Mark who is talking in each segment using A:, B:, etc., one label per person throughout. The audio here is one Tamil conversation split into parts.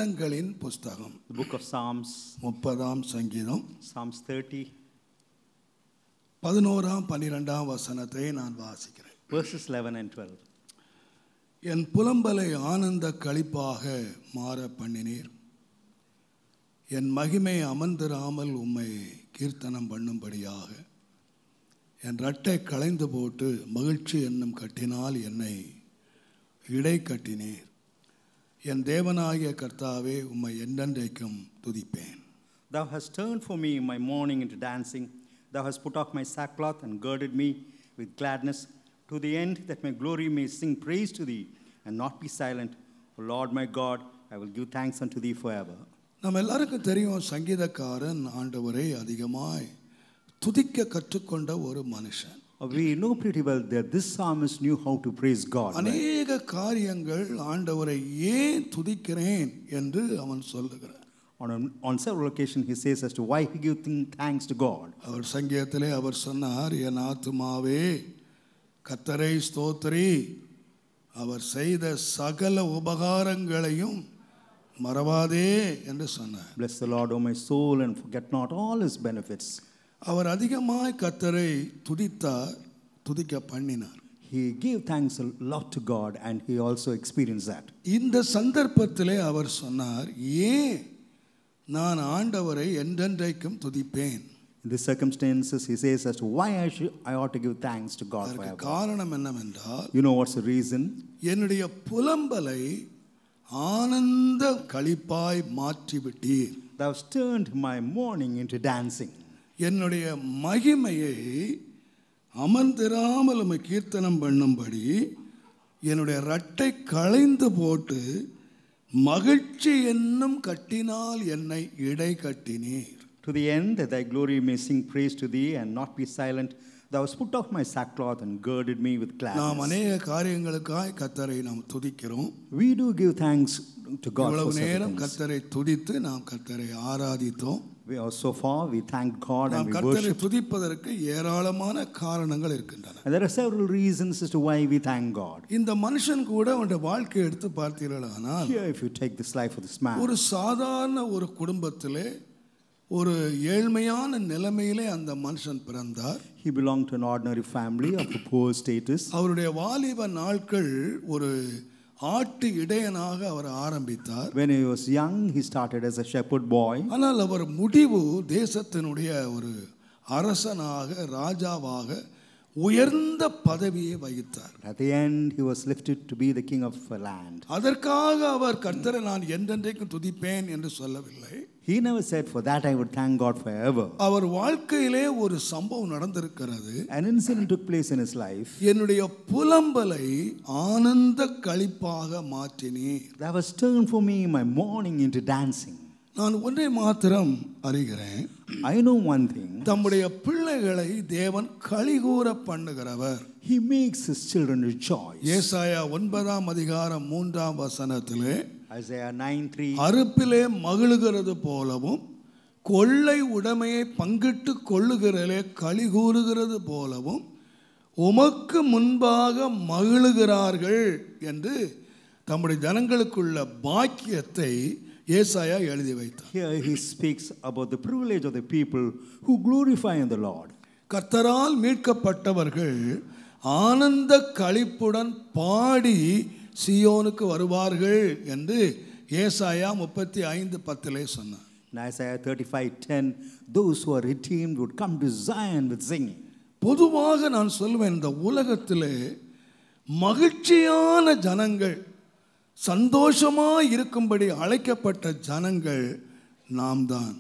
A: சங்கீதங்களின் புஸ்தகம்.
B: The book of Psalms.
A: 30ஆம் சங்கீதம்.
B: Psalms 30.
A: 11ஆம் 12ஆம் வசனத்தை நான் வாசிக்கிறேன்.
B: Verses 11 and 12.
A: என் புலம்பலை ஆனந்த களிப்பாக மாற பண்ணினீர். என் மகிமை அமர்ந்திராமல் உம்மை கீர்த்தனம் பண்ணும்படியாக என் ரட்டை களைந்து போட்டு மகிழ்ச்சி என்னும் கட்டினால் என்னை இடை கட்டினீர். என் தேவனாகிய கர்த்தாவே உம்மை என்றென்றைக்கும் துதிப்பேன்.
B: Thou hast turned for me my mourning into dancing. Thou hast put off my sackcloth and girded me with gladness, to the end that my glory may sing praise to thee and not be silent. O Lord my God, I will give thanks unto thee forever.
A: நம்ம எல்லாருக்கும் தெரியும், சங்கீதக்காரன் ஆண்டவரை அதிகமாய் துதிக்க கற்றுக்கொண்ட ஒரு மனுஷன்.
B: We know pretty well that this psalmist knew how to praise God.
A: அநேக காரியங்கள் ஆண்டவரை ஏன் துதிக்கிறேன் என்று அவன் சொல்லுகிறான்.
B: On several occasions he says as to why he gives thanks to God.
A: அவர் சங்கீதத்திலே அவர் சொன்னார், என் ஆத்துமாவே கர்த்தரை ஸ்தோத்திரி, அவர் செய்த சகல உபகாரங்களையும் மறவாதே என்று சொன்னார்.
B: Bless the Lord, O my soul, and forget not all his benefits.
A: அவர் அதிகமாய் கர்த்தரை துதித்தார், துதிக்க பண்ணினார்.
B: He gave thanks a lot to God and he also experienced that.
A: இந்த சந்தர்ப்பத்திலே அவர் சொன்னார், ஏன் நான் ஆண்டவரை என்றென்றைக்கும் துதிப்பேன்.
B: In these circumstances he says as to why I ought to give thanks to God forever.
A: காரணம் என்னவென்றால்,
B: You know what's the reason?
A: என்னுடைய புலம்பலை ஆனந்த களிப்பாய் மாற்றிவிட்டீர்.
B: Thou hast turned my mourning into dancing.
A: என்னுடைய மகிமையை அமர்ந்திராமல் உம்மை கீர்த்தனம் பண்ணும்படி என்னுடைய ரட்டை களைந்து போட்டு மகிழ்ச்சி என்னும் கட்டினால் என்னை இடை கட்டினீர்.
B: To the end that thy glory may sing praise to thee and not be silent, thou hast put off my sackcloth and girded me with gladness.
A: நாம் அநேக காரியங்களுக்காய் கர்த்தரை நாம் துதிக்கிறோம்.
B: We do give thanks to God for
A: இவ்வளவு
B: certain
A: நேரம்
B: things.
A: கர்த்தரை துதித்து நாம் கர்த்தரை ஆராதித்தோம்.
B: So far we thank God and we
A: கர்த்தரை
B: worship.
A: துதிப்பதற்கு ஏராளமான காரணங்கள் இருக்கின்றன.
B: And there are several reasons as to why we thank God.
A: இந்த மனுஷன் கூட அவனுடைய வாழ்க்கையை எடுத்து பார்த்தீர்களானால்,
B: Here if you take this life of this man,
A: ஒரு சாதாரண ஒரு குடும்பத்திலே ஒரு ஏழ்மையான நிலைமையிலே அந்த மனுஷன் பிறந்தார்.
B: he belonged to an ordinary family of a poor status.
A: அவருடைய வாலிப நாட்கள் ஒரு ஆட்டு இடையனாக அவர் ஆரம்பித்தார்.
B: When he was young he started as a shepherd boy.
A: ஆனால் அவர் முடிவு தேசத்தினுடைய ஒரு அரசனாக, ராஜாவாக உயர்ந்த பதவியை வகித்தார்.
B: At the end he was lifted to be the king of a land.
A: அதற்காக அவர் கர்த்தரை நான் என்றென்றைக்கும் துதிப்பேன் என்று சொல்லவில்லை.
B: He never said for that I would thank God forever.
A: அவர் வாழ்க்கையிலே ஒரு சம்பவம் நடந்திருக்கிறது.
B: An incident took place in his life.
A: என்னுடைய புலம்பலை ஆனந்த களிப்பாக மாற்றினீர்.
B: Thou hast turned for me my mourning into dancing.
A: நான் ஒன்றை மாத்திரம் அறிகிறேன்.
B: I know one thing.
A: தம்முடைய பிள்ளைகளை தேவன் களிகூர பண்ணுகிறவர்.
B: He makes his children rejoice.
A: ஏசாயா 9ஆம் அதிகாரம் 3ஆம் வசனத்திலே,
B: Isaiah 9:3,
A: அறுப்பிலே மகிழுகிறது போலவும் கொள்ளை உடைமையை பங்கிட்டு கொள்ளுகிறதிலே களிகூறுகிறது போலவும் உமக்கு முன்பாக மகிழுகிறார்கள் என்று தம்முடைய ஜனங்களுக்குள்ள பாக்கியத்தை ஏசாயா எழுதி வைத்தார்.
B: Here he speaks about the privilege of the people who glorify in the Lord.
A: கர்த்தரால் மீட்கப்பட்டவர்கள் ஆனந்த களிப்புடன் பாடி சியோனுக்கு வருவார்கள் என்று ஏசாயா 35:10 சொன்னார்.
B: In Isaiah 35:10, those who are redeemed would come to Zion with singing.
A: பொதுவாக நான் சொல்வேன், இந்த உலகத்திலே மகிழ்ச்சியான ஜனங்கள், சந்தோஷமாய் இருக்கும்படி அழைக்கப்பட்ட ஜனங்கள் நாம் தான்.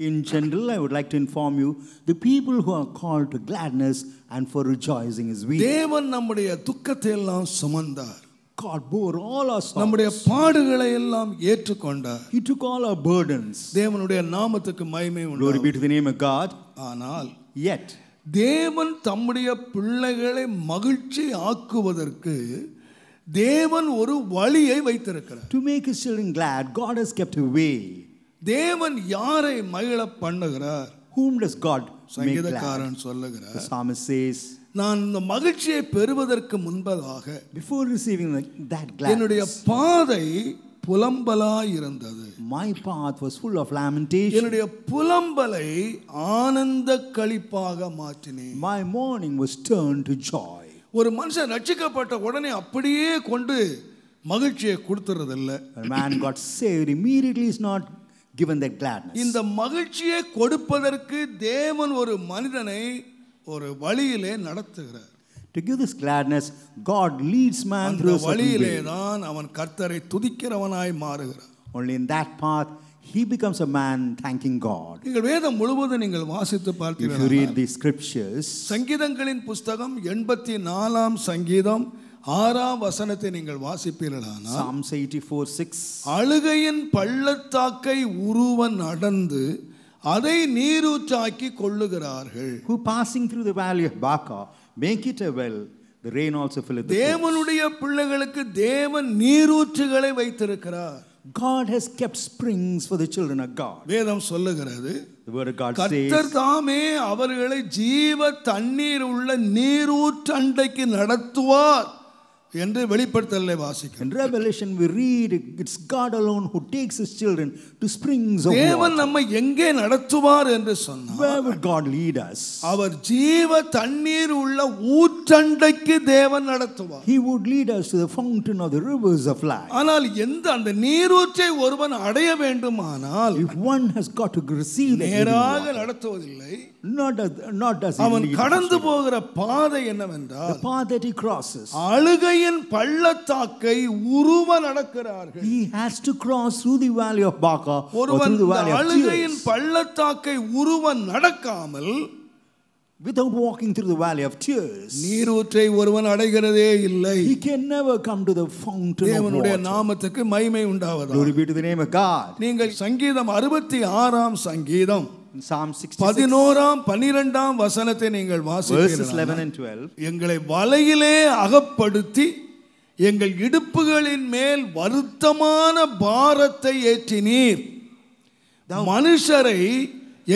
B: In general, I would like to inform you, the people who are called to gladness and for rejoicing is we.
A: தேவன் நம்முடைய துக்கத்தை எல்லாம் சுமந்தார்.
B: God bore all our
A: நம்முடைய
B: sorrows.
A: பாடுகளை எல்லாம் ஏற்றுக்கொண்டார்.
B: He took all our burdens.
A: தேவனுடைய நாமத்துக்கு மகிமை
B: Glory
A: உண்டாவதாக.
B: be to the name of God.
A: ஆனால்
B: Yet,
A: தேவன் தம்முடைய பிள்ளைகளை மகிழ்ச்சி ஆக்குவதற்கு தேவன் ஒரு வழியை வைத்திருக்கிறார்.
B: to make his children glad, God has kept a way.
A: தேவன் யாரை மகிழ பண்ணுகிறார்?
B: Whom does God make glad?
A: சங்கீதக்காரன்
B: The
A: சொல்லுகிறார்,
B: psalmist says,
A: நான் இந்த மகிழ்ச்சியை பெறுவதற்கு முன்பதாக
B: before receiving that
A: என்னுடைய
B: gladness,
A: பாதை புலம்பலாய் இருந்தது.
B: My path was full of lamentation.
A: என்னுடைய புலம்பலை ஆனந்த களிப்பாக மாற்றினேன்.
B: My mourning was turned to joy.
A: ஒரு மனுஷன் ரட்சிக்கப்பட்ட உடனே அப்படியே கொண்டு மகிழ்ச்சியை கொடுத்துறது இல்ல.
B: A man got saved immediately is not given that gladness.
A: இந்த மகிழ்ச்சியை கொடுப்பதற்கு தேவன் ஒரு மனிதனை ஒரு வழியிலே நடத்துகிறார்.
B: To give this gladness, God leads man through a certain
A: வழியிலே
B: way.
A: தான் அவன் கர்த்தரை துதிக்கிறவனாய் மாறுகிறான்.
B: Only in that path he becomes a man thanking God.
A: நீங்கள் வேதம் முழுவதும் நீங்கள் வாசித்து
B: If you
A: பார்த்தீர்கள்.
B: read the scriptures,
A: சங்கீதங்களின் புஸ்தகம் 84ஆம் சங்கீதம் 6ஆம் வசனத்தை நீங்கள் வாசிப்பீர்களானால்,
B: Psalms 84:6,
A: அழுகையின் பள்ளத்தாக்கை உருவன் நடந்து அதை நீரூற்றாக்கி கொள்ளுகிறார்கள்.
B: who passing through the valley of Baca make it a well, the rain also filleth the floods.
A: தேவனுடைய பிள்ளைகளுக்கு தேவன் நீரூற்றுகளை வைத்திருக்கிறார்.
B: God has kept springs for the children of God.
A: வேதம் சொல்லுகிறது,
B: The word of God
A: கர்த்தர்
B: says,
A: தாமே அவர்களை ஜீவ தண்ணீர் உள்ள நீரூற்றண்டைக்கு நடத்துவார் என்று வெளிப்படுத்தலை வாசிக்கிறோம்.
B: in Revelation we read it's God alone who takes his children to springs of
A: தேவன்
B: water.
A: நம்மை எங்கே நடத்துவார் என்று சொன்னார்.
B: Where would God lead us?
A: அவர் ஜீவ தண்ணீர் உள்ள ஊற்றண்டைக்கு தேவன் நடத்துவார்.
B: He would lead us to the fountain of the rivers of life.
A: ஆனால் எந்த அந்த நீரூற்றை ஒருவன் அடைய வேண்டுமானால்
B: If one has got to receive the living
A: நேராக
B: water,
A: நடத்துவதில்லை.
B: not does he
A: அவன்
B: lead
A: கடந்து
B: us.
A: போகிற பாதை
B: The
A: என்னவென்றால்
B: path that he crosses,
A: அழுகையின் பள்ளத்தாக்கை உருவ நடக்கிறார்கள்.
B: he has to cross through the valley of Baca or
A: ஒருவன்
B: through the valley of
A: அழுகையின்
B: tears.
A: பள்ளத்தாக்கை உருவ நடக்காமல்
B: Without walking through the valley of tears,
A: நீரூற்றை ஒருவன் அடைகிறதே இல்லை.
B: he can never come to the fountain of
A: தேவனுடைய
B: water.
A: நாமத்துக்கு மகிமை உண்டாவதாக.
B: Glory be to the name of God.
A: நீங்கள் சங்கீதம் 66ஆம் சங்கீதம்
B: In Psalm 66,
A: 11ஆம் 12ஆம் வசனத்தை நீங்கள்
B: verses 11
A: வாசிப்பீர்கள்.
B: and 12,
A: எங்களை வலையிலே அகப்படுத்தி எங்கள் இடுப்புகளின் மேல் வருத்தமான பாரத்தை ஏற்றினீர். மனுஷரை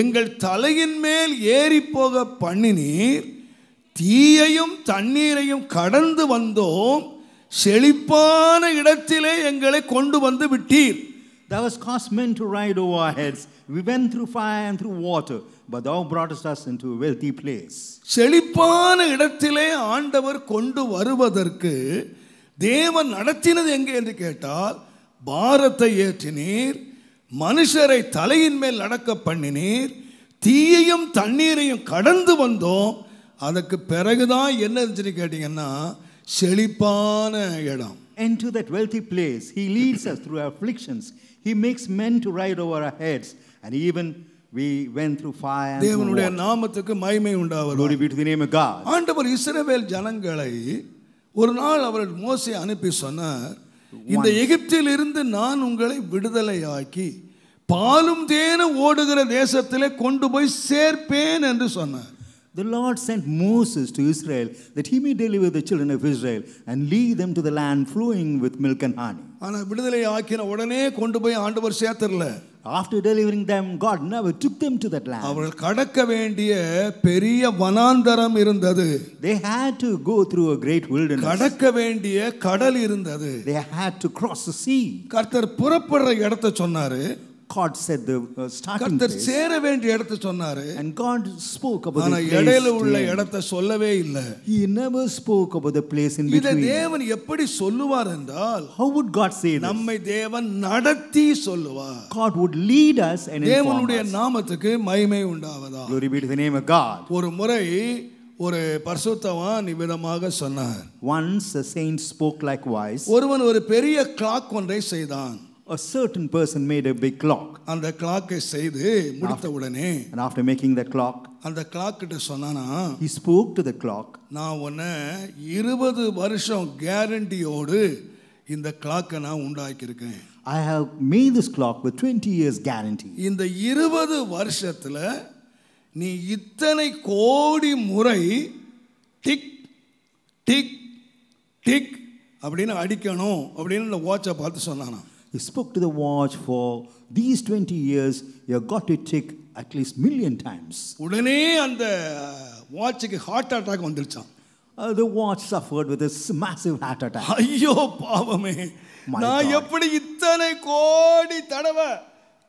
A: எங்கள் தலையின் மேல் ஏறி போக பண்ணினீர். தீயையும் தண்ணீரையும் கடந்து வந்தோம். செழிப்பான இடத்திலே எங்களை கொண்டு வந்து விட்டீர்.
B: Thou hast caused men to ride over our heads. We went through fire and through water, but thou broughtest us into a wealthy place.
A: செழிப்பான இடத்திலே ஆண்டவர் கொண்டு வருவதற்கு தேவன் நடத்தினது எங்கே என்று கேட்டால், பாரத்தை ஏற்றினீர், மனுஷரை தலையின் மேல் நடக்க பண்ணினீர், தீயையும் தண்ணீரையும் கடந்து வந்தோம். அதுக்கு பிறகுதான் என்ன இருந்துச்சுன்னு கேட்டீங்கன்னா செழிப்பான இடம்.
B: And to that wealthy place, he leads us through afflictions. He makes men to ride over our heads, and even we went through fire and through
A: தேவனுடைய
B: water.
A: நாமத்துக்கு மகிமை உண்டாவதாக.
B: Glory be to the name of God.
A: ஆண்டவர் இஸ்ரவேல் ஜனங்களை ஒரு நாள் அவர் மோசே அனுப்பி சொன்னார், இந்த எகிப்தில் இருந்து நான் உங்களை விடுதலையாக்கி பாலும் தேனும் ஓடுகிற தேசத்திலே கொண்டு போய் சேர்ப்பேன் என்று சொன்னார்.
B: The Lord sent Moses to Israel that he may deliver the children of Israel and lead them to the land flowing with milk and honey.
A: ஆனா விடுதலை ஆக்கின உடனே கொண்டு போய் ஆண்டவர் சேர்த்தறல.
B: After delivering them, God never took them to that land.
A: அவர்கள் கடக்க வேண்டிய பெரிய வனாந்தரம் இருந்தது.
B: They had to go through a great wilderness.
A: கடக்க வேண்டிய கடல் இருந்தது.
B: They had to cross the sea.
A: கர்த்தர் புறப்படுற இடத்தை சொன்னாரு.
B: God said the starting
A: கர்த்தர்
B: place.
A: சேர வேண்டிய இடத்தை சொன்னாரு.
B: And God spoke about
A: ஆனா
B: the place.
A: இடையில உள்ள
B: to end.
A: இடத்தை சொல்லவே இல்லை.
B: He never spoke about the place in
A: இதை
B: between.
A: தேவன் எப்படி சொல்லுவார் என்றால்,
B: How would God say this?
A: நம்மை தேவன் நடத்தி சொல்லுவார்.
B: God would lead us and inform
A: தேவனுடைய
B: us.
A: நாமத்துக்கு மகிமை உண்டாவதாக.
B: Glory be to the name of God.
A: ஒரு முறை ஒரு பரிசுத்தவான் இவ்விதமாக சொன்னார்.
B: Once a saint spoke likewise.
A: ஒருவன் ஒரு பெரிய கிளாக் ஒன்றை செய்தான்.
B: A certain person made a big clock.
A: அந்த கிளாக்கை செய்து முடித்த உடனே
B: And after making that clock,
A: அந்த கிளாக் கிட்ட சொன்னானா,
B: he spoke to the clock.
A: நான் உன்னை 20 வருஷம் கேரண்டியோடு இந்த கிளாக்கை நான் உண்டாக்கியிருக்கேன்.
B: I have made this clock with 20 years guarantee.
A: இந்த 20 வருஷத்துல நீ இத்தனை கோடி முறை டிக் டிக் டிக் அப்படின்னு அடிக்கணும் அப்படின்னு இந்த வாட்சை பார்த்து சொன்னானா.
B: He spoke to the watch for these 20 years. You got to tick at least 1,000,000 times.
A: உடனே அந்த வாட்சுக்கு ஹார்ட் அட்டாக் வந்துருச்சான்.
B: The watch suffered with a massive heart attack.
A: ஐயோ பாவமே, நான் எப்படி இத்தனை கோடி தடவை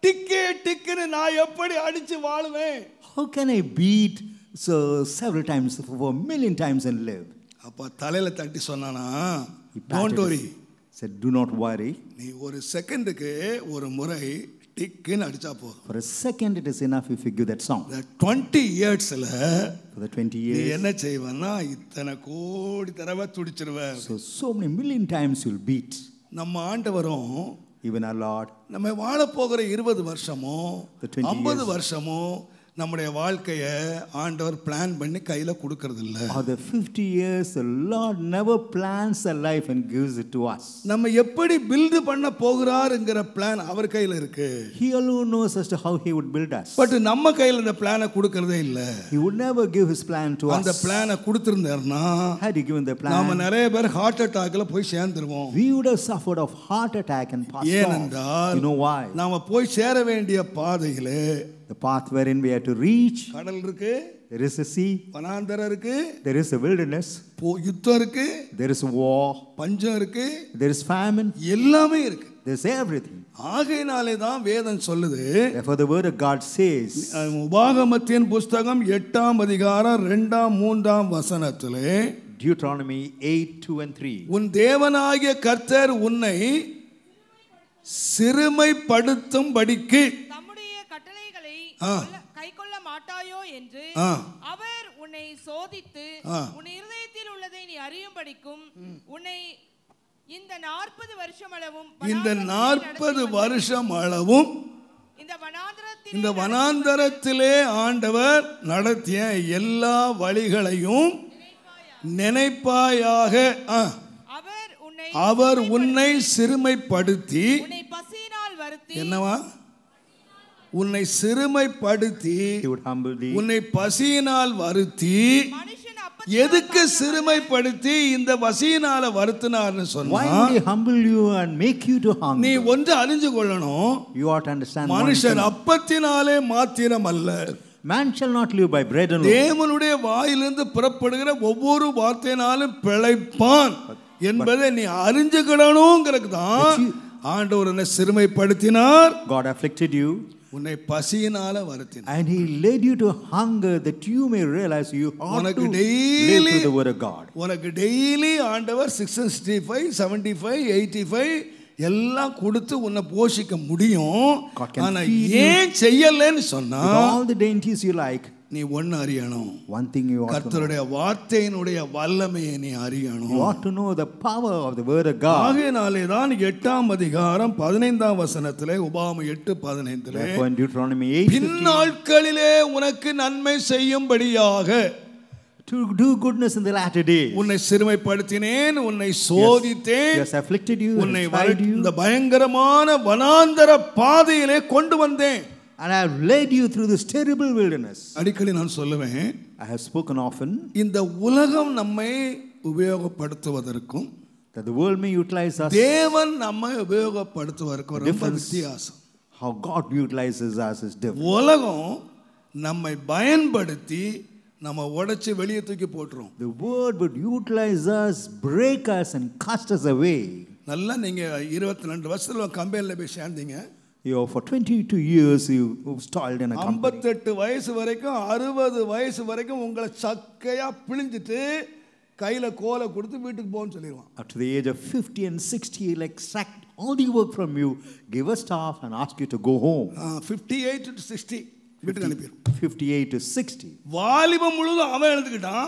A: டிக்கே டிக்குன்னு நான் எப்படி அடிச்சு வாழுவேன்?
B: How can I beat so several times, for a million times and live?
A: அப்ப தலையில தட்டி சொன்னானா,
B: He
A: don't worry,
B: said, do not worry.
A: நீ ஒரு செகண்டுக்கு ஒரு முறை டிக்குன்னு அடிச்சா போதும்.
B: For a second it is enough if you give that song.
A: 20 இயர்ஸ்ல
B: For the 20
A: நீ
B: years,
A: என்ன செய்வன்னா இத்தனை கோடி தடவை துடிச்சிருவ.
B: so many million times you'll beat.
A: நம்ம ஆண்டவரும்
B: Even our Lord,
A: நம்ம வாழ போகிற 20 வருஷமோ
B: The 20
A: 50
B: years.
A: வருஷமோ நம்முடைய வாழ்க்கையை ஆண்டவர் பிளான் பண்ணி கையில கொடுக்கறது இல்ல.
B: or the 50 years, the Lord never plans a life and gives it to us.
A: நம்ம எப்படி பில்ட் பண்ண போகிறாருங்கிற பிளான் அவர் கையில இருக்கு.
B: He alone knows as to how he would build us.
A: But நம்ம கையில இந்த பிளானை கொடுக்கறதே இல்ல.
B: He would never give his plan to
A: அந்த
B: us.
A: பிளானை கொடுத்திருந்தாருன்னா
B: Had he given the
A: நாம
B: plan,
A: நிறைய பேர் ஹார்ட் அட்டாக்ல போய் சேர்ந்துருவோம்.
B: we would have suffered of heart attack and passed on.
A: ஏனென்றால்
B: You know why?
A: நாம போய் சேர வேண்டிய பாதையிலே
B: The path wherein we have to reach,
A: கடல் இருக்கு,
B: there is a sea,
A: வனாந்தரம் இருக்கு,
B: there is a wilderness,
A: யுத்தம் இருக்கு,
B: there is a war,
A: பஞ்சம் இருக்கு,
B: there is famine,
A: எல்லாமே இருக்கு.
B: there is everything.
A: ஆகையினாலே தான் வேதம் சொல்லுது,
B: Therefore the word of God says,
A: உபாகமத்தின் புஸ்தகம் 8ஆம் அதிகாரம் 2ஆம் 3ஆம் வசனத்திலே,
B: Deuteronomy 8:2 and 3.
A: உன் தேவனாகிய கர்த்தர் உன்னை சிறுமைப்படுத்தும்படிக்கு
C: கைக்கொள்ள மாட்டாயோ என்று அவர் உன்னை சோதித்து உன் இருதயத்தில் உள்ளதை நீ அறியும்படிக்கும் உன்னை இந்த 40 வருஷம் அளவும் இந்த வனாந்தரத்திலே ஆண்டவர் நடத்திய எல்லா வழிகளையும் நினைப்பாயாக. அவர் உன்னை சிறுமைப்படுத்தி என்னவா உன்னை சிறுமைப்படுத்தி உன்னை பசியினால் வருத்தி. எதுக்கு சிறுமைப்படுத்தி இந்த பசியினால வருத்தினார்னு சொன்னா,
B: why would he humble you and make you to hunger?
A: நீ ஒன்று அறிந்து கொள்ளணும்,
B: You ought to understand.
A: மனுஷன் அப்பத்தினாலே மாத்திரம் அல்ல,
B: man shall not live by bread alone.
A: தேவனுடைய வாயிலிருந்து புறப்படுகிற ஒவ்வொரு வார்த்தையினாலும் பிழைப்பான் என்பதை நீ அறிஞ்சுக்கிடணுங்கிறது தான் ஆண்டவர் உன்னை சிறுமைப்படுத்தினார்.
B: God afflicted you,
A: உன்னை பசியினால வருத்தினார்,
B: and he led you to hunger that you may realize you ought to live through the word of God.
A: உனக்கு டெய்லி ஆண்டவர் 665 75 85 எல்லாம் கொடுத்து உன்னை போஷிக்க முடியும். ஆனா ஏன் செய்யலன்னு சொன்னா,
B: all the dainties you like,
A: நீ ஒன்னு அறியணும்,
B: one thing you ought to know,
A: கர்த்தருடைய வார்த்தையினுடைய வல்லமையை நீ அறியணும்.
B: you ought to know the power of the word of God.
A: ஆகையினாலே தான் 8ஆம் அதிகாரம் 15ஆம் வசனத்திலே, உபாகமம் 8:15
B: in Deuteronomy 8:15,
A: பின்னாட்களிலே உனக்கு நன்மை செய்யும்படியாக
B: to do goodness in the latter days,
A: உன்னை சிறுமைப்படுத்தினேன், உன்னை சோதித்தேன்,
B: yes, afflicted you,
A: உன்னை
B: tried you,
A: இந்த பயங்கரமான வனாந்தர பாதையிலே கொண்டு வந்தேன்,
B: and I have led you through this terrible wilderness.
A: அடிக்கடி நான் சொல்லுவேன்,
B: I have spoken often
A: இந்த உலகம் நம்மை உபயோகப்படுத்துவதற்கும்
B: that the world may utilize us,
A: தேவன் நம்மை உபயோகப்படுத்துவதற்கும் ரொம்ப வித்தியாசம்.
B: how God utilizes us is different.
A: உலகம் நம்மை பயன்படுத்தி நம்ம உடைச்சு வெளியே தூக்கி போட்டுரும்.
B: The world would utilize us, break us and cast us away.
A: நல்லா நீங்க 22 வருஷத்துல கம்பெனில போய் சேர்ந்தீங்க,
B: For 22 years you toiled in a company.
A: 58 வயசு வரைக்கும் 60 வயசு வரைக்கும் உங்களை சக்கையா பிழிஞ்சிட்டு கையில கோலை கொடுத்து வீட்டுக்கு போன்னு சொல்லிடுவான்.
B: Up to the age of 50 and 60, he'll extract all the work from you, give a staff and ask you to go home.
A: 58 to 60 வீட்டுக்கு அனுப்பிடும்.
B: 58 to 60.
A: வாலிபம் முழுவதும் அவன் எழுதுக்கிட்டான்,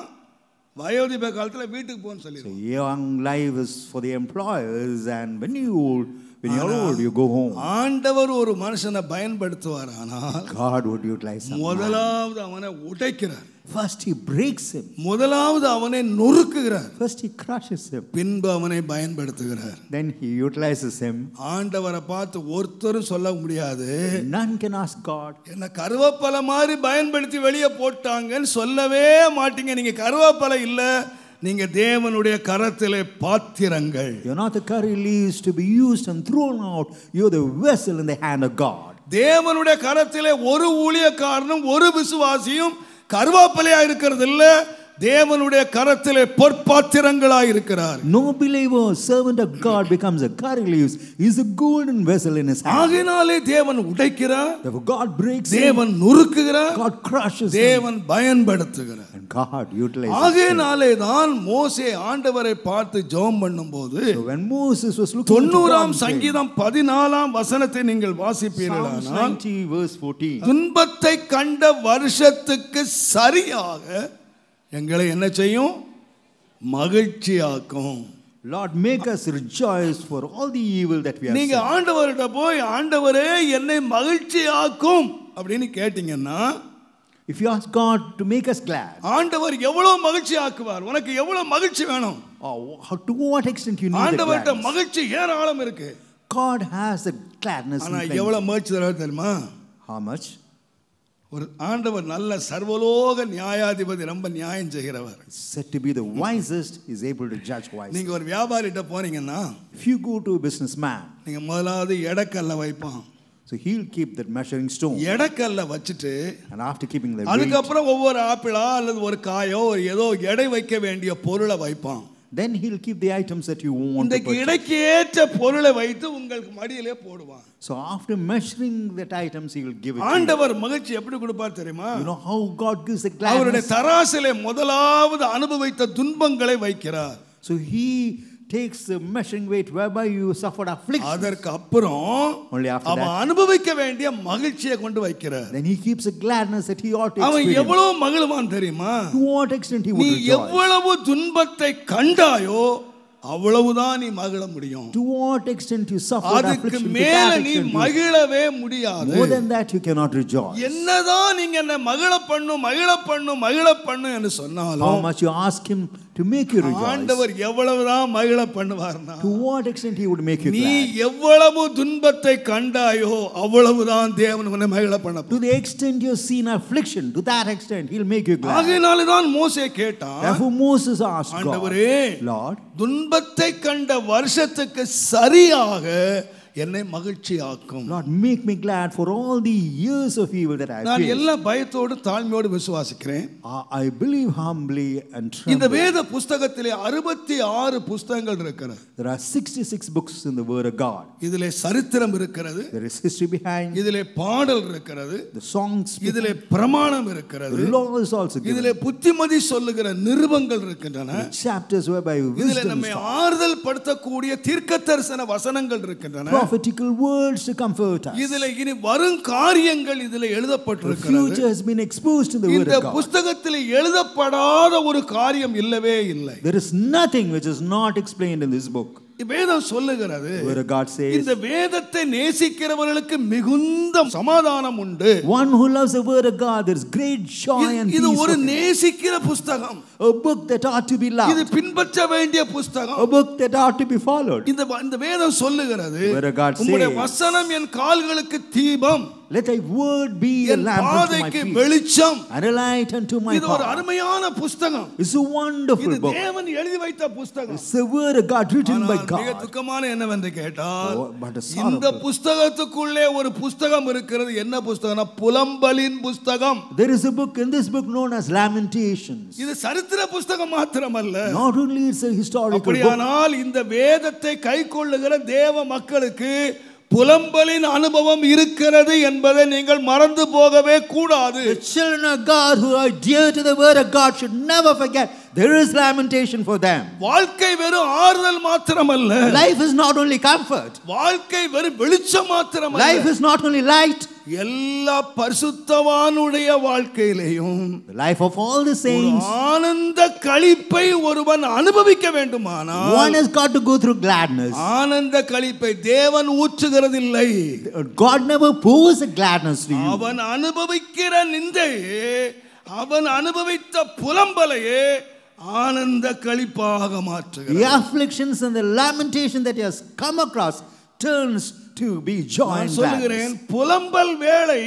A: வயோதிப காலத்துல வீட்டுக்கு போன்னு சொல்லிடுவான்.
B: So young life is for the employers, and when you're old, you go home.
A: ஆண்டவர் ஒரு மனுஷனை பயன்படுத்துவார், ஆனால்
B: God would utilize him.
A: முதலாவது அவனை உடைக்கிறார்,
B: First he breaks him.
A: முதலாவது அவனை நொறுக்குகிறார்,
B: First he crushes him.
A: பின்பு அவனை பயன்படுத்துகிறார்.
B: Then he utilizes him.
A: ஆண்டவரை பார்த்து ஒருத்தரும் சொல்ல முடியாது,
B: None can ask God,
A: என்ன கருவேப்பிலை மாதிரி பயன்படுத்தி வெளியே போட்டாங்கன்னு சொல்லவே மாட்டீங்க. நீங்க கருவேப்பிலை இல்ல, நீங்க தேவனுடைய கரத்திலே பாத்திரங்கள்.
B: you're not the curry leaves to be used and thrown out. You're the vessel in the hand of God.
A: தேவனுடைய கரத்திலே ஒரு ஊழியக்காரனும் ஒரு விசுவாசியும் கருவேப்பிலையா இருக்கிறது இல்ல, தேவனுடைய கரத்திலே பொற்பாத்திரங்களாய் இருக்கிறார்.
B: No believer, servant of God, becomes a currently is a golden vessel in his hand.
A: ஆகையினாலே தேவன் உடைக்கிறார்.
B: Therefore God breaks.
A: தேவன் நுறுக்குகிறார்.
B: God crushes.
A: தேவன் பயன்படுத்துகிறார்.
B: And God utilizes.
A: ஆகையினாலே தான் மோசே ஆண்டவரை பார்த்து ஜெபம் பண்ணும்போது
B: So when Moses was looking
A: 90ஆம் சங்கீதம் 14ஆம் வசனத்தை நீங்கள் வாசிப்பீர்களானால்
B: 90 verse 14.
A: துன்பத்தை கண்ட வருஷத்துக்கு சரியாக எங்களை என்ன செய்யும்? மகிழ்ச்சியாக்கும்.
B: Lord, make us rejoice for all the evil that we are.
A: நீங்க ஆண்டவர்கிட்ட போய் ஆண்டவரே என்னை மகிழ்ச்சியாக்கும் அப்படின்னு கேட்டீங்கன்னா,
B: if you ask God to make us glad,
A: ஆண்டவர் எவ்வளவு மகிழ்ச்சி ஆக்குவார்? உனக்கு எவ்வளவு மகிழ்ச்சி வேணும்?
B: To what extent you need
A: ஆண்டவர்கிட்ட மகிழ்ச்சி ஏராளம் இருக்கு.
B: God has a gladness.
A: ஆனா எவ்வளவு மகிழ்ச்சி தருவார் தெரியுமா?
B: How much?
A: ஒரு ஆண்டவர் நல்ல சர்வலோக நியாயாதிபதி, ரொம்ப நியாயம் செய்கிறவர்.
B: Said to be the wisest, is able to judge wisely.
A: நீங்க ஒரு வியாபாரிட்ட போனீங்கன்னா,
B: if you go to a businessman,
A: நீங்க முதலாவது எடக்கல்ல வைப்பான்.
B: so he'll keep that measuring stone.
A: எடக்கல்ல வச்சிட்டு,
B: and after keeping the weight,
A: அதுக்கு அப்புறம் ஒவ்வொரு ஆப்பிளா அல்லது ஒரு காயோ ஒரு ஏதோ எடை வைக்க வேண்டிய பொருளை வைப்பான்.
B: then he'll keep the items that you want.
A: இன்றைக்கு எடைக்கு ஏற்ற பொருளை வைத்து உங்களுக்கு மடியிலே போடுவான்.
B: so after measuring that items he will give it.
A: ஆண்டவர் மகிழ்ச்சி எப்படி கொடுப்பார் தெரியுமா?
B: you know how God gives the gladness.
A: அவருடைய தராசிலே முதலாவது அனுபவித்த துன்பங்களை வைக்கிறார்.
B: so he takes the measuring weight whereby you suffered affliction.
A: அதற்கு அப்புறம் அவன் அனுபவிக்க வேண்டிய மகிழ்ச்சியை கொண்டு வைக்கிறார்.
B: then he keeps a gladness that he ought to
A: அவன்
B: experience.
A: எவ்வளவு மகிழ்வான் தெரியுமா?
B: to what extent he would
A: நீ
B: rejoice.
A: எவ்வளவு துன்பத்தை கண்டாயோ அவ்வளவுதான் நீ மகிழ முடியும்.
B: to what extent you suffer
A: அதுக்கு மேல நீ மகிழவே முடியாது.
B: more than that you cannot rejoice.
A: என்னதான் நீங்க என்ன மகிழ பண்ணு என்று சொன்னாலும்,
B: how much you ask him to make you rejoice,
A: ஆண்டவர் எவ்வளவுதான் மகிழ பண்ணுவார்னா,
B: to what extent he would make you
A: நீ
B: glad.
A: எவ்வளவு துன்பத்தை கண்டாயோ அவ்வளவுதான் தேவன் உன்னை மகிழ பண்ண.
B: to the extent you have seen affliction, to that extent he'll make you glad.
A: ஆகையினால தான் மோசே கேட்டான்,
B: therefore Moses asked God,
A: ஆண்டவரே,
B: Lord,
A: துன்பத்தை கண்ட வருஷத்துக்கு சரியாக என்னை மகிழ்ச்சியாக்கும்.
B: Lord, make me glad for all the years of evil that I
A: நான்
B: faced.
A: எல்லா பயத்தோடு தாழ்மையோடு விசுவாசிக்கிறேன்.
B: I believe humbly and tremble.
A: இந்த வேத புத்தகத்திலே 66 புத்தகங்கள் இருக்கிறது.
B: there are 66 books in the word of God.
A: இதிலே சரித்திரம் இருக்கிறது.
B: there is history behind.
A: இதிலே பாடல் இருக்கிறது.
B: the songs.
A: இதிலே பிரமாணம் இருக்கிறது.
B: the law is also given.
A: இதிலே புத்திமதி சொல்லுகிற நிருபங்கள் இருக்கின்றன.
B: the chapters whereby
A: இதிலே
B: wisdom
A: நம்மை
B: is taught.
A: ஆறுதல் படுத்தக்கூடிய தீர்க்கதரிசன வசனங்கள் இருக்கின்றன.
B: prophetical words to comfort us.
A: இதிலே இனி வரும் காரியங்கள் இதிலே எழுதப்பட்டிருக்கிறது.
B: the future has been exposed in the word
A: இந்த
B: of God.
A: புத்தகத்திலே எழுதப்படாத ஒரு காரியம் இல்லவே இல்லை.
B: there is nothing which is not explained in this book.
A: வேதம் சொல்லுகிறது,
B: the word of God says,
A: இந்த வேதத்தை நேசிக்கிறவர்களுக்கு மிகுந்த சமாதானம் உண்டு.
B: one who loves the word of God, there is great joy and peace.
A: இது ஒரு நேசிக்கிற புத்தகம்.
B: a book that ought to be loved.
A: இது பின்பற்ற வேண்டிய புத்தகம்.
B: a book that ought to be followed.
A: இந்த வேதம் சொல்லுகிறது,
B: the word of God
A: உம்முடைய
B: says,
A: வசனம் என் கால்களுக்கு தீபம்,
B: let thy word be a
A: N
B: lamp unto my
A: பாதைக்கு
B: feet
A: வெளிச்சம்.
B: and a light unto my
A: இது ஒரு
B: path.
A: அருமையான புத்தகம்.
B: It's a wonderful
A: இது
B: book.
A: தேவன் எழுதி வைத்த புத்தகம்.
B: It's the word of God written by God.
A: மிக துக்கமான என்னவென்று கேட்டால்,
B: but a sorrowful.
A: இந்த புத்தகத்துக்குள்ளே ஒரு புத்தகம் இருக்கிறது. என்ன புத்தகம்னா புலம்பலின் புத்தகம்.
B: there is a book in this book known as Lamentations.
A: இது சரித்திர புத்தகம் மாத்திரமல்ல.
B: not only it's a historical book.
A: அப்படியானால் இந்த வேதத்தை கைக்கொள்ளுகிற தேவ மக்களுக்கு புலம்பலின் அனுபவம் இருக்கிறது என்பதை நீங்கள் மறந்து போகவே கூடாது.
B: the children of God who are dear to the word of God should never forget there is lamentation for them.
A: வாழ்க்கை வெறும் ஆறுதல் மாத்திரமல்ல.
B: life is not only comfort.
A: வாழ்க்கை வெறும் வெளிச்சம் மாத்திரமல்ல.
B: life is not only light.
A: எல்லா பரிசுத்தவானுடைய வாழ்க்கையிலேயும்
B: the life of all the saints.
A: ஆனந்த களிப்பை ஒருவன் அனுபவிக்க வேண்டுமானால்
B: one has got to go through gladness.
A: ஆனந்த களிப்பை தேவன் ஊற்றுகிறதில்லை.
B: God never pours a gladness to you.
A: அவன் அனுபவிக்கிற நிந்தையே, அவன் அனுபவித்த புலம்பலையே ஆனந்த களிப்பாக மாற்றுகிறார்.
B: the afflictions and the lamentation that he has come across turns to be joy and
A: சொல்லுகிறேன்,
B: gladness.
A: புலம்பல் வேளை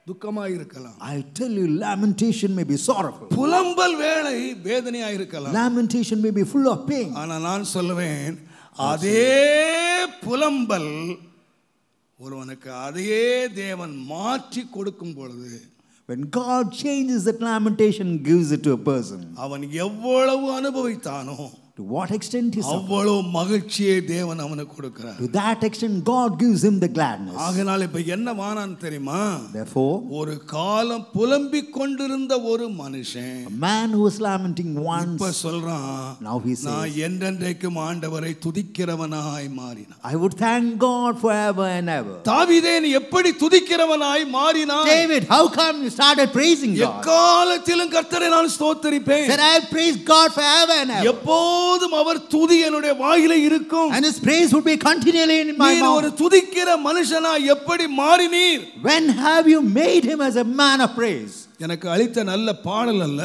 A: துக்கமாய் இருக்கலாம்.
B: I tell you, lamentation may be sorrowful.
A: புலம்பல் வேளை வேதனையாய் இருக்கலாம்.
B: lamentation may be full of pain.
A: ஆனா நான் சொல்லுவேன், அதே புலம்பல் ஒருவனுக்கு அதையே தேவன் மாற்றி கொடுக்கும் பொழுது
B: When God changes that lamentation, gives it to a person.
A: அவன் எவ்வளவு அனுபவித்தானோ,
B: to what extent he suffered,
A: அவ்வளவு மகிழ்ச்சியை தேவன் அவனுக்கு கொடுக்கிறார்.
B: to that extent God gives him the gladness.
A: ஆகையால் இப்ப என்ன வானான் தெரியுமா?
B: Therefore,
A: ஒரு காலம் புலம்பிக் கொண்டிருந்த ஒரு மனுஷன்,
B: a man who was lamenting once,
A: இப்ப சொல்றான்,
B: now he says,
A: நான் என்றென்றைக்கும் ஆண்டவரை துதிக்கிறவனாய் மாறினான்.
B: I would thank God forever and ever.
A: தாவீதே, நீ எப்படி துதிக்கிறவனாய் மாறினாய்?
B: David, how come you started praising God?
A: எக்காலத்திலும் கர்த்தரை நான் ஸ்தோத்திரிப்பேன்.
B: Said, I praise God forever and ever.
A: எப்போதும் அவர் துதி என்னுடைய வாயிலே இருக்கும்.
B: And his praise would be continually in my
A: நீர் ஒரு
B: mouth.
A: துதிக்கிற மனுஷனாய் எப்படி மாறினீர்?
B: When have you made him as a man of praise?
A: எனக்கு அளித்த நல்ல பாடல் அல்ல,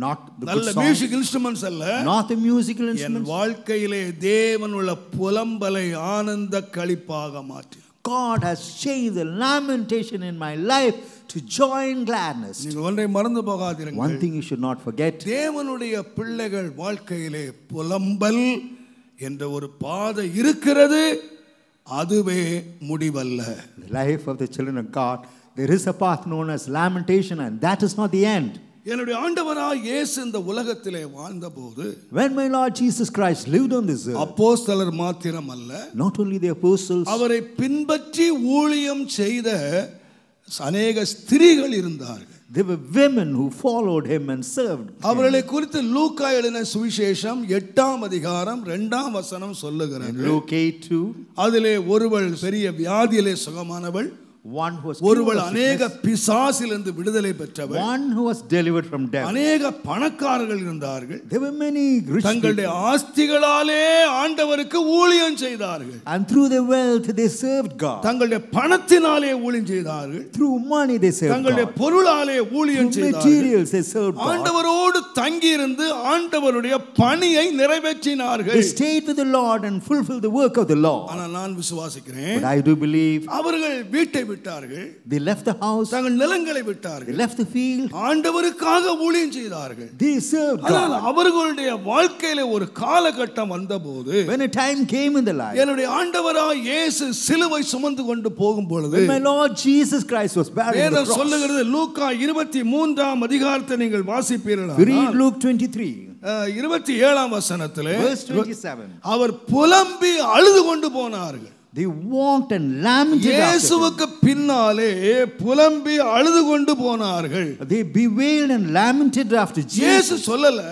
B: Not the
A: நல்ல
B: good songs,
A: மியூசிக் இன்ஸ்ட்ருமெண்ட்ஸ் அல்ல,
B: not the musical
A: N
B: instruments.
A: வாழ்க்கையிலே தேவன் உள்ள புலம்பலை ஆனந்த களிப்பாக மாற்றி.
B: God has changed the lamentation in my life to joy and gladness.
A: நீங்கள் ஒன்றை மறந்து போகாதீர்கள்.
B: One thing you should not forget.
A: தேவனுடைய பிள்ளைகள் வாழ்க்கையிலே புலம்பல் என்ற ஒரு பாதை இருக்கிறது, அதுவே முடிவல்ல.
B: The life of the children of God, there is a path known as lamentation, and that is not the end.
A: என்னுடைய ஆண்டவராய் இயேசு இந்த உலகத்திலே வாழ்ந்தபோது,
B: When my Lord Jesus Christ lived on this earth,
A: அப்போஸ்தலர் மாத்திரம் அல்ல,
B: not only the apostles,
A: அவரை பின்பற்றி ஊழியம் செய்த அநேக ஸ்திரீகள் இருந்தார்கள்.
B: there were women who followed him and served him.
A: அவர்களை குறித்து லூக்கா எழுதின சுவிசேஷம் 8ஆம் அதிகாரம் 2ஆம் வசனம் சொல்லுகிறது.
B: Luke 8:2,
A: அதிலே ஒருவள் பெரிய வியாதியிலே சுகமானவள்,
B: one who was
A: ஒருவள்
B: cured of
A: அநேக
B: sickness,
A: பிசாசிலிருந்து விடுதலை பெற்றவள்,
B: one who was delivered from death.
A: அநேக பணக்காரர்கள் இருந்தார்கள்.
B: There were many rich
A: தங்களுடைய
B: people,
A: ஆஸ்திகளாலே ஆண்டவருக்கு ஊழியம் செய்தார்கள்.
B: and through their wealth they served God.
A: தங்களுடைய பணத்தினாலே ஊழியம் செய்தார்கள்.
B: Through money they served
A: தங்களுடைய
B: God.
A: பொருளாலே ஊழியம்
B: Through
A: செய்தார்கள்.
B: materials they served God.
A: ஆண்டவரோடு தங்கியிருந்து ஆண்டவருடைய பணியை நிறைவேற்றினார்கள்.
B: They stayed with the Lord and fulfilled the work of the Lord.
A: ஆனால் நான் விசுவாசிக்கிறேன்,
B: But I do believe
A: அவர்கள் வீட்டை விட்டார்கள்,
B: they left the house,
A: தங்கள் நிலங்களை
B: they
A: விட்டார்கள்,
B: left the field,
A: ஆண்டவருக்காக ஊழியம் செய்தார்கள்.
B: they served
A: ஆனால்
B: God.
A: அவர்களுடைய வாழ்க்கையில ஒரு காலகட்டம் வந்தபோது,
B: When a time came in the life,
A: என்னுடைய ஆண்டவராய் இயேசு சிலுவை சுமந்து கொண்டு போகும் பொழுது,
B: when my Lord Jesus Christ was buried on the
A: வேதம்
B: cross.
A: சொல்லுகிறது, லூக்கா 23ஆம் அதிகாரத்தை நீங்கள்
B: We read
A: வாசிப்பீர்கள்,
B: Luke 23,
A: 27ஆம் வசனத்திலே
B: verse 27.
A: அவர் புலம்பி அழுது கொண்டு போனார்கள்.
B: They walked and lamented after him.
A: இயேசுவுக்கு பின்னாலே புலம்பி அழுது கொண்டு போனார்கள்.
B: They bewailed and lamented after
A: இயேசு
B: Jesus.
A: சொல்லல,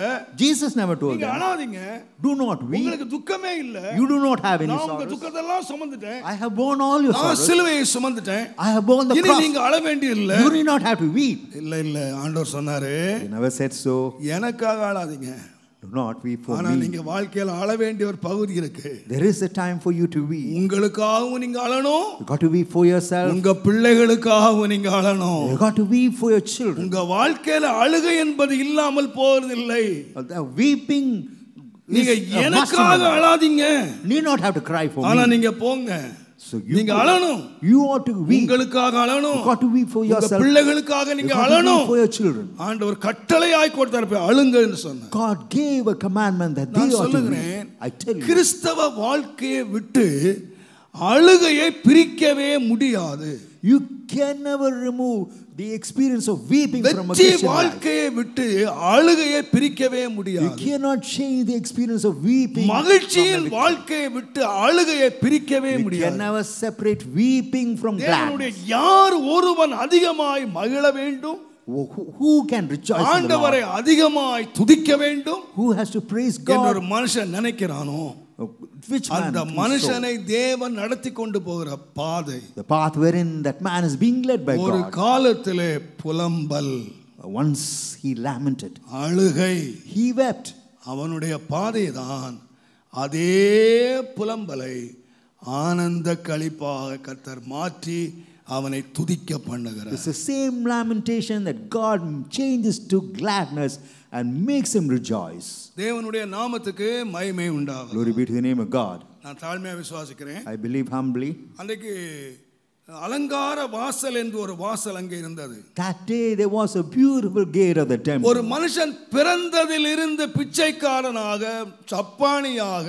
B: Jesus never told
A: நீங்க
B: them,
A: அழாதீங்க,
B: do not weep.
A: உங்களுக்கு துக்கமே இல்ல,
B: You do not have any
A: நான் உங்க
B: sorrows.
A: துக்கத்தெல்லாம் சுமந்துட்டேன்,
B: I have borne all your
A: நான்
B: sorrows.
A: சிலுவையை சுமந்துட்டேன்,
B: I have borne the
A: இனி
B: cross.
A: நீங்க அழ வேண்டிய இல்ல.
B: You need not have to weep.
A: இல்ல இல்ல, ஆண்டவர் சொன்னாரு,
B: He never said so.
A: எனக்காக அழாதீங்க,
B: Do not weep for
A: ஆனா
B: me.
A: நீங்க வாழ்க்கையில அழ வேண்டிய ஒரு பகுதி இருக்கு.
B: There is a time for you to weep.
A: உங்களுக்காகவும் நீங்க அழணும்,
B: You got to weep for yourself.
A: உங்க பிள்ளைகளுக்காகவும் நீங்க அழணும்.
B: You got to weep for your children.
A: உங்க வாழ்க்கையில அழுகை என்பது இல்லாமல் போறதில்லை.
B: The weeping
A: நீங்க
B: is a must in
A: எனக்காக
B: your life.
A: அழாதீங்க,
B: You need not have to cry for
A: ஆனா
B: me.
A: நீங்க போங்க,
B: So you
A: நீங்க
B: go.
A: அழணும்,
B: You ought to weep.
A: உங்களுக்காக அழணும்,
B: You got to weep for
A: உங்க
B: yourself.
A: பிள்ளைகளுக்காக
B: You
A: நீங்க
B: got to weep
A: அழணும்.
B: for your children.
A: ஆண்டவர் கட்டளையாய் கொடுத்தார், போய் அழுங்கன்னு சொன்னார்.
B: God gave a commandment that they
A: நான்
B: ought to
A: சொல்லுகிறேன்,
B: weep. I tell you,
A: கிறிஸ்தவ வாழ்க்கையை விட்டு அழுகையை பிரிக்கவே முடியாது.
B: you can never remove the experience of weeping from a
A: வெற்றி
B: Christian life.
A: வாழ்க்கையை விட்டு அழுகையை பிரிக்கவே
B: You
A: முடியாது.
B: cannot change the experience of weeping.
A: மகிழ்ச்சியின்
B: from a
A: வாழ்க்கையை விட்டு அழுகையை பிரிக்கவே
B: victory. You can
A: முடியாது.
B: never separate weeping from
A: தேவனுடைய
B: gladness.
A: யார் ஒருவன் அதிகமாய் மகிழ வேண்டும்,
B: Who can rejoice in the
A: ஆண்டவரை
B: Lord?
A: அதிகமாய் துதிக்க வேண்டும்
B: Who has to praise
A: என்று ஒரு
B: God?
A: மனுஷன் நினைக்கிறானோ,
B: Which man
A: அந்த
B: thinks so?
A: மனுஷனை தேவன் நடத்தி கொண்டு போகிற பாதை
B: The path wherein that man is being led by
A: ஒரு
B: God.
A: காலத்திலே புலம்பல்,
B: Once he lamented,
A: அழுகை,
B: he wept.
A: அவனுடைய பாதைதான் அதே புலம்பலை ஆனந்த களிப்பாக கர்த்தர் மாற்றி அவனை துதிக்க பண்ணுகிறார்.
B: It's the same lamentation that God changes to gladness and makes him rejoice.
A: தேவனுடைய நாமத்துக்கு மகிமை உண்டாகும்.
B: Glory be to the name of God.
A: நான் தாழ்மையா விசுவாசிக்கிறேன்.
B: I believe humbly.
A: அன்றைக்கு அலங்கார வாசல் என்று ஒரு வாசல் அங்கே இருந்தது.
B: That day there was a beautiful gate of the temple.
A: ஒரு மனுஷன் பிறந்ததிலிருந்து பிச்சைக்காரனாக சப்பானியாக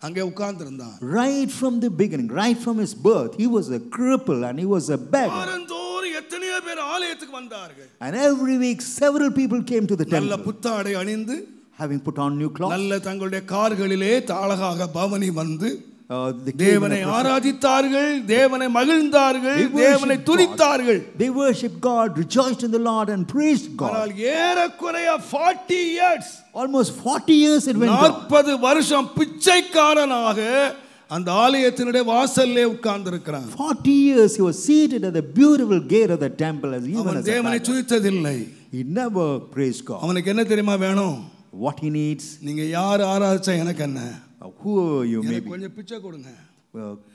A: அங்கே உட்கார்ந்திருந்தான்.
B: Right from the beginning, right from his birth, he was a cripple and he was a beggar.
A: வாரந்தோறும் எத்தனையோ பேர் ஆலயத்துக்கு வந்தார்கள்.
B: And every week several people came to the temple.
A: நல்ல புத்தாடை அணிந்து,
B: having put on new clothes.
A: நல்ல தங்களுடைய கார்களிலே அழகாக பவனி வந்து தேவனை ஆராதித்தார்கள், தேவனை மகிழ்ந்தார்கள், தேவனை துதித்தார்கள்.
B: They worshiped God, rejoiced in the Lord and praised God.
A: ஆனால் ஏறக்குறைய 40 years,
B: almost 40 years it went on.
A: 40 வருஷம் பிச்சைக்காரனாக அந்த ஆலயத்தினுடைய வாசல்லே உட்கார்ந்து இருக்கிறான்.
B: 40 years he was seated at the beautiful gate of the temple as even as
A: தேவனை துதித்ததில்லை.
B: He never praised God.
A: அவனுக்கு என்ன தெரியுமா வேணும்?
B: What he needs.
A: நீங்க யார் ஆராதிச்சா எனக்கு என்ன?
B: Who you may be.
A: கொஞ்சம் பிச்சை கொடுங்க.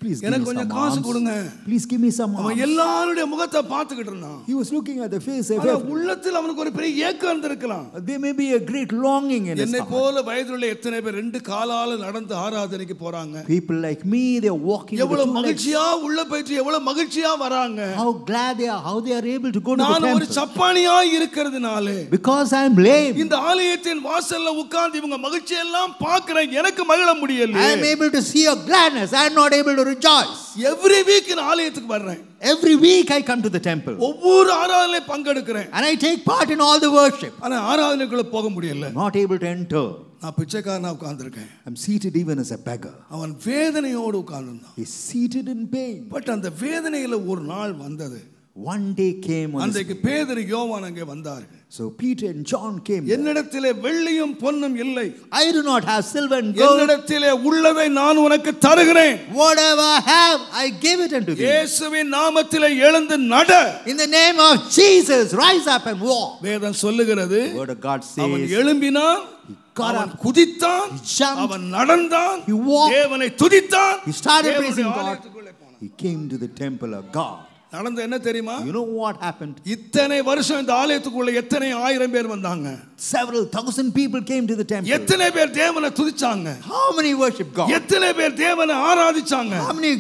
B: Please give me some
A: காசு கொடுங்க.
B: Please give me some alms.
A: அவன் எல்லாருடைய முகத்தை பார்த்துக்கிட்டு இருந்தான்.
B: He was looking at the face of
A: everyone. உள்ளத்தில் அவனுக்கு ஒரு பெரிய ஏக்கம் இருந்திருக்கலாம்.
B: There may be a great longing in his heart.
A: என்னை போல வயதுள்ள எத்தனை பேர் ரெண்டு காலால நடந்து ஆராதனைக்கு போறாங்க.
B: People like me, they are walking.
A: எவ்வளவு மகிழ்ச்சியா உள்ள போயிட்டு எவ்வளவு மகிழ்ச்சியா வராங்க.
B: How glad they are, how they are able to go to the temple.
A: நான் ஒரு சப்பானியா இருக்கிறதுனால,
B: because I am lame.
A: இந்த ஆலயத்தின் வாசல்ல உட்கார்ந்து இவங்க மகிழ்ச்சி எல்லாம் பார்க்கறேன், எனக்கு மகிழ முடியல.
B: I am able to see your gladness. I am not able to rejoice.
A: Every week in ஆலயத்துக்கு வர்றேன்.
B: Every week I come to the temple.
A: ஒவ்வொரு ஆராதனையில பங்கெடுக்கிறேன்.
B: And I take part in all the worship.
A: ஆனா ஆராதனைக்குள்ள போக முடியல.
B: Not able to enter.
A: நான் பிச்சைக்காரனா உட்கார்ந்திருக்கேன்.
B: I'm seated even as a beggar.
A: அவன் வேதனையோடு உட்கார்ந்திருந்தான்.
B: He is seated in pain.
A: But அந்த வேதனையில ஒரு நாள் வந்தது.
B: One day came on.
A: அன்றைக்கு பேதுரு யோவான் அங்கே வந்தார்கள்.
B: So Peter and John came.
A: என்னிடத்திலே வெள்ளியும் பொன்னும் இல்லை.
B: I do not have silver and gold.
A: என்னிடத்திலே உள்ளதை நான் உனக்கு தருகிறேன்.
B: Whatever I have, I give it unto thee.
A: இயேசுவின் நாமத்திலே எழுந்து நட.
B: In the name of Jesus, rise up and walk.
A: வேதம் சொல்லுகிறது.
B: Word of God says.
A: அவன் எழும்பினான். அவன் குதித்தான். அவன் நடந்தான். தேவனை துதித்தான்.
B: He started praising God. He came to the temple of God.
A: நடந்து என்ன தெரியுமா?
B: You know what happened?
A: இத்தனை வருஷம் இந்த ஆலயத்துக்குள்ள எத்தனை ஆயிரம் பேர் வந்தாங்க.
B: Several thousand people came to the temple.
A: எத்தனை பேர் தேவனை துதிச்சாங்க.
B: How many worshiped God?
A: எத்தனை பேர் தேவனை ஆராதிச்சாங்க.
B: How many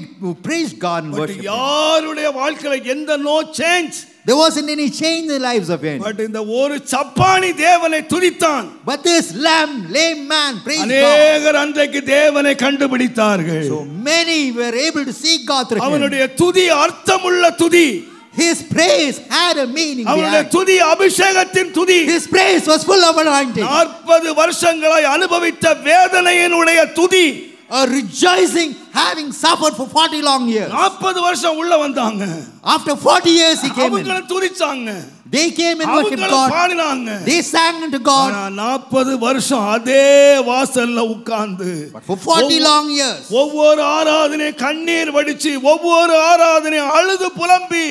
B: praised God and worshiped Him?
A: யாருடைய வாழ்க்கையில எந்த no change.
B: There wasn't any change in the lives of any.
A: But இந்த ஒரு சப்பானி தேவனை துதித்தான்.
B: But this lame man praised God.
A: அநேகர் அன்றைக்கு தேவனை கண்டுபிடித்தார்கள்.
B: So many were able to see God through him.
A: அவனுடைய துதி அர்த்தமுள்ள துதி.
B: His praise had a meaning.
A: அவனுடைய துதி அபிஷேகத்தின் துதி.
B: His praise was full of anointing.
A: 40 வருஷங்களாய் அனுபவித்த வேதனையினுடைய துதி.
B: A rejoicing having suffered for 40 long years.
A: 40 வருஷம் உள்ள வந்தாங்க.
B: After 40 years he came in.
A: அவங்கள துதிச்சாங்க.
B: They came and worshiped God.
A: பாடினாங்க.
B: They sang unto God.
A: 40 வருஷம் அதே வாசல்ல உட்கார்ந்து.
B: But for 40 long years.
A: ஒவ்வொரு ஆராதனை கண்ணீர் வடிச்சு, ஒவ்வொரு ஆராதனை அழுது புலம்பி,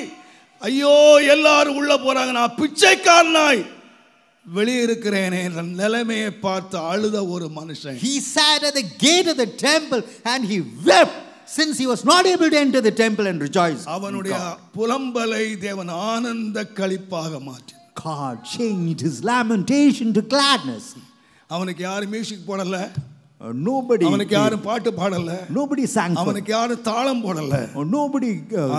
A: ஐயோ எல்லாரும் உள்ள போறாங்க, நான் பிச்சைக்காரனாய் வெளியே இருக்கிறேனே என்ற நிலைமையை பார்த்து அழுத ஒரு மனுஷன்.
B: He sat at the gate of the temple and he wept since he was not able to enter the temple and rejoice.
A: அவனுடைய புலம்பலை தேவன் ஆனந்த களிப்பாக மாற்றி.
B: God changed his lamentation to gladness.
A: அவனுக்கு யாரும் மியூசிக் போடல.
B: Nobody.
A: அவனுக்கு யாரும் பாட்டு பாடல.
B: Nobody sang.
A: அவனுக்கு யாரும் தாளம் போடல.
B: Nobody.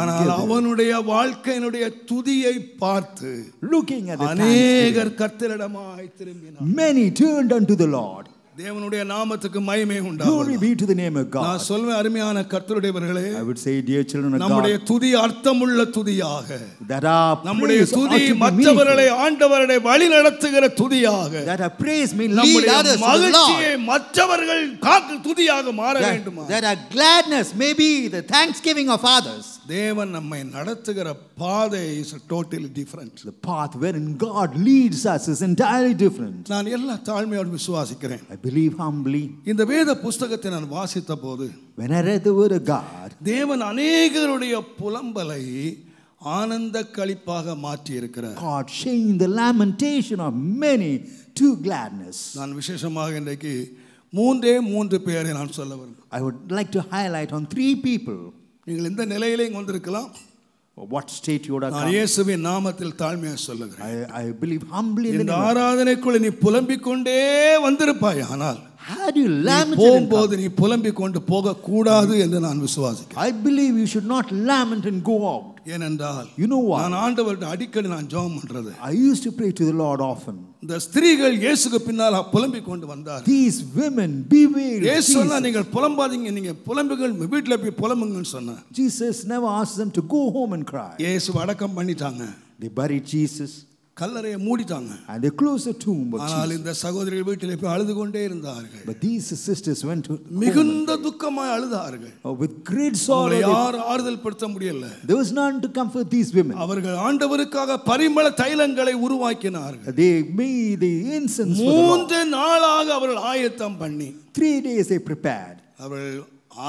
A: ஆனால் அவனுடைய வாழ்க்கையினுடைய துதியை பார்த்து
B: looking at the
A: அநேகர் கர்த்தரிடமாய் திரும்பினார்.
B: Many turned unto the Lord.
A: தேவனுடைய நாமத்துக்கு மகிமை உண்டாவதாக.
B: Glory be to the name of God.
A: நான் சொல்வேன் அருமையான கர்த்தருடையவர்களே,
B: I would say dear children of God,
A: நம்முடைய துதி அர்த்தமுள்ள துதியாக,
B: that our
A: நம்முடைய
B: praise
A: துதி மற்றவர்களை ஆண்டவரை வழி நடத்துகிற துதியாக,
B: that our praise may lead others to the Lord,
A: மற்றவர்கள் காக்கு துதியாக மாற வேண்டுமா,
B: that our gladness may be the thanksgiving of others.
A: தேவன் நம்மை நடத்துகிற பாதை is totally different.
B: The path wherein God leads us is entirely different.
A: நான் எல்லா தாழ்மையோடு விசுவாசிக்கிறேன்.
B: I believe humbly.
A: இந்த வேத புத்தகத்தை நான் வாசித்த போது,
B: when I read the word of God,
A: தேவன் அநேகருடைய புலம்பலை ஆனந்த களிப்பாக மாற்றி இருக்கிறார்.
B: God changed the lamentation of many to gladness.
A: நான் விசேஷமாக இன்றைக்கு மூன்று பேரை நான் சொல்ல விரும்புகிறேன்.
B: I would like to highlight on 3 people.
A: நீங்கள் இந்த நிலையிலே வந்திருக்கலாம்.
B: What state you would have come.
A: நான் இயேசுவின் நாமத்தில் தாழ்மையாக சொல்லுகிறேன்.
B: I believe humbly in the
A: இந்த ஆராதனைக்குள்ள நீ புலம்பிக் கொண்டே வந்திருப்பாய். ஆனால்
B: Had you lamented and
A: போகும்போது நீ புலம்பிக் கொண்டு போக கூடாது என்று நான் விசுவாசிக்கிறேன்.
B: I believe you should not lament and go out.
A: ஏனென்றால்
B: You know why?
A: நான் ஆண்டவர்கிட்ட அடிக்கடி நான் ஜெபம் பண்றது.
B: I used to pray to the Lord often.
A: இந்த ஸ்திரீகள் இயேசுக்கு பின்னால் புலம்பிக் கொண்டு வந்தார்.
B: These women bewailed
A: இயேசு சொன்னா நீங்கள் புலம்பாதீங்க, நீங்க புலம்புகள் வீட்ல போய் புலம்புங்கன்னு சொன்னார்.
B: Jesus never asked them to go home and cry.
A: இயேசு அடக்கம் பண்ணிட்டாங்க.
B: They buried Jesus.
A: கல்லறையை மூடிட்டாங்க.
B: And they closed the tomb of
A: ஆனால்
B: Jesus.
A: இந்த சகோதரிகள் வீட்டிலே போய் அழுது கொண்டே இருந்தார்கள்.
B: But these sisters went to
A: மிகுந்த துக்கமாய் அழுதார்கள்.
B: with great sorrow.
A: யார் ஆறுதல் படுத்த முடியல.
B: There was none to comfort these women.
A: அவர்கள் ஆண்டவருக்காக பரிமள தைலங்களை உருவாக்கினார்கள்.
B: They made the incense for the Lord.
A: 3 நாளாக அவர்கள் ஆயத்தம் பண்ணி
B: 3 days they prepared.
A: அவர்கள்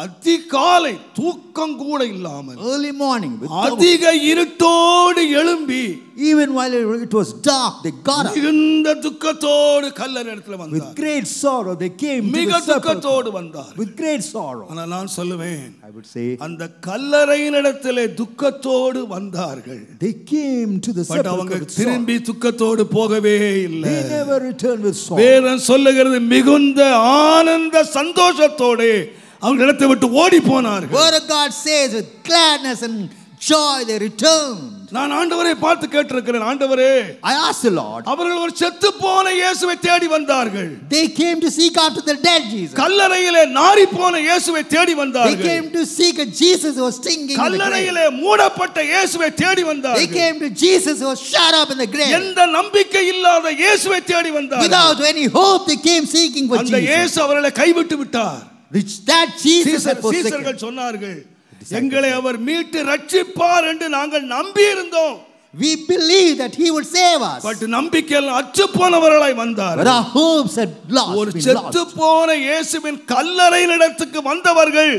A: அதிகாலை தூக்கம் கூட இல்லாமல்
B: Early morning with
A: அதிக இருட்டோடு எழும்பி
B: even while it was dark they got up.
A: மிகுந்த துக்கத்தோடு கல்லறை இடத்துல வந்தார்கள்.
B: With great sorrow they came to
A: மிக
B: the sepulchre.
A: துக்கத்தோடு வந்தார்கள்.
B: With great sorrow.
A: ஆனால் நான் சொல்லுவேன்,
B: I would say
A: அந்த கல்லறையின் இடத்திலே துக்கத்தோடு வந்தார்கள்.
B: they came to the
A: but அவங்க
B: sepulchre with sorrow.
A: திரும்பி துக்கத்தோடு போகவே இல்லை.
B: They never returned with sorrow.
A: வேதம் சொல்லுகிறது மிகுந்த ஆனந்த சந்தோஷத்தோடு அவங்க இடத்தை விட்டு ஓடி போனார்கள்.
B: Word of God says with gladness and joy they returned.
A: நான் ஆண்டவரை பார்த்து கேட்டிருக்கிறேன், ஆண்டவரே,
B: I asked the Lord.
A: அவர்கள் ஒரு செத்து போன இயேசுவை தேடி வந்தார்கள்.
B: They came to seek after the dead Jesus.
A: கல்லறையிலே நாறி போன இயேசுவை தேடி
B: They
A: வந்தார்கள்.
B: came to seek a Jesus who was stinking in the grave.
A: கல்லறையிலே மூடப்பட்ட இயேசுவை தேடி
B: They
A: வந்தார்கள்.
B: came to Jesus who was shut up in the grave.
A: எந்த நம்பிக்கை இல்லாத இயேசுவை தேடி வந்தார்கள்.
B: Without any hope they came seeking for
A: அந்த
B: Jesus.
A: இயேசு அவர்களை கைவிட்டு விட்டார்.
B: That Jesus had forsaken.
A: சீசர்கள் சொன்னார்கள், எங்களை அவர் மீட்டு ரட்சிப்பார் என்று நாங்கள் நம்பி இருந்தோம்.
B: We believed that he would save us.
A: But நம்பிக்கையில் அற்று போனவர்களாய் வந்தார்.
B: But our hopes had lost.
A: ஒரு செத்து போன இயேசுவின் கல்லறையின் இடத்துக்கு வந்தவர்கள்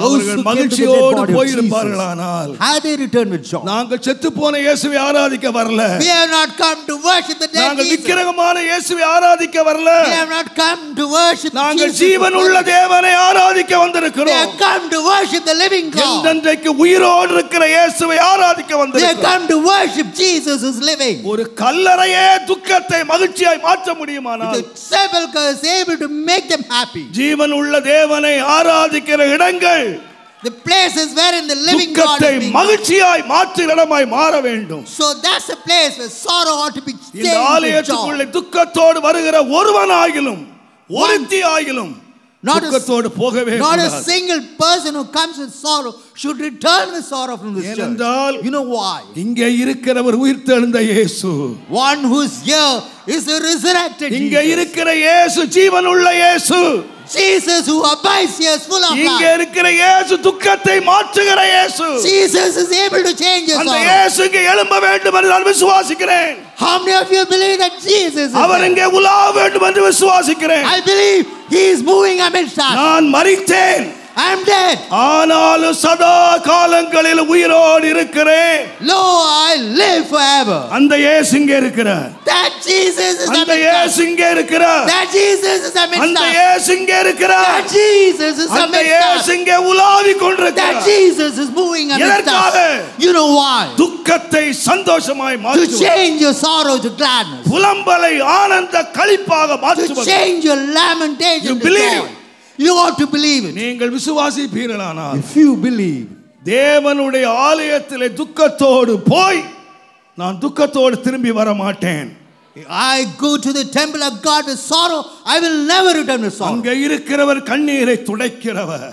A: அவர்கள் மகிழ்ச்சியோடு போயிருப்பார்களானால்
B: had they returned with joy.
A: நாங்கள் செத்து போன இயேசுவை ஆராதிக்க வரல.
B: We have not come to worship the dead
A: நாங்கள்
B: Jesus.
A: விக்கிரகமான இயேசுவை ஆராதிக்க வரல.
B: We have not come to worship Jesus.
A: நாங்கள் ஜீவனுள்ள தேவனை ஆராதிக்க வந்திருக்கிறோம்.
B: We have come to worship the living God.
A: என்றென்றைக்கு உயிரோடு இருக்கிற இயேசுவை ஆராதிக்க
B: We have
A: வந்திருக்கிறோம்.
B: come to worship Jesus who is living.
A: ஒரு கல்லறையே துக்கத்தை மகிழ்ச்சியாய் மாற்ற முடியுமானால்
B: The sepulchre is able to make them happy.
A: ஜீவனுள்ள தேவனை ஆராதிக்கிற இடங்கள்
B: The places wherein the living God
A: துக்கத்தை
B: is being.
A: மகிழ்ச்சியாய் மாற்றுகிற இடமாய் மாற வேண்டும்.
B: So that's a place where sorrow ought to be changed
A: இந்த
B: to
A: ஆலயத்துக்குள்ளே
B: joy.
A: துக்கத்தோடு வருகிற ஒருவனாகிலும் ஒருத்தி ஆகிலும் துக்கத்தோடு போகவே
B: Not a
A: கூடாது.
B: single person who comes with sorrow should return with sorrow from this church.
A: ஏனென்றால்
B: You know why?
A: இங்கே இருக்கிறவர் உயிர்த்தெழுந்த இயேசு.
B: One who's here is the resurrected
A: இங்கே
B: Jesus.
A: இருக்கிற இயேசு ஜீவனுள்ள இயேசு.
B: Jesus who abides here is full of
A: இங்கே
B: life.
A: இருக்கிற இயேசு துக்கத்தை மாற்றுகிற இயேசு.
B: Jesus is able to change your
A: அந்த
B: sorrow.
A: இயேசு இங்கே எழும்ப வேண்டும் என்று நான் விசுவாசிக்கிறேன்.
B: How many of you believe that Jesus is
A: our
B: there?
A: இங்கே உலா வேண்டும் என்று விசுவாசிக்கிறேன்.
B: I believe he is moving amidst us.
A: நான் மரித்தேன்,
B: I am dead.
A: ஆனாலும் சதா காலங்களில் உயிரோடு இருக்கிறேன்.
B: Lo, I live forever.
A: அந்த இயேசு இங்கே இருக்கிறார்.
B: That Jesus is
A: அந்த
B: amidst us.
A: இயேசு இங்கே இருக்கிறார்.
B: That Jesus is amidst
A: அந்த
B: us.
A: இயேசு இங்கே இருக்கிறார்.
B: That Jesus is
A: அந்த
B: amidst
A: இயேசு
B: us.
A: இங்கே உலாவிக்
B: That
A: கொண்டிருக்கிறார்.
B: Jesus is moving amidst
A: எதற்காக?
B: us. You know why?
A: துக்கத்தை சந்தோஷமாய்
B: To
A: மாற்றுவது,
B: change your sorrow to gladness.
A: புலம்பலை ஆனந்த களிப்பாக
B: To
A: மாற்றுவது.
B: change your lamentation
A: You
B: to
A: believe.
B: joy. You ought to believe it.
A: நீங்கள் விசுவாசிப்பீர்களானால்
B: If you believe,
A: தேவனுடைய ஆலயத்திலே துக்கத்தோடு போய் நான் துக்கத்தோடு திரும்பி வர மாட்டேன்.
B: I go to the temple of God with sorrow, I will never return with sorrow.
A: அங்கே இருக்கிறவர் கண்ணீரை துடைக்கிறவர்.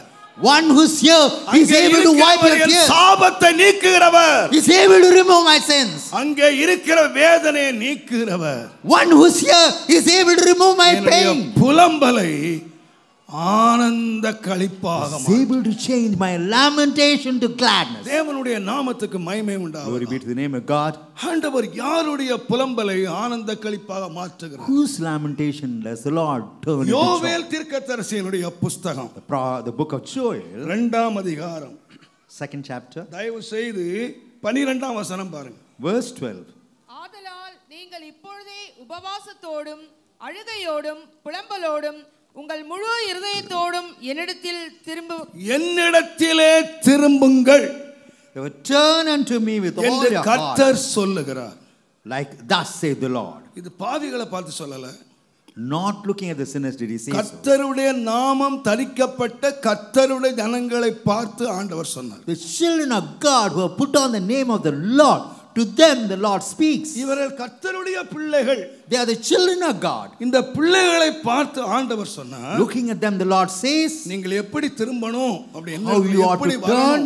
B: One who's here, he's
A: அங்கே
B: able to wipe your
A: இருக்கிறவர் என்
B: tears.
A: சாபத்தை நீக்குகிறவர்.
B: He's able to remove my sins.
A: அங்கே இருக்கிற வேதனையை நீக்குகிறவர்.
B: One who's here, he's able to remove my
A: என்னுடைய
B: pain.
A: புலம்பலை ஆனந்த களிப்பாக
B: He's able to change my lamentation to gladness.
A: தேவனுடைய நாமத்துக்கு மகிமை
B: Glory
A: உண்டாவதாக.
B: be to the name of God.
A: ஆண்டவர் யாருடைய புலம்பலை ஆனந்த களிப்பாக மாற்றுகிறார்?
B: Whose lamentation does the Lord turn into joy?
A: யோவேல் தீர்க்கதரிசியினுடைய புத்தகம்
B: The book of Joel,
A: 2ஆம் அதிகாரம்
B: 2nd chapter,
A: தயவு செய்து 12ஆம் வசனம் பாருங்க.
B: verse 12.
C: ஆதலால் நீங்கள் இப்பொழுதே உபவாசத்தோடும் அழுகையோடும் புலம்பலோடும் உங்கள் முழு இருதயத்தோடும்
A: என்னிடத்திலே திரும்புங்கள்
B: Turn unto me with all
A: என்று
B: your
A: கர்த்தர்
B: heart.
A: சொல்லுகிறார்.
B: Like thus saith the Lord.
A: இது பாவிகளை பார்த்து சொல்லல.
B: Not looking at the sinners did he say so.
A: கர்த்தருடைய நாமம் தரிக்கப்பட்ட கர்த்தருடைய ஜனங்களை பார்த்து ஆண்டவர் சொன்னார்.
B: The children of God who have put on the name of the Lord, to them the Lord speaks.
A: இவர்கள் கர்த்தருடைய பிள்ளைகள்.
B: They are the children of God.
A: இந்த பிள்ளைகளை பார்த்து ஆண்டவர் சொன்னார்.
B: Looking at them the Lord says,
A: நீங்கள் எப்படி திரும்பணும் அப்படி
B: how you ought to turn,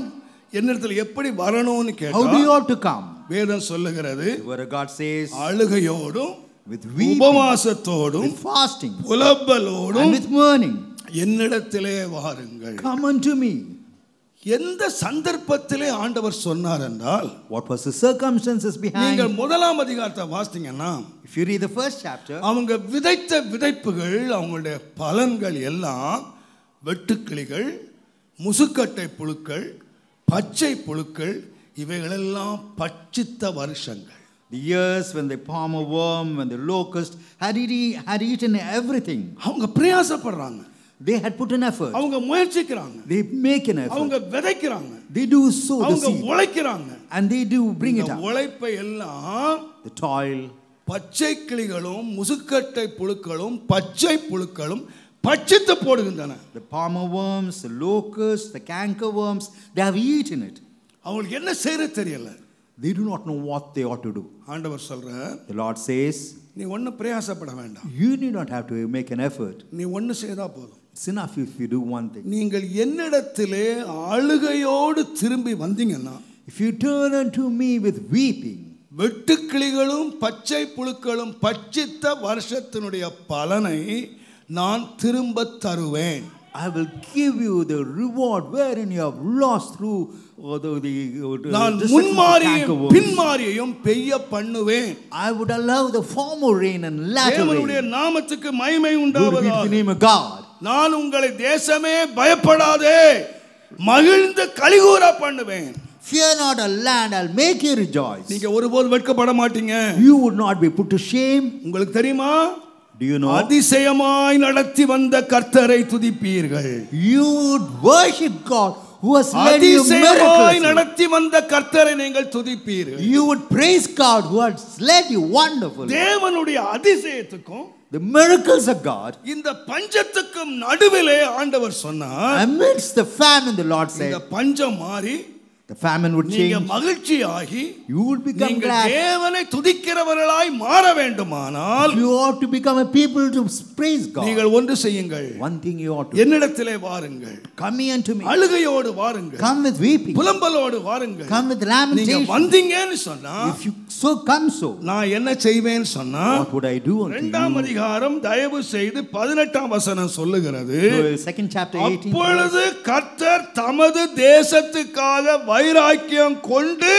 A: என்னிடத்தில் எப்படி வரணும்னு கேட்டா,
B: how do you ought to come?
A: வேதம் சொல்லுகிறது,
B: The word of God says,
A: அழுகையோடும்
B: with weeping,
A: உபவாசத்தோடும்
B: with fasting,
A: புலம்பலோடும்
B: and with mourning,
A: என்னிடத்திலே வாருங்கள்.
B: come unto me.
A: எந்த சந்தர்ப்பத்திலே ஆண்டவர் சொன்னார் என்றால்,
B: What was the circumstances behind?
A: நீங்கள் முதலாம் அதிகாரத்தை வாசித்தீங்கன்னா,
B: If you read the first chapter,
A: அவங்க விதைத்த விதைப்புகள், அவங்களுடைய பலன்கள் எல்லாம் வெட்டுக்கிளிகள், முசுக்கட்டை புழுக்கள், பச்சை புழுக்கள், இவைகளெல்லாம் பட்சித்த வருஷங்கள்.
B: the years when the palmer worm, when the locust had eaten everything.
A: அவங்க பிரயாசப்படுறாங்க,
B: They had put an effort.
A: அவங்க முயற்சிக்கிறாங்க,
B: They make an effort.
A: அவங்க விதைக்கிறாங்க,
B: They do sow the
A: அவங்க
B: seed,
A: உழைக்கிறாங்க,
B: and they do bring it
A: இந்த
B: up.
A: உழைப்பை எல்லாம்
B: The toil,
A: பச்சை கிளிகளும் முசுக்கட்டை புழுக்களும் பச்சை புழுக்களும் பட்சித்து போடுகின்றன.
B: the palmer worms, the locusts, the canker worms, they have eaten it.
A: அவங்களுக்கு என்ன செய்யறது தெரியல.
B: They do not know what they ought to do.
A: ஆண்டவர் சொல்றார்,
B: The Lord says,
A: நீ ஒண்ணு பிரயாசப்பட வேண்டாம்,
B: you need not have to make an effort.
A: நீ ஒண்ணு செய்தா போதும்.
B: It's enough if you do one thing.
A: நீங்கள் என்னிடத்திலே அழுகையோடு திரும்பி வந்தீங்கன்னா,
B: If you turn unto me with weeping,
A: வெட்டுக்கிளிகளும் பச்சை புழுக்களும் பட்சித்த வருஷத்தினுடைய பலனை நான் திரும்ப தருவேன்.
B: I will give you the reward wherein you have lost through
A: நான் முன்மாரியும் பின்மாரியும் பெய்ய பண்ணுவேன்.
B: I would allow the former rain and latter rain.
A: தேவனுடைய நாமத்துக்கு மகிமை
B: Glory be to the
A: உண்டாவதாக.
B: name of God.
A: நான் உங்களை தேசமே பயப்படாதே மகிழ்ந்து களிகூர பண்ணுவேன்.
B: Fear not a land, I'll make you rejoice.
A: நீங்க ஒருபோதும் வெட்கப்பட மாட்டீங்க.
B: You would not be put to shame.
A: உங்களுக்கு தெரியுமா?
B: Do you know?
A: அதிசயமாய் நடத்தி வந்த கர்த்தரை துதிப்பீர்கள்.
B: You would worship God who has led you
A: அதிசயமாய்
B: miraculously.
A: நடத்தி வந்த கர்த்தரை நீங்கள் துதிப்பீர்கள்.
B: You would praise God who has led you wonderfully.
A: தேவனுடைய அதிசயத்துக்கும்
B: The miracles of God,
A: இந்த பஞ்சத்துக்கும் நடுவிலே ஆண்டவர் சொன்னார்,
B: amidst the famine, the Lord
A: இந்த
B: said,
A: பஞ்சம் மாறி
B: the famine would
A: நீங்க
B: change.
A: மகிழ்ச்சியாகி
B: You would become
A: நீங்கள்
B: glad.
A: தேவனை துதிக்கிறவர்களாய் மாற வேண்டுமானால்
B: You ought to become a people to praise God.
A: நீங்கள் ஒன்று செய்யுங்கள்.
B: One thing you ought to do.
A: என்னிடத்திலே வாருங்கள்,
B: Come unto me.
A: அழுகையோடு வாருங்கள்,
B: Come with weeping.
A: புலம்பலோடு வாருங்கள்.
B: Come with
A: நீங்க
B: lamentation.
A: வந்தீங்கன்னு சொன்னா
B: If you so come so,
A: நான் என்ன செய்வேன்னு சொன்னா,
B: what would I do unto
A: இரண்டாம்
B: you?
A: அதிகாரம் தயவு செய்து 18ஆம் வசனம் சொல்லுகிறது,
B: So, second chapter 18.
A: அப்பொழுது கர்த்தர் தமது தேசத்துக்காக வைராக்கியம் கொண்டு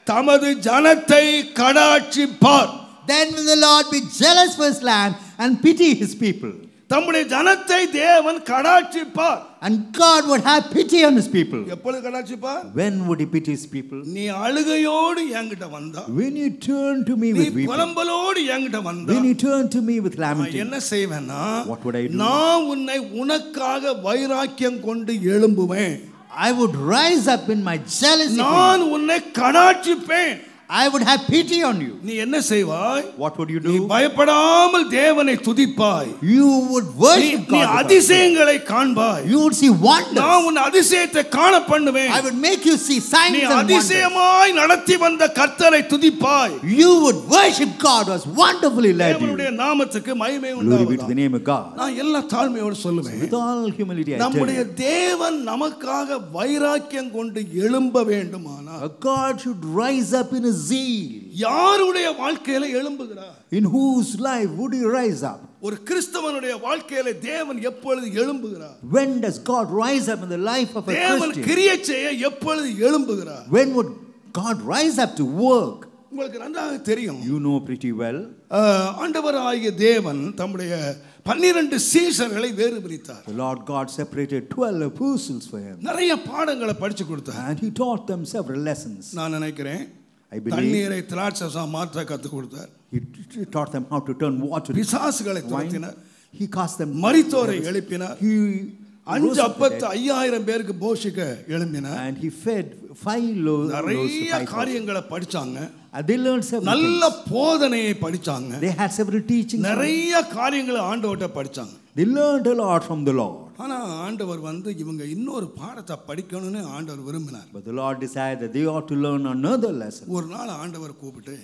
A: தமது ஜனத்தை கடாட்சிப்பார்.
B: Then will the Lord be jealous for his land and pity his people.
A: தம்முடைய ஜனத்தை தேவன் கடாட்சிப்பார்.
B: And God would have pity on his people.
A: எப்பொழுது கடாட்சிப்பார்?
B: When would he pity his people?
A: நீ அழுகையோடு என்கிட்ட வந்தா,
B: When you turn to me
A: நீ
B: with weeping.
A: புலம்பலோடு என்கிட்ட வந்தா,
B: When you turn to me with
A: நான்
B: lamentation.
A: என்ன செய்வேன்னா,
B: What would I do?
A: நான் உன்னை உனக்காக வைராக்கியம் கொண்டு எழும்புவேன்.
B: I would rise up in my jealousy.
A: நான் உன்னை கடாட்சிப்பேன்.
B: I would have pity on you.
A: நீ என்ன செய்வாய்?
B: What would you
A: நீ
B: do?
A: பயப்படாமல் தேவனை துதிப்பாய்.
B: You would worship
A: நீ
B: God.
A: அதிசயங்களை காண்பாய்.
B: You would see wonders.
A: நான் உன் அதிசயத்தை காண பண்ணுவேன்.
B: I would make you see signs
A: நீ
B: and wonders.
A: அதிசயமாய் நடத்தி வந்த கர்த்தரை துதிப்பாய்.
B: You would worship God who has wonderfully led
A: தேவனுடைய
B: you.
A: நாமத்துக்கு மகிமை
B: Glory be to the
A: உண்டாவதாக.
B: name of God.
A: நான் எல்லா தாழ்மையோடு சொல்லுவேன்,
B: With all humility I tell
A: நம்முடைய
B: you,
A: தேவன் நமக்காக வைராக்கியம் கொண்டு எழும்ப வேண்டுமானால்
B: a God should rise up in a zeal.
A: யாருடைய வாழ்க்கையில எழும்புகிறார்?
B: In whose life would he rise up?
A: ஒரு கிறிஸ்தவனுடைய வாழ்க்கையில தேவன் எப்பொழுது எழும்புகிறார்?
B: When does God rise up in the life of a
A: தேவன்
B: Christian?
A: கிரியை செய்ய எப்பொழுது எழும்புகிறார்?
B: When would God rise up to work?
A: உங்களுக்கு நன்றாக தெரியும்.
B: You know pretty well.
A: ஆண்டவராகிய தேவன் தம்முடைய 12 சீஷர்களை வேறு பிரித்தார்.
B: The Lord God separated 12 apostles for him.
A: நிறைய பாடங்களை படிச்சு கொடுத்தார்.
B: And he taught them several lessons.
A: நான் நினைக்கிறேன்
B: I believe
A: தண்ணீரை திராட்சைரசமா மாற்ற கற்றுக் கொடுத்தார்.
B: he taught them how to turn water into
A: பிசாசுகளை
B: wine.
A: துரத்தினார்.
B: He cast them.
A: மரித்தோரை எழுப்பினார்.
B: He
A: 5 அப்பத்தை 5000 பேருக்கு போஷிக்க எழும்பினார்.
B: And he fed 5 loaves.
A: நிறைய காரியங்களை படிச்சாங்க.
B: They learned several
A: நல்ல போதனையை படிச்சாங்க.
B: They had several teachings.
A: நிறைய காரியங்களை ஆண்டவர்ட்ட படிச்சாங்க.
B: They learned a lot from the Lord.
A: ஆனா ஆண்டவர் இவங்க இன்னொரு பாடத்தை படிக்கணும்னு ஆண்டவர் விரும்பினார்.
B: But the Lord decided that they ought to learn another lesson.
A: ஒரு நாள் ஆண்டவர் கூப்பிட்டு,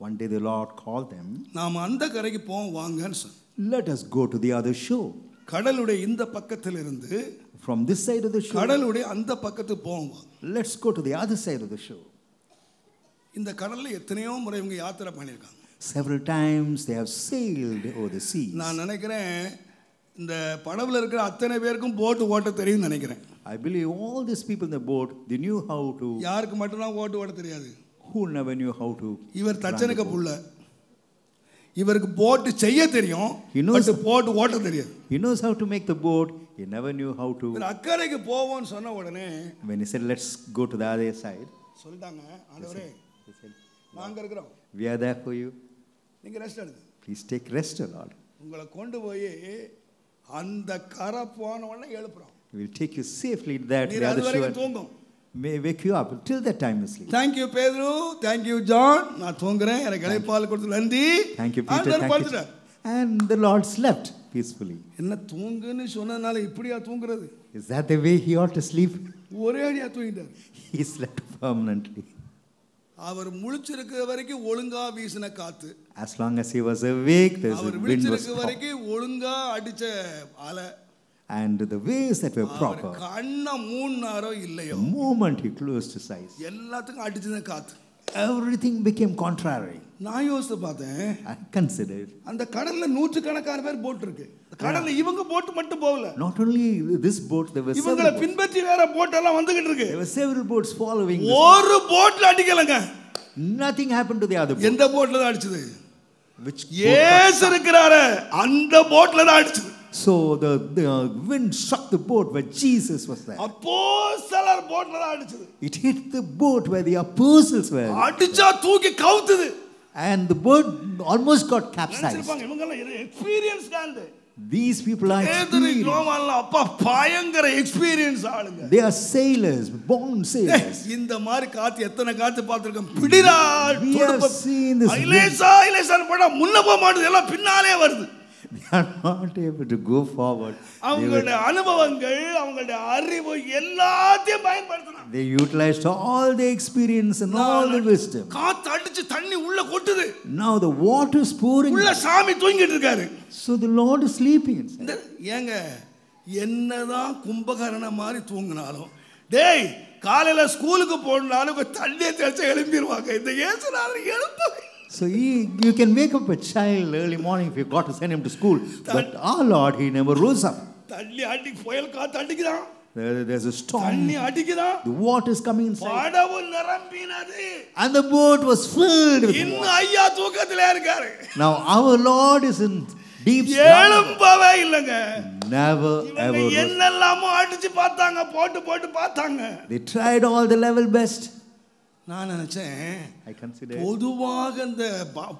B: One day the Lord called them.
A: நாம அந்த கரைக்கு போவோம் வாங்கன்னு சொன்னார்.
B: Let us go to the other shore.
A: கடலுடைய இந்த பக்கத்துல இருந்து
B: From this side of the shore.
A: கடலுடைய அந்த பக்கத்துக்கு போவோம்.
B: Let's go to the other side of the shore.
A: இந்த கடல்ல எத்தனையோ முறை இவங்க யாத்திரை பண்ணிருக்காங்க.
B: Several times they have sailed over the sea.
A: நான் நினைக்கிறேன் இந்த படவுல இருக்கிற அத்தனை பேருக்கும் போட் ஓட்ட தெரியும் நினைக்கிறேன்.
B: I believe all these people in the boat, they knew how to.
A: யாருக்கு மட்டும் தான் ஓட்ட தெரியாது?
B: Who never knew how to.
A: இவர் தச்சனுக்கு புள்ள. இவருக்கு போட் செய்ய தெரியும். பட் போட் ஓட்ட தெரியாது.
B: He knows how to make the boat. He never knew how to.
A: அக்கறைக்கு போவோம்னு சொன்ன உடனே
B: when he said let's go to the other side.
A: சொல்லிட்டாங்க, ஆண்டவரே நாங்க இருக்கிறோம்.
B: We are there for you.
A: நீங்க ரெஸ்ட் எடுங்க.
B: Please take rest, Lord.
A: உங்களை கொண்டு போய் அந்த கரை போன உடனே எழுப்புறோம்.
B: We will take you safely there to the other shore.
A: தூங்கும்.
B: May wake you up till that time you sleep.
A: Thank you Pedro, thank you John. நான் தூங்குறேன். எனக்கு இளைப்பால் கொடுத்து நன்றி.
B: Thank you Peter, thank you. And the Lord slept peacefully.
A: என்ன தூங்குன்னு சொன்னனால இப்படியா தூங்குறது?
B: Is that the way he ought to sleep?
A: ஒரே அடியா தூங்கிட்டார்.
B: He slept permanently.
A: அவர் முழிச்சிருக்கிற வரைக்கும் ஒழுங்கா வீசின காத்து.
B: As long as he was awake, the wind was
A: அவர் விழிச்சிருக்கிற வரைக்கும் ஒழுங்கா அடிச்ச அலை.
B: And the waves that were proper.
A: கண்ண மூணாரோ இல்லையோ.
B: The moment he closed his eyes,
A: எல்லாத்துக்கும் அடிச்சத காத்து.
B: everything became contrary.
A: நான் யோசிச்சு பார்த்தேன்.
B: I considered.
A: அந்த கடல்ல நூற்றுக்கணக்கான பேர் போட் இருக்கு. கடல்ல இவங்க போட் மட்டும் போகல.
B: Not only this boat, there were
A: இவங்கள பின்பற்றி வேற போட் எல்லாம் வந்துகிட்டு இருக்கு.
B: There were several boats following.
A: ஒரு போட்ல அடிக்கலங்க.
B: Nothing happened to the other boat.
A: எந்த போட்ல தான் அடிச்சது?
B: Which
A: இயேசு இருக்கிறாரே அந்த போட்ல தான் அடிச்சது.
B: So the wind struck the boat where Jesus was there.
A: அப்போஸ்தலர் போட்ல தான் அடிச்சது.
B: It hit the boat where the apostles were.
A: அடிச்சா தூக்கி கவுத்துது.
B: And the boat almost got capsized.
A: இவங்க எல்லாம் experience Khandu.
B: These people are experienced.
A: அப்பா பயங்கர எக்ஸ்பீரியன்ஸ் ஆளுங்க.
B: They are sailors, born sailors.
A: இந்த மாதிரி காத்து எத்தனை காத்து பார்த்திருக்கோம். பிடிடா
B: We have seen this.
A: ஐலேசா போடா முன்ன போக மாட்டேது எல்லாம் பின்னாலே வருது.
B: They are not able to go forward.
A: அவங்களுடைய அனுபவங்கள், அவங்களுடைய அறிவு எல்லாத்தையும் பயன்படுத்தணும்.
B: They utilized all the experience and all the wisdom.
A: காத்து அடிச்சு தண்ணி உள்ள கொட்டுது.
B: Now the water is pouring.
A: உள்ள சாமி தூங்கிட்டு இருக்காரு.
B: So the Lord is sleeping.
A: ஏங்க என்னதான் கும்பகரண மாதிரி தூங்கினாலும் டேய் காலையில ஸ்கூலுக்கு போனாலும் தண்ணியை தெளிச்சு எழும்பிடுவாங்க. இந்த இயேசுநாதர் எழுப்பவே.
B: So you can wake up a child early morning if you got to send him to school. But our Lord, he never rose up.
A: தண்ணி அடி புயல் காத்து அடிக்குதான்.
B: There's a storm.
A: தண்ணி அடிக்குதான்.
B: The water is coming inside.
A: படவு நிரம்பினது.
B: And the boat was filled with
A: இன்னும் ஐயா தூக்கத்திலே இருக்காரு.
B: Now our Lord is in deep slumber.
A: எழும்பவே இல்லங்க.
B: Never ever.
A: என்னெல்லாமோ அடிச்சு பார்த்தாங்க, போட்டு பார்த்தாங்க.
B: They tried all the level best.
A: நான் நினைச்சேன்
B: I consider
A: பொதுவாக இந்த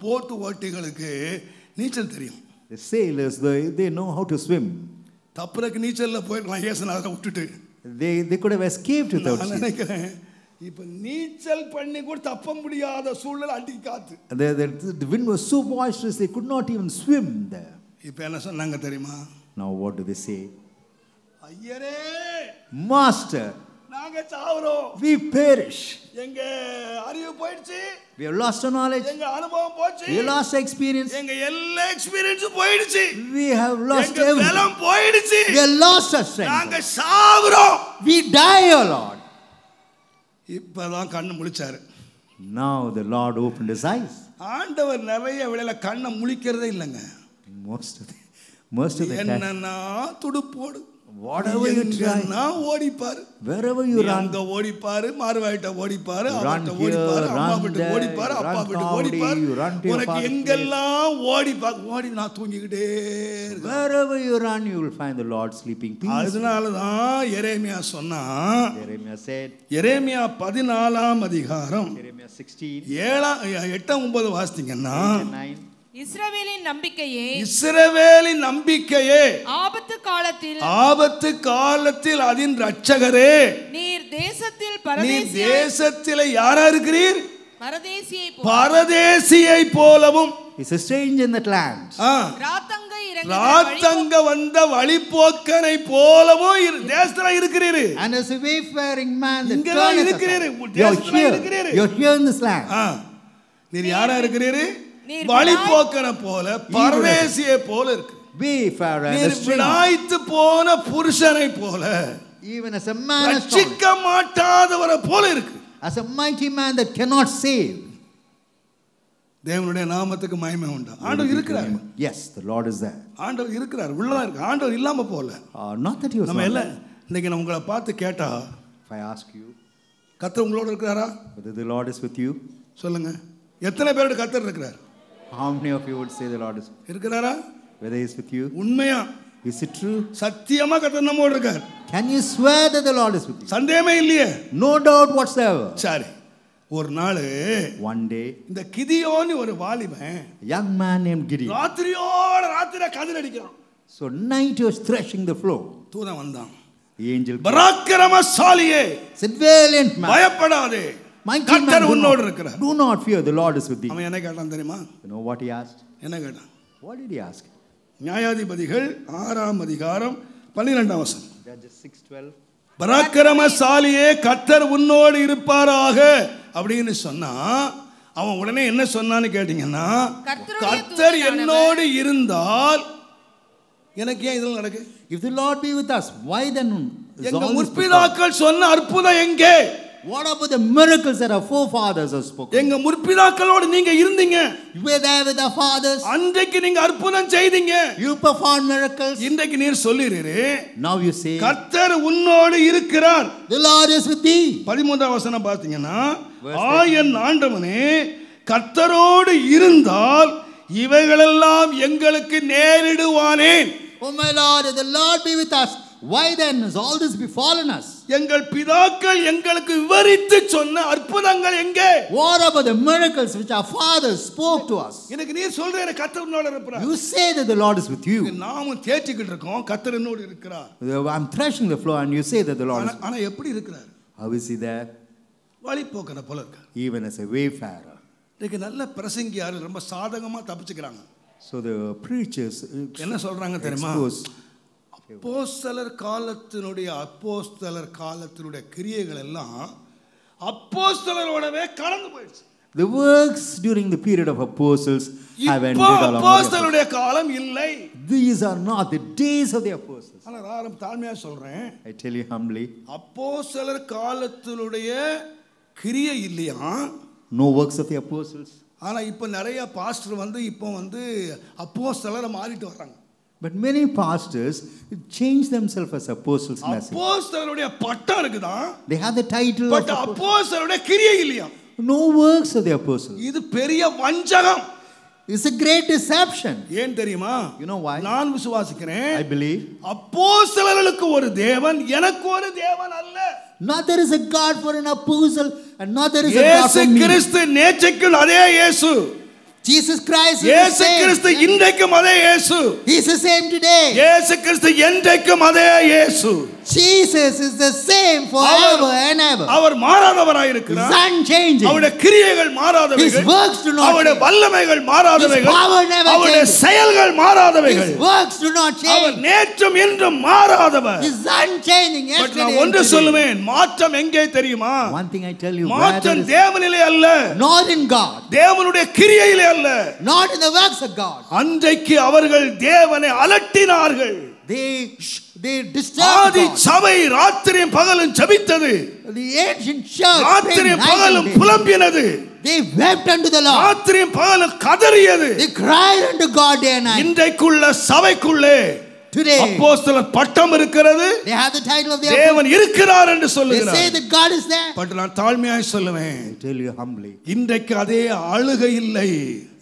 A: போட்டு ஓட்டிகளுக்கு நீச்சல் தெரியும்.
B: The sailors, they know how to swim.
A: தப்புறக்கு நீச்சல்ல போயிடலாம் இயேசுநாதரை விட்டுட்டு.
B: They could have escaped without
A: நான் நினைக்கிறேன் இப்ப நீச்சல் பண்ணி கூட தப்ப முடியாத சூழல் அடி காத்து.
B: The wind was so boisterous they could not even swim there.
A: இப்ப என்ன சொன்னாங்க தெரியுமா?
B: Now what do they say?
A: ஐயரே,
B: Master,
A: நாங்க சாவுறோம்.
B: we perish.
A: எங்க அறிவு போயிடுச்சு.
B: We have lost our knowledge.
A: எங்க அனுபவம் போச்சு.
B: We have lost our experience.
A: எங்க எல்லா எக்ஸ்பீரியன்ஸும் போயிடுச்சு.
B: We have lost
A: எங்க
B: everything.
A: பலம் போயிடுச்சு.
B: We have lost our strength.
A: நாங்க சாவுறோம்.
B: We die, O Lord.
A: இப்பதான் கண்ணு முழிச்சாரு.
B: Now the Lord opened his eyes.
A: ஆண்டவர் நிறைய வேளையில கண்ணை முழிக்கிறதே இல்லைங்க.
B: Most of the time.
A: என்னன்னா துடுப்போடு.
B: Whatever you try.
A: ஓடிப்பாரு.
B: Wherever you run.
A: அங்க ஓடிப்பாரு, மார்வாயிட்ட ஓடிப்பாரு, அவட்ட ஓடிப்பாரு, அம்மா வீட்டு ஓடிப்பாரு, அப்பா வீட்டு ஓடிப்பாரு. உனக்கு எங்கெல்லாம் ஓடி நான் தூங்கிக்கிட்டே இருக்கேன்.
B: Wherever you run, you will find the Lord sleeping peacefully.
A: அதனாலதான் எரேமியா சொன்னான்.
B: Jeremiah said.
A: எரேமியா 14ஆம் அதிகாரம்.
B: Jeremiah 16.
A: 7, 8, 9 வாசித்தீங்கன்னா
C: இஸ்ரவேலின் நம்பிக்கையே
A: இஸ்ரவேலின் நம்பிக்கையே
C: ஆபத்து காலத்தில்
A: அதன் இரட்சகரே
C: நீர்
A: தேசத்திலே யாரா இருக்கிறீர்?
C: பரதேசியை
A: போலவும்.
B: He's a stranger in that land.
A: ராத்தங்க வந்த வழிபோக்கனை போலவும் தேசத்துல இருக்கிறீர்.
B: And as a wayfaring man that
A: இங்கதான் இருக்கிறீர்.
B: You're here in this land.
A: நீர் யாரா இருக்கிறீர்? வழிபோக்கனை போல, பரதேசியை போல இருக்கு.
B: Wayfarer and a stranger.
A: விடாய்த்து போன புருஷனை போல,
B: even as a man
A: ரட்சிக்க மாட்டாதவரை போல இருக்கு.
B: As a mighty man that cannot save.
A: தேவனுடைய நாமத்துக்கு மகிமை உண்டு. ஆண்டவர் இருக்கிறார்.
B: Yes, the Lord is there.
A: ஆண்டவர் இருக்கிறார். உள்ளதா இருக்கு. ஆண்டவர் இல்லாம போல.
B: Not that he was.
A: நம்ம எல்லாம் இன்னைக்கு நான் உங்களை பார்த்து கேட்டா,
B: if I ask you,
A: கர்த்தர் உங்களோட இருக்கிறாரா?
B: whether the Lord is with you,
A: சொல்லுங்க. எத்தனை பேரோட கர்த்தர் இருக்கிறார்?
B: how many of you would say the Lord is
A: இருக்கிறாரா?
B: whether he is with you?
A: உண்மையா?
B: Is it true?
A: சத்தியமா கர்த்தர் நம்மோட இருக்கார்.
B: Can you swear that the Lord is with you?
A: சந்தேகமே இல்லையே.
B: No doubt whatsoever.
A: சரி. ஒரு நாள்
B: one day
A: இந்த கிதியோன் ஒரு வாலிபன்,
B: young man named Gideon,
A: ராத்திரியோட கதிர் அடிக்கிறான்.
B: so night he was threshing the floor.
A: தூதன் வந்தான்.
B: The angel,
A: பராக்கிரமசாலியே,
B: said valiant man,
A: பயப்படாதே, கர்த்தர் உன்னோடு இருக்கிறார்.
B: do not fear, the Lord is with thee.
A: அவன் என்ன கேட்டான் தெரியுமா?
B: You know what he asked?
A: என்ன கேட்டான்?
B: What did he ask?
A: நியாயாதிபதிகள் 6ஆம் அதிகாரம் 12ஆம் வசனம்.
B: Judges 6:12.
A: பராக்கிரமசாலியே, கர்த்தர் உன்னோடு இருப்பாராக அப்படின்னு சொன்னா, அவன் உடனே என்ன சொன்னான்னு கேட்டீங்கன்னா, கர்த்தர் என்னோடு இருந்தால் எனக்கு ஏன் இதெல்லாம் நடக்கு?
B: If the Lord be with us, why then?
A: எங்க முற்பிதாக்கள் சொன்ன அற்புதம் எங்கே?
B: What about the miracles that our forefathers have spoken?
A: எங்க முற்பிதாக்களோடு நீங்க இருந்தீங்க.
B: You were there with our fathers.
A: அன்றைக்கு நீங்க அற்புதம் செய்தீங்க.
B: You performed miracles.
A: இன்றைக்கு நீர் சொல்லிரீரு,
B: now you say
A: கர்த்தர் உன்னோடு இருக்கிறார்.
B: The Lord is with thee.
A: 13ஆம் வசனம் பாத்தீங்கன்னா, என் ஆண்டவனே, கர்த்தரோடு இருந்தால் இவைகளெல்லாம் எங்களுக்கு நேரிடுவானேன்.
B: Oh my Lord, if the Lord be with us, why then has all this befallen us?
A: எங்கள் பிதாக்கள் எங்களுக்கு விவரித்து சொன்ன அற்புதங்கள் எங்கே?
B: What about the miracles which our fathers spoke to us?
A: எனக்கு நீ சொல்றே கர்த்தர் உன்னோடு இருக்கிறார்.
B: You say that the Lord is with you.
A: நாமும் தேற்றிக்கிட்டு இருக்கோம், கர்த்தர் என்னோடு இருக்கிறார்.
B: I'm threshing the floor and you say that the Lord is.
A: ஆனா எப்படி இருக்கிறார்?
B: How is he there?
A: வழிபோக்கனை போல இருக்கார்.
B: Even as a wayfarer.
A: இன்னைக்கு நல்ல பிரசங்கியாரு ரொம்ப சாதகமா தப்பிச்சுக்கிறாங்க.
B: So the preachers
A: என்ன சொல்றாங்க தெரியுமா? அப்போஸ்தலர் காலத்தினுடைய கிரியைகள் எல்லாம் அப்போஸ்தலரோடவே கடந்து போயிடுச்சு.
B: The works during the period of apostles have ended along.
A: அப்போஸ்தலருடைய காலம் இல்லை.
B: These are not the days of the apostles.
A: ஆனா நான் தாழ்மையா சொல்றேன்,
B: I tell you humbly,
A: அப்போஸ்தலர் காலத்தினுடைய கிரியை இல்லையா?
B: No works of the apostles.
A: ஆனா இப்ப நிறைய பாஸ்டர் இப்போ அப்போஸ்தலரா மாறிட்டு வராங்க.
B: But many pastors change themselves as apostles.
A: அப்போஸ்தலருடைய பட்டம் இருக்குதா?
B: They have the title
A: but அப்போஸ்தலருடைய கிரியை இல்லையா?
B: No works of the apostles.
A: இது பெரிய வஞ்சகம்.
B: It's a great deception.
A: ஏன் தெரியுமா?
B: You know why?
A: நான் விசுவாசிக்கிறேன்,
B: I believe,
A: அப்போஸ்தலர்களுக்கு ஒரு தேவன், எனக்கு ஒரு தேவன் அல்ல.
B: Not there is a God for an apostle and not there is a God for me.
A: இயேசு கிறிஸ்து நேற்றைக்கும் அதே இயேசு.
B: Jesus Christ is
A: இயேசு
B: the same.
A: கிறிஸ்து இன்றைக்கும் அதே இயேசு.
B: He is the same today.
A: இயேசு கிறிஸ்து என்றைக்கும் அதே இயேசு.
B: Jesus is the same forever and ever.
A: அவர் மாறாதவராய் இருக்கிறார்.
B: He's unchanging.
A: அவருடைய கிரியைகள் மாறாதவைகள்.
B: His works do not
A: அவருடைய
B: change.
A: வல்லமைகள் மாறாதவைகள்.
B: His power never changes.
A: அவருடைய செயல்கள் மாறாதவைகள்.
B: His works do not change.
A: அவர் நேற்றும் இன்றும் மாறாதவர்.
B: He's unchanging yesterday.
A: நான் ஒன்று சொல்லுவேன், மாற்றம் எங்கே தெரியுமா?
B: One thing I tell you,
A: மாற்றம் தேவனிலே அல்ல.
B: not in God.
A: தேவனுடைய கிரியையிலே அல்ல.
B: not in the works of God.
A: அன்றைக்கு அவர்கள் தேவனை அலட்டினார்கள்.
B: They disturbed God.
A: சபை ராத்திரியும் பகலும் ஜெபித்தது.
B: The ancient church
A: ராத்திரியும் பகலும் புலம்பினது.
B: They wept unto the Lord.
A: ராத்திரியும் பகலும் கதறியது.
B: They cried unto God day and night.
A: இன்றைக்குள்ள சபைக்குள்ளே
B: today
A: அப்போஸ்தலர் பட்டம் இருக்கிறது.
B: They have the title of the
A: தேவன் இருக்கிறார் என்று சொல்லுகிறார்.
B: They say that God is there.
A: But நான் தாழ்மையாய் சொல்லுவேன்,
B: I tell you humbly,
A: இன்றைக்கு அதே அழுகை இல்லை.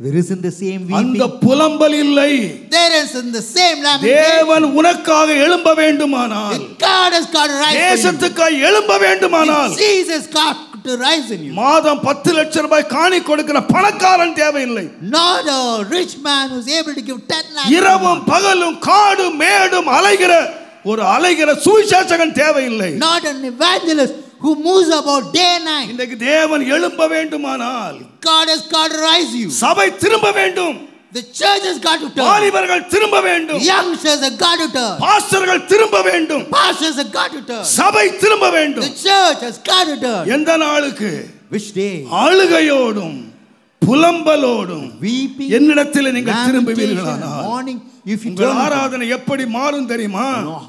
B: there isn't the same weeping.
A: அந்த புலம்பல் இல்லை.
B: There isn't the same lamentation.
A: தேவன் உனக்காக எழும்ப வேண்டுமானால்,
B: God has got right.
A: தேசத்துக்காக எழும்ப வேண்டுமானால்,
B: Jesus got to rise in you.
A: மாதம் 10 லட்சம் ரூபாய் காணி கொடுக்கிற பணக்காரன் தேவையில்லை.
B: Not a rich man who's able to give 10 lakhs.
A: இரவும் பகலும் காடும் மேடும் அலைகிற சுவிசேஷகன் தேவையில்லை.
B: Not an evangelist who moves about day and night.
A: இன்றைக்கு தேவன் எழும்ப வேண்டுமானால்
B: God has got to rise you.
A: சபை திரும்ப வேண்டும்.
B: The church has got to turn.
A: வாலிபர்கள் திரும்ப வேண்டும்.
B: Youngsters have got to turn.
A: பாஸ்டர்கள் திரும்ப வேண்டும்.
B: Pastors have got to turn.
A: சபை திரும்ப வேண்டும்.
B: The church has got to turn.
A: எந்த நாளுக்கு?
B: Which day?
A: அழுகையோடும் புலம்பலோடும்
B: Weeping,
A: என்னிடத்தில் நீங்கள்
B: lamentation,
A: திரும்புவீர்களானால்
B: mourning. If you
A: உங்கள்
B: turn,
A: ஆராதனை எப்படி மாறும் தெரியுமா?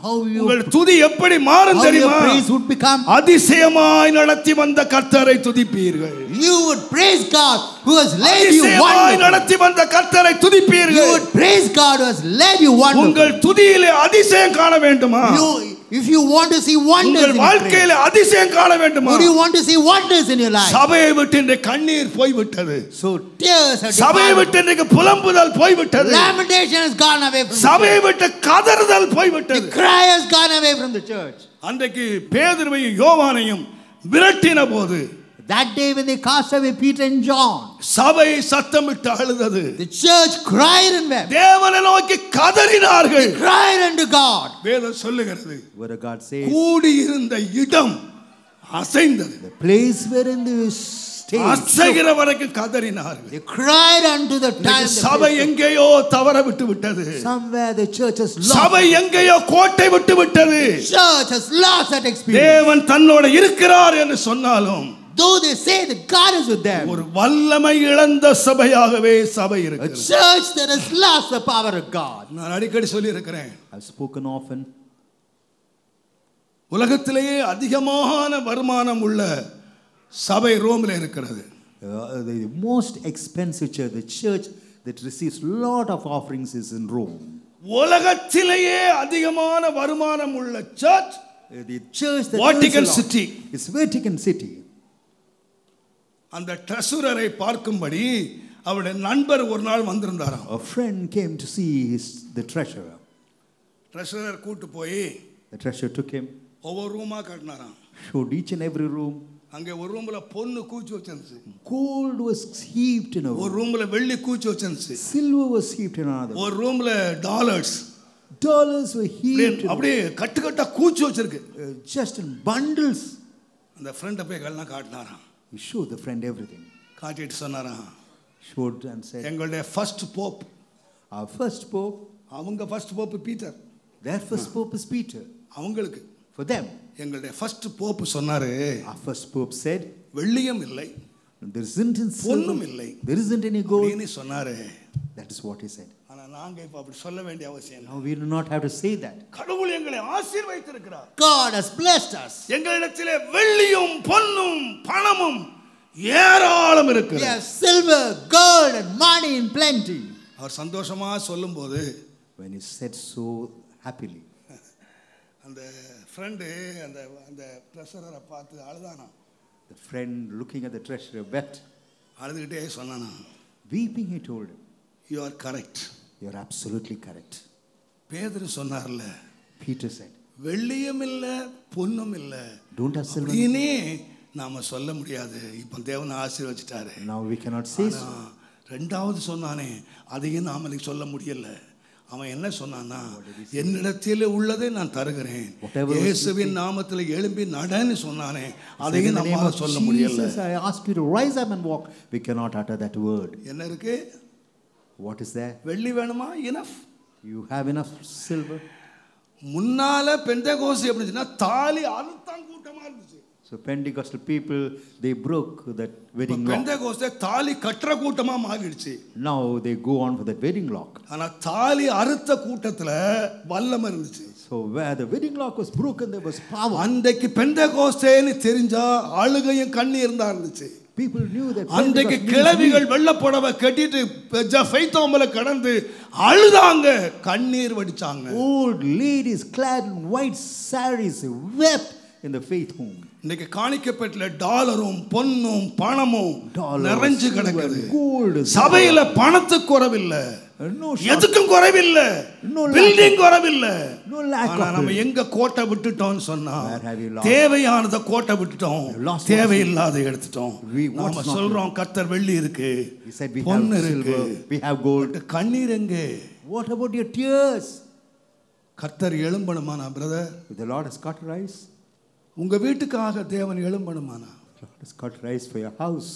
B: how
A: உங்கள் துதி எப்படி மாறும்
B: your
A: தெரியுமா?
B: praise would become.
A: அதிசயமாய் நடத்தி வந்த கர்த்தரை துதிப்பீர்கள்.
B: You would praise God who has led you
A: அதிசயமாய்
B: wonderfully.
A: நடத்தி வந்த கர்த்தரை
B: You
A: துதிப்பீர்கள்.
B: would praise God who has led you wonderfully.
A: உங்கள் துதியிலே அதிசயம் காண வேண்டுமா?
B: If you want to see wonders
A: உங்கள்
B: in your praise,
A: வாழ்க்கையிலே அதிசயம் காண வேண்டுமா?
B: would you want to see wonders in your life?
A: சபையை விட்டு இன்றைக்கு கண்ணீர் போய்விட்டது.
B: So tears have
A: சபையை
B: departed.
A: விட்டு இன்றைக்கு புலம்புதல் போய்விட்டது.
B: Lamentation has gone away from the
A: சபையை
B: church.
A: விட்டு கதறுதல்
B: The
A: போய்விட்டது.
B: cry has gone away from the church.
A: அன்றைக்கு பேதுருவையும் யோவானையும் விரட்டின போது
B: That day when they cast away Peter and John,
A: சபை சத்தமிட்டு அழுதது.
B: the church cried and wept.
A: தேவனை நோக்கி கதறினார்கள்.
B: They cried unto God.
A: வேதம் சொல்லுகிறது,
B: What did God say?
A: கூடியிருந்த இடம் அசைந்தது.
B: The place wherein they stayed,
A: அசைகிற வரைக்கும் கதறினார்கள்.
B: they cried unto the time.
A: சபை எங்கேயோ தவற விட்டு விட்டது.
B: Somewhere the church has lost.
A: சபை எங்கேயோ கோட்டை விட்டு விட்டது.
B: Church has lost that experience.
A: தேவன் தன்னோட இருக்கிறார் என்று சொன்னாலும்
B: Though they say that God is with them,
A: ஒரு வல்லமை இழந்த சபையாகவே சபை
B: a
A: இருக்கிறது.
B: church that has lost the power of God.
A: நான் அடிக்கடி சொல்லி இருக்கிறேன்,
B: I've spoken often.
A: உலகத்திலேயே அதிகமான வருமானம் உள்ள சபை ரோமில் இருக்கிறது.
B: The most expensive church, the church that receives lot of offerings, is in Rome.
A: உலகத்திலேயே அதிகமான வருமானம் உள்ள search
B: The church that
A: Vatican
B: earns a lot
A: City.
B: is Vatican City.
A: அந்த ட்ரெஷரரை பார்க்கும்படி அவருடைய நண்பர் ஒரு நாள் வந்திருந்தாராம்.
B: A friend came to see the treasurer.
A: Treasurer கூட்டி போய்
B: The treasurer took him,
A: ஒவ்வொரு ரூமா காட்டினாராம்.
B: showed each and every room.
A: அங்கே ஒரு ரூம்ல பொன்னு கூச்சி வச்சிருந்துச்சு.
B: Gold was heaped in a
A: ஒரு
B: room.
A: ரூம்ல வெள்ளி கூச்சி வச்சிருந்துச்சு.
B: Silver was heaped in another.
A: ஒரு ரூம்ல dollars
B: Dollars were heaped in
A: அப்படியே கட்டுக்கட்டா கூச்சி வச்சிருக்கு.
B: just in bundles.
A: அந்த ஃப்ரெண்ட போய் எல்லாம் காட்டினாராம்.
B: He showed the friend everything.
A: காட்டிட்டு சொன்னாராம்,
B: Showed and said,
A: எங்களுடைய first Pope,
B: our first pope,
A: அவங்க first Pope Peter,
B: their first pope is Peter.
A: அவங்களுக்கு
B: For them,
A: எங்களுடைய ஃபர்ஸ்ட் போப் சொன்னாரு,
B: our first pope said,
A: வெள்ளியும் இல்லை
B: there isn't any
A: பொன்னும்
B: silver,
A: இல்லை
B: there isn't any gold.
A: அப்படின்னு சொன்னாரு.
B: That is what he said.
A: ஆனா நாங்க இப்ப அப்படி சொல்ல வேண்டிய அவசியம் இல்லை.
B: Now we do not have to say that.
A: கடவுள் எங்களை ஆசீர்வதித்திருக்கிறார்.
B: God has blessed us.
A: எங்களிடத்திலே வெள்ளியும் பொன்னும் பணமும் ஏராளம்
B: We
A: இருக்கிறது.
B: have silver, gold and money in plenty.
A: அவர் சந்தோஷமா சொல்லும்போது
B: When he said so happily,
A: அந்த ஃப்ரெண்டு அந்த அந்த ட்ரெஷரரை பார்த்து அழுதானா.
B: the friend looking at the treasurer wept.
A: அழுதுகிட்டே சொன்னானா,
B: Weeping he told him,
A: you are correct.
B: you are absolutely correct.
A: பேதுரு சொன்னார்ல,
B: Peter said,
A: வெள்ளியும் இல்ல பொன்னும் இல்ல
B: don't have silver.
A: அப்படின்னே நாம சொல்ல முடியாது. இப்போ தேவன் ஆசீர்வதிச்சிட்டாரு.
B: Now we cannot say so.
A: ரெண்டாவது சொன்னானே அதையும் நாம சொல்ல முடியல. அவன் என்ன சொன்னான்னா, என்னிடத்தில் உள்ளதை நான் தருகிறேன், இயேசுவின் நாமத்தில் எழும்பி நடன்னு சொன்னானே, அதையும் நம்மால சொல்ல முடியல.
B: I ask you to rise up and walk. We cannot utter that word.
A: என்ன இருக்கு?
B: What is there?
A: வெள்ளி வேணுமா? Enough.
B: You have enough silver.
A: முன்னால பெந்தேகோஸ்து எப்படி இருந்துச்சுன்னா தாலி அறுத்தான் கூட்டமா இருந்துச்சு.
B: So Pentecostal people, they broke that wedding lock.
A: Pentecost தாலி கட்டற கூட்டமா மாறிடுச்சு.
B: Now they go on for that wedding lock.
A: ஆனா தாலி அறுத்த கூட்டத்துல வல்லமை இருந்துச்சு.
B: So where the wedding lock was broken, there was power.
A: அன்றைக்கு பெந்தேகோஸ்தேன்னு தெரிஞ்சா அழுகையும் கண்ணீர் தான் இருந்துச்சு.
B: People knew that.
A: அன்றைக்கு கிழவிகள் வெள்ளை புடவை கட்டிட்டு ஃபைத்தோம்பல கடந்து அழுதாங்க, கண்ணீர் வடிச்சாங்க.
B: Old ladies clad in white sarees wept in the faith home.
A: இன்னைக்கு காணிக்கப்பட்ட டாலரும் பொன்னும் பணமும் நிறைஞ்சு கிடக்குது. சபையில பணத்துக்கு குறைவில்லை, எதுக்கும் குறைவில்லை, பில்டிங் குறைவில்லை. ஆனா நம்ம எங்க கோட்டை விட்டுட்டோம்னு சொன்னா, தேவையானதை கோட்டை விட்டுட்டோம், தேவையில்லாத எடுத்துட்டோம். நாம சொல்றோம் கர்த்தர் வெள்ளி இருக்கு, பொன்னு இருக்கு, கண்ணீர் எங்கே?
B: What about your tears?
A: கர்த்தர் எழும்பணுமானா brother?
B: The Lord has got to rise.
A: உங்க வீட்டுக்காக தேவன் எழும்பணுமானா?
B: The Lord has got to rise for your house.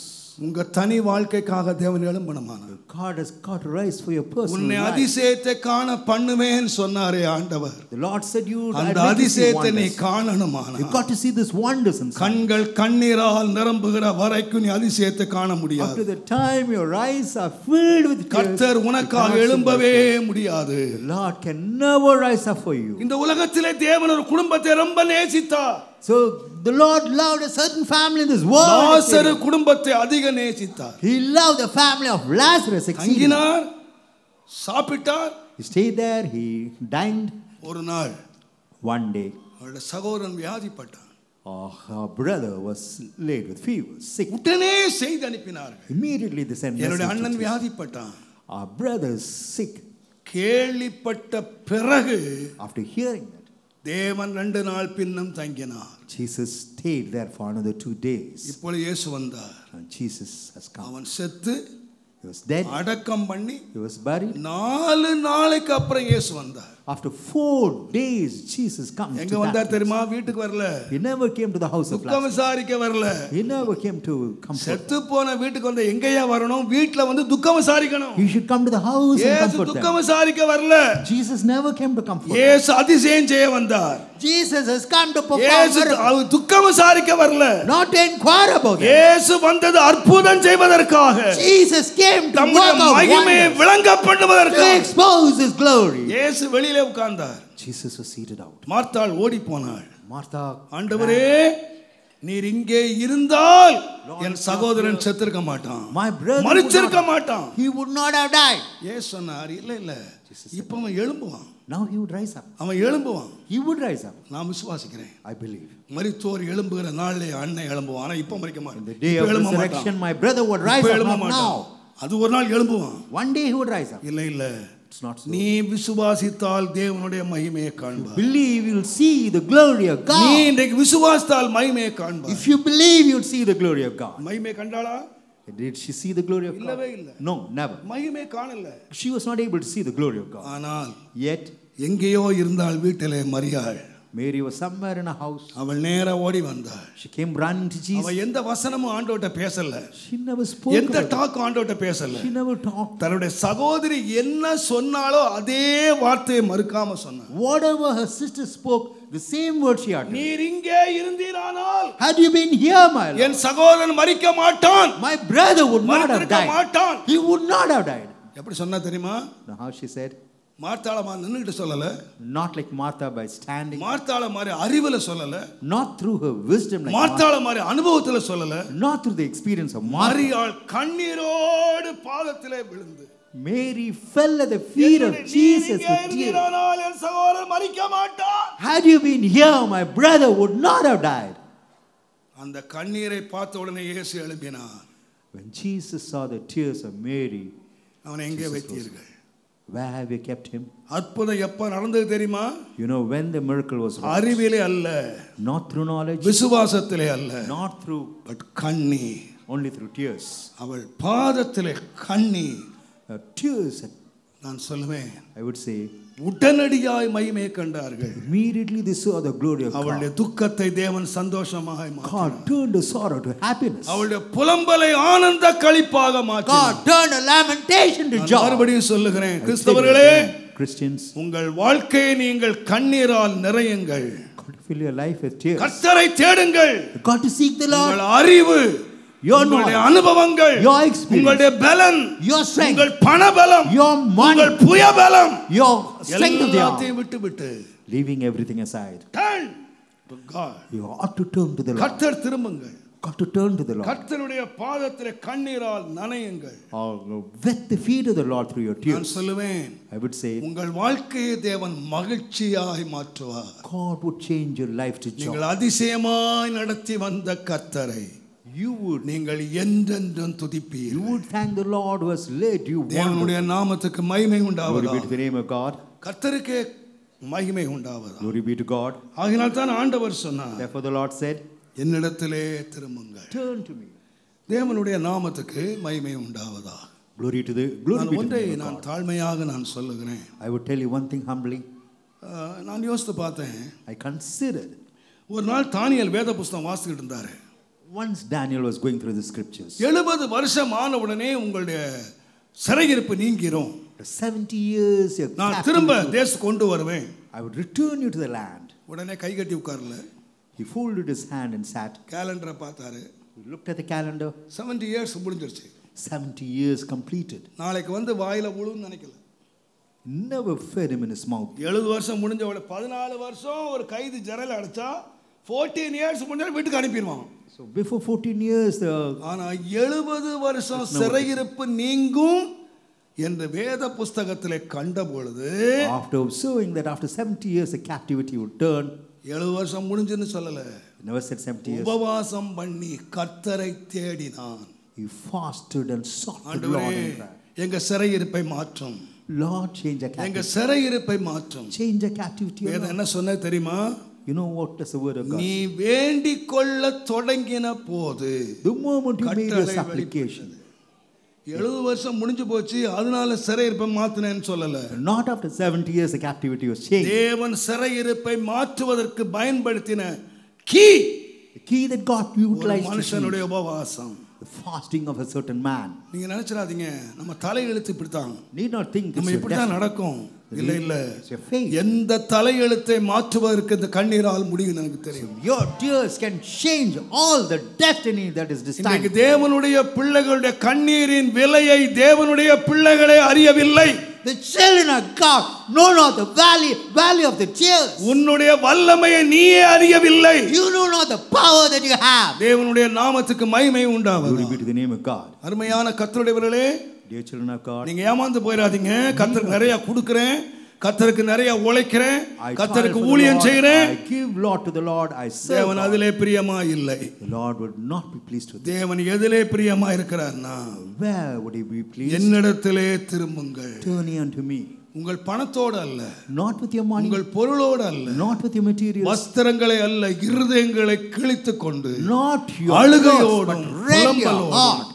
A: உங்க தனி வாழ்க்கைக்காக தேவன் எழும்பணுமானா?
B: God has got to rise for your personal life.
A: உன்னை அதிசயத்தை காண பண்ணுவேன் சொன்னாரே ஆண்டவர்.
B: The Lord said you
A: அந்த அதிசயத்தை நீ காணணுமானா?
B: You got to see this wonders and
A: கண்கள் கண்ணீரால் நிரம்புகிற வரைக்கும் நீ அதிசயத்தை காண முடியாது.
B: Up to the time your eyes are filled with tears,
A: கர்த்தர் உனக்காக எழும்பவே முடியாது.
B: The Lord can never rise up for you.
A: இந்த உலகத்திலே தேவன் ஒரு குடும்பத்தை ரொம்ப நேசித்தார்.
B: So the Lord loved a certain family in this world.
A: லாசரு குடும்பத்தை அதிக நேசித்தார்.
B: He loved the family of Lazarus exceedingly.
A: தங்கினார், சாப்பிட்டார்.
B: He stayed there, he dined.
A: ஒரு நாள்
B: One day
A: அவருடைய சகோதரன் வியாதிப்பட்டான்.
B: our brother was laid with fever, sick.
A: உடனே செய்தி அனுப்பினார்கள்.
B: Immediately they sent
A: என்னுடைய அண்ணன்
B: message.
A: வியாதிப்பட்டான்.
B: Our brother is sick.
A: கேள்விப்பட்ட பிறகு
B: After hearing that,
A: தேவன் 2 நாள் பின்னும் தங்கினார்.
B: Jesus stayed there for another 2 days.
A: இப்பொழுது இயேசு வந்தார்.
B: And Jesus has come.
A: அவன் செத்து,
B: He was dead.
A: அடக்கம் பண்ணி,
B: He was buried.
A: 4 நாளைக்கு அப்புறம் இயேசு வந்தார்.
B: After 4 days, Jesus comes.
A: எங்க வந்தார் தெரியுமா? வீட்டுக்கு வரல.
B: He never came to the house of
A: துக்கம்
B: Lazarus.
A: விசாரிக்க வரல.
B: He never came to comfort.
A: செத்து போன வீட்டுக்கு வந்து எங்கயா வரணும்? வீட்ல வந்து துக்கம் விசாரிக்கணும்.
B: He should come to the house and
A: இயேசு
B: comfort
A: துக்கம்
B: them.
A: விசாரிக்க வரல.
B: Jesus never came to comfort them.
A: இயேசு அதிசயம் செய்ய வந்தார்.
B: Jesus has come to perform
A: இயேசு
B: miracles.
A: துக்கம் விசாரிக்க வரல.
B: Not to inquire about them.
A: இயேசு வந்தது அற்புதம் செய்வதற்காக.
B: Jesus came to work out
A: மகிமையை
B: wonders,
A: விளங்க
B: to
A: பண்ணுவதற்காக.
B: expose His glory.
A: இயேசு வெளியிலே உட்கார்ந்தார்.
B: Jesus was seated out.
A: மார்த்தாள் ஓடி போனாள்.
B: Martha,
A: ஆண்டவரே, நீர் இங்கே இருந்தால் என் சகோதரன் செத்திருக்க மாட்டான்,
B: my brother
A: மரிச்சிருக்க மாட்டான்.
B: he would not have died.
A: இயேசு சொன்னார், இல்ல இல்ல, இப்ப அவன் எழும்புவான்,
B: Now he would rise up.
A: அவன் எழும்புவான்.
B: He would rise up.
A: நான் விசுவாசிக்கிறேன்.
B: I believe.
A: மரித்தோர் எழும்புகிற நாளிலே அண்ணன் எழும்புவான். ஆனா இப்ப மரிக்க மாட்டான்.
B: In the day of resurrection, my brother would rise up, not now.
A: அது ஒரு நாள் எழும்புவான்.
B: One day he would rise up.
A: இல்ல இல்ல,
B: It's not so.
A: நீ விசுவாசித்தால் தேவனுடைய மகிமையை காண்பாய்.
B: Believe, you'll see the glory of God.
A: நீ இன்றைக்கு விசுவாசித்தால் மகிமையை காண்பாய்.
B: If you believe, you'll see the glory of God.
A: மகிமையை கண்டாளா?
B: Did she see the glory of God?
A: இல்லவே இல்ல.
B: No, never.
A: மகிமையை காணல.
B: She was not able to see the glory of God.
A: ஆனால்
B: Yet,
A: எங்கேயோ இருந்தால் வீட்டிலே மரியாள்.
B: Mary was somewhere in a house.
A: அவள் நேரா ஓடி வந்தாள்.
B: She came running to Jesus.
A: அவ எந்த வசனமும் ஆண்டவர்ட்ட பேசல.
B: She never spoke.
A: எந்த டாக் ஆண்டவர்ட்ட பேசல.
B: She never talked.
A: தன்னுடைய சகோதரி என்ன சொன்னாலோ அதே வார்த்தையை மறுக்காம சொன்னாள்.
B: Whatever her sister spoke, the same word she uttered.
A: நீர் இங்கே இருந்தீரானால்,
B: Had you been here, my Lord,
A: என் சகோதரன் மரிக்க மாட்டான்,
B: my brother would not have
A: மரித்திருக்க
B: died.
A: மாட்டான்.
B: He would not have died.
A: எப்படி சொன்னா தெரியுமா?
B: Now how she said?
A: மார்த்தாளமா நின்னுட்டு சொல்லல.
B: Not like Martha by standing.
A: மார்த்தாள மாதிரி அறிவுல சொல்லல.
B: Not through her wisdom like
A: மார்த்தாள மாதிரி அனுபவத்துல சொல்லல.
B: Not through the experience of Martha.
A: மரியாள் கண்ணீரோடு பாதத்திலே விழுந்து,
B: Mary fell at the feet of Jesus with tears.
A: என் சகோதரன் மரிக்க மாட்டான்.
B: Had you been here, my brother would not have died.
A: அந்த கண்ணீரை பார்த்த உடனே இயேசு எழும்பினார்.
B: When Jesus saw the tears of Mary,
A: அவனை எங்கே வைத்தீர்கள்?
B: where have you kept him?
A: அற்புதம் எப்ப நடந்தது தெரியுமா?
B: You know when the miracle was wrought.
A: அறிவிலே அல்ல,
B: Not through knowledge,
A: விசுவாசத்திலே அல்ல,
B: not through,
A: பட் கண்ணீர்.
B: only through tears.
A: அவள் பாதத்திலே கண்ணீர்.
B: Tears,
A: நான் சொல்லுவேன்,
B: I would say,
A: உடனடியாய் மகிமையை கண்டார்கள்.
B: immediately they saw the glory of
A: அவளுடைய
B: God.
A: துக்கத்தை தேவன் சந்தோஷமாக மாற்றினார்.
B: God turned the sorrow to happiness.
A: அவளுடைய புலம்பலை ஆனந்த களிப்பாக மாற்றினார்.
B: God turned a lamentation to joy.
A: மறுபடியும் சொல்லுகிறேன், கிறிஸ்தவர்களே,
B: Christians,
A: உங்கள் வாழ்க்கையை நீங்கள் கண்ணீரால் நிறையுங்கள்.
B: God to fill your life with tears.
A: கர்த்தரை தேடுங்கள்.
B: God to seek the Lord.
A: உங்கள் அறிவு,
B: Your
A: உங்களுடைய
B: knowledge,
A: அனுபவங்கள்,
B: your experience,
A: உங்களுடைய பலன்,
B: your strength,
A: உங்கள் பணபலம்,
B: your money,
A: உங்கள் புயபலம்,
B: your strength of the arm,
A: எல்லாத்தையும் விட்டு
B: leaving everything aside.
A: turn to God.
B: You ought to turn to the Lord.
A: கர்த்தர் திரும்புங்கள்.
B: got to turn to the Lord.
A: கர்த்தருடைய பாதத்திலே கண்ணீரால் நனையுங்கள்.
B: Wet the feet of the Lord through your tears.
A: நான் சொல்லுவேன்,
B: I would say,
A: உங்கள் வாழ்க்கையை தேவன் மகிழ்ச்சியாய் மாற்றுவார்.
B: God would change your life to joy.
A: நீங்கள் அதிசயமாய் நடத்தி வந்த கர்த்தரை நீங்கள் என்றென்றும் துதிப்பீர்கள்.
B: You would thank the Lord who has led you.
A: தேவனுடைய நாமத்துக்கு மகிமை உண்டாவதாக.
B: Glory be to the name of God.
A: கர்த்தருக்கே மகிமை உண்டாவதாக.
B: Glory be to God.
A: ஆகையால் தான் ஆண்டவர் சொன்னார்,
B: Therefore the Lord said,
A: என்னிடத்திலே திரும்புங்கள்.
B: turn to me.
A: தேவனுடைய நாமத்துக்கு மகிமை உண்டாவதாக.
B: Glory to the
A: ஒன்றை
B: name of
A: நான்
B: God.
A: தாழ்மையாக நான் சொல்லுகிறேன்.
B: I would tell you one thing humbly.
A: நான் யோசித்து பார்த்தேன்.
B: I considered.
A: ஒரு நாள் தானியேல் வேத புத்தகம் வாசிக்கிட்டு இருந்தாரு.
B: Once Daniel was going through the scriptures.
A: 70 வருஷம் ஆன உடனே உங்களுடைய சிறையிருப்பு நீங்கிரும்.
B: 70 years
A: நான் திரும்ப தேசத்துக்கு கொண்டு வருவேன்.
B: I would return you to the land.
A: உடனே கை கட்டி உட்கார்ல.
B: He folded his hand and sat.
A: கேலண்டரை பார்த்தாரு.
B: He looked at the calendar.
A: 70 years முடிஞ்சிருச்சு.
B: 70 years completed.
A: நாளைக்கு வந்து வாயில விழுன்னு நினைக்கல.
B: Never fed him in his mouth.
A: 70 வருஷம் முடிஞ்ச உடனே 14 வருஷம் ஒரு கைதி ஜெரல அடைச்சா 14 years முடிஞ்சா வீட்டுக்கு அனுப்பிடுவான்.
B: So before 14 years
A: ஆனா 70 வருஷம் சிறையிருப்பு நீங்கும் என்று வேத புத்தகத்திலே கண்ட பொழுது,
B: after observing that after 70 years the captivity would turn,
A: 70 வருஷம் முடிஞ்சுன்னு சொல்லல.
B: Never said 70 years.
A: உபவாசம் பண்ணி கர்த்தரை தேடினான்.
B: He fasted and sought the Lord in prayer.
A: எங்க சிறையிருப்பை மாற்றும்.
B: Lord, change the
A: எங்க
B: captivity.
A: சிறையிருப்பை மாற்றும்.
B: Change the captivity.
A: வேதம் என்ன சொன்னது தெரியுமா?
B: You know what does the word of God?
A: நீ வேண்டிக் கொள்ள தொடங்கின போது,
B: The moment you made your supplication.
A: 70 வருஷம் முடிஞ்சு போச்சு, அதனால சிறையிருப்பை மாத்தினேன்னு சொல்லல.
B: Not after 70 years the captivity was changed.
A: தேவன் சிறையிருப்பை மாற்றுவதற்கு பயன்படுத்தின key,
B: The key that God utilized,
A: மனுஷனுடைய உபவாசம்.
B: the fasting of a certain man.
A: நீங்க நினைச்சிராதீங்க நம்ம தலையெழுத்து இப்படித்தான்,
B: Need not think
A: நம்ம
B: it's your
A: இப்படித்தான்
B: destiny.
A: நடக்கும். இல்ல இல்ல,
B: It's your faith.
A: எந்த தலையெழுத்தை மாற்றுவதற்கு இந்த கண்ணீரால் முடியும் எனக்கு தெரியும்.
B: Your tears can change all the destiny that is
A: இன்னைக்கு
B: destined.
A: தேவனுடைய பிள்ளைகளுடைய கண்ணீரின் விலையை தேவனுடைய பிள்ளைகளே அறியவில்லை.
B: The children of God know not the value of the tears.
A: உன்னுடைய வல்லமையை நீயே அறியவில்லை.
B: You know not the power that you have.
A: தேவனுடைய நாமத்துக்கு மகிமை உண்டாவது.
B: Glory be to the name of God.
A: அருமையான கர்த்தருடையவர்களே,
B: Dear children of God,
A: நீங்க ஏமாந்து போயிடாதீங்க. கர்த்தருக்கு நிறைய கொடுக்கிறேன், கர்த்தருக்கு நிறைய உழைக்கிறேன், கர்த்தருக்கு ஊழியம் செய்கிறேன்.
B: I give Lord to the Lord, I serve.
A: தேவன் அதிலே பிரியமா இல்லை.
B: The Lord would not be pleased with it.
A: தேவன் எதிலே பிரியமா இருக்கிறார்னா,
B: Where would he be pleased?
A: என்னிடத்திலே திரும்புங்கள்.
B: Turn ye unto me.
A: உங்கள் பணத்தோடு அல்ல,
B: Not with your money,
A: உங்கள் பொருளோடு அல்ல,
B: not with your materials,
A: வஸ்திரங்களை அல்ல, இருதயங்களை கிழித்துக் கொண்டு
B: not your clothes,
A: அழுகையோடும்
B: but rend your
A: புலம்பலோடும்
B: heart.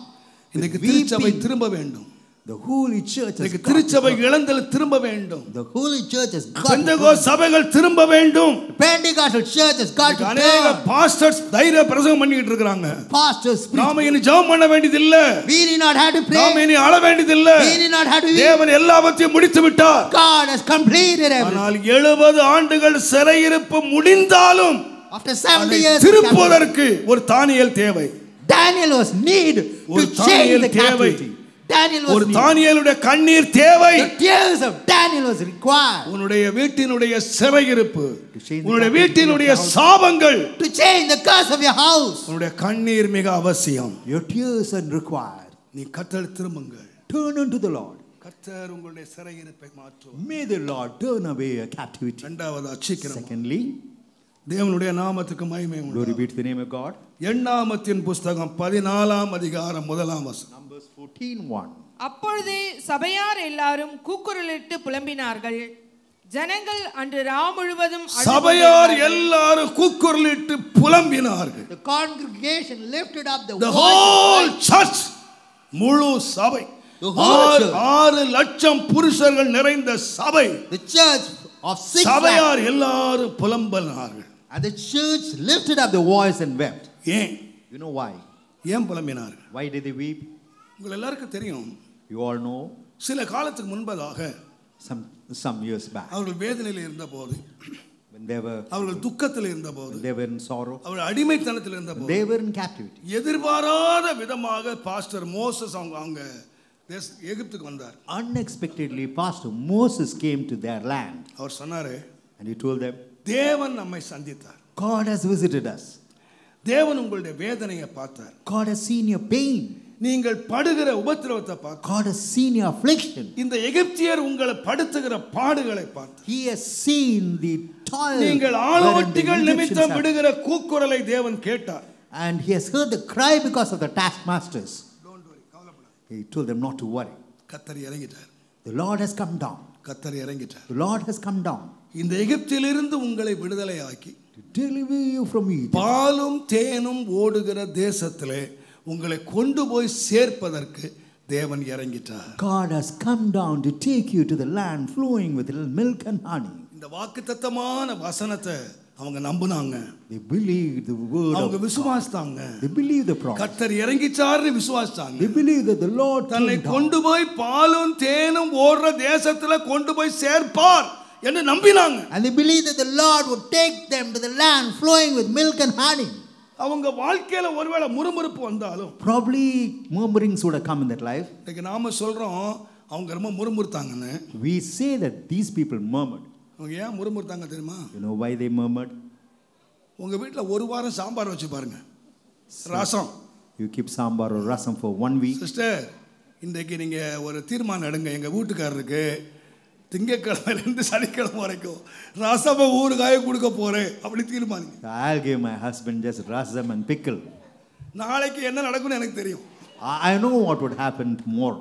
A: இன்னைக்கு
B: with
A: திருச்சபை
B: weeping.
A: திரும்ப வேண்டும்.
B: The holy church has
A: இன்னைக்கு
B: got
A: திருச்சபை
B: to
A: இழந்தல் திரும்ப வேண்டும்.
B: The holy church has got to
A: பெந்தெகோஸ்து சபைகள் திரும்ப வேண்டும்.
B: Pentecostal church has got to
A: அநேக
B: turn.
A: பாஸ்டர்ஸ் தைரிய பிரசங்கம் பண்ணிட்டு இருக்காங்க.
B: Pastors preach.
A: நாம இனி ஜெபம் பண்ண வேண்டியது இல்ல.
B: We need not have to pray.
A: நாம இனி அழ வேண்டியது இல்ல.
B: We need not have to weep.
A: தேவன் எல்லாவற்றையும் முடித்து விட்டார்.
B: God has completed everything.
A: ஆனால் 70 ஆண்டுகள் சிறையிருப்பு முடிந்தாலும்
B: After 70 years,
A: திருப்புவதற்கு ஒரு தானியேல் தேவை.
B: Daniel was need
A: ஒரு
B: to change
A: தானியேல்
B: the
A: தேவை.
B: captivity. Daniel was
A: ஒரு
B: need.
A: தானியேலுடைய கண்ணீர் தேவை.
B: The tears of Daniel was required
A: உன்னுடைய வீட்டினுடைய சிறையிருப்பு,
B: To change the
A: உன்னுடைய
B: captivity
A: வீட்டினுடைய
B: of your house.
A: சாபங்கள்,
B: to change the curse of your house.
A: உன்னுடைய கண்ணீர் மிக அவசியம்.
B: Your tears are required.
A: நீ கர்த்தர் திரும்புங்கள்.
B: Turn unto the Lord.
A: கர்த்தர் உங்களுடைய சிறையிருப்பை மாற்றுவார்.
B: May the Lord turn away your captivity.
A: இரண்டாவது சீக்கிரம்
B: Secondly,
A: தேவனுடைய நாமத்துக்கு மகிமை
B: glory
A: உண்டாவதாக.
B: be to the name of God.
A: எண்ணாமத்தின் புஸ்தகம் 14ஆம் அதிகாரம் 1ஆம் வசனம்.
B: Numbers 14:1.
C: அப்பொழுது சபையார் எல்லாரும் கூக்குரலிட்டு புலம்பினார்கள். ஜனங்கள் அன்று ராம் முழுவதும் அழுது
A: சபையார்
C: கொண்டிருந்தார்கள்.
A: எல்லாரும் கூக்குரலிட்டு புலம்பினார்கள்.
B: The congregation lifted up the
A: The
B: voice.
A: whole church, முழு சபை,
B: The whole church.
A: 6 லட்சம் புருஷர்கள் நிறைந்த சபை,
B: The church of 6 lakhs.
A: சபையார் எல்லாரும் புலம்பினார்கள்.
B: And the church lifted up the voice and wept.
A: ஏன்?
B: You know why?
A: ஏன் புலம்பினார்கள்?
B: Why did they weep?
A: உங்கள் எல்லாருக்கும் தெரியும்,
B: You all know.
A: சில காலத்துக்கு முன்பதாக
B: Some years back,
A: அவர்கள் வேதனையில் இருந்தபோது,
B: when they were
A: அவர்கள் துக்கத்தில் இருந்தபோது,
B: when they were in sorrow,
A: அவர்கள் அடிமைத்தனத்தில் இருந்தபோது,
B: they were in captivity.
A: எதிர்பாராத விதமாக பாஸ்டர் மோசஸ் அவங்க எகிப்துக்கு வந்தார்.
B: Unexpectedly, Pastor Moses came to their land.
A: அவர் சொன்னாரு,
B: And he told them,
A: தேவன் நம்மை சந்தித்தார்.
B: God has visited us.
A: தேவன் உங்களுடைய வேதனையை பார்த்தார்.
D: God has seen your pain.
A: நீங்கள் படுகிற உபத்திரவத்தை பார்த்தார்.
D: God has seen your affliction.
A: இந்த எகிப்தியர் உங்களை படுத்துகிற பாடுகளை பார்த்தார்.
D: He has seen the toil.
A: நீங்கள் ஆளோட்டிகள் நிமித்தம் விடுகிற கூக்குரலை தேவன் கேட்டார்.
D: And he has heard the cry because of the taskmasters. He told them not to worry.
A: கர்த்தர் இறங்கிட்டார்.
D: The Lord has come down.
A: கர்த்தர் இறங்கிட்டார்.
D: The Lord has come down.
A: இந்த எகிப்திலிருந்து உங்களை விடுதலையாக்கி
D: To deliver you from Egypt.
A: பாலும் தேனும் ஓடுகிற தேசத்திலே உங்களை கொண்டு போய் சேர்ப்பதற்கு தேவன் இறங்கிட்டார்.
D: God has come down to take you to the land flowing with milk and honey.
A: இந்த வாக்குத்தத்தமான வசனத்தை அவங்க நம்பினாங்க.
D: They believed the word.
A: அவங்க விசுவாசித்தாங்க.
D: They believed the promise.
A: கர்த்தர் இறங்கிச்சார்னு விசுவாசித்தாங்க.
D: They believed that the Lord
A: தன்னை கொண்டு போய் பாலும் தேனும் ஓடுற தேசத்துல கொண்டு போய் சேர்ப்பார் என்று நம்பினாங்க.
D: And they believed that the Lord would take them to the land flowing with milk and honey.
A: அவங்க வாழ்க்கையில ஒருவேளை முறுமுறுப்பு வந்தாலும்
D: Probably murmurings would have come in that life.
A: இன்னைக்கு நாம சொல்றோம் அவங்க ரொம்ப முறுமுறுத்தாங்கன்னு.
D: We say that these people murmured.
A: அவங்க ஏன் முறுமுறுத்தாங்க தெரியுமா?
D: You know why they murmured?
A: உங்க வீட்ல ஒரு வாரம் சாம்பார் வச்சு பாருங்க. ரசம்.
D: You keep sambar or rasam for 1 week.
A: Sister, இன்றைக்கு நீங்க ஒரு தீர்மானம் எடுங்க. எங்க வீட்டுக்காரருக்கு திங்கட்கிழமையிலிருந்து சனிக்கிழமை வரைக்கும் ரசம ஊறுகாய கொடுக்க போறேன் அப்படி தீர்மானிங்க.
D: I'll give my husband just rasam and pickle.
A: நாளைக்கு என்ன நடக்கும்னு எனக்கு தெரியும்.
D: I know what would happen tomorrow.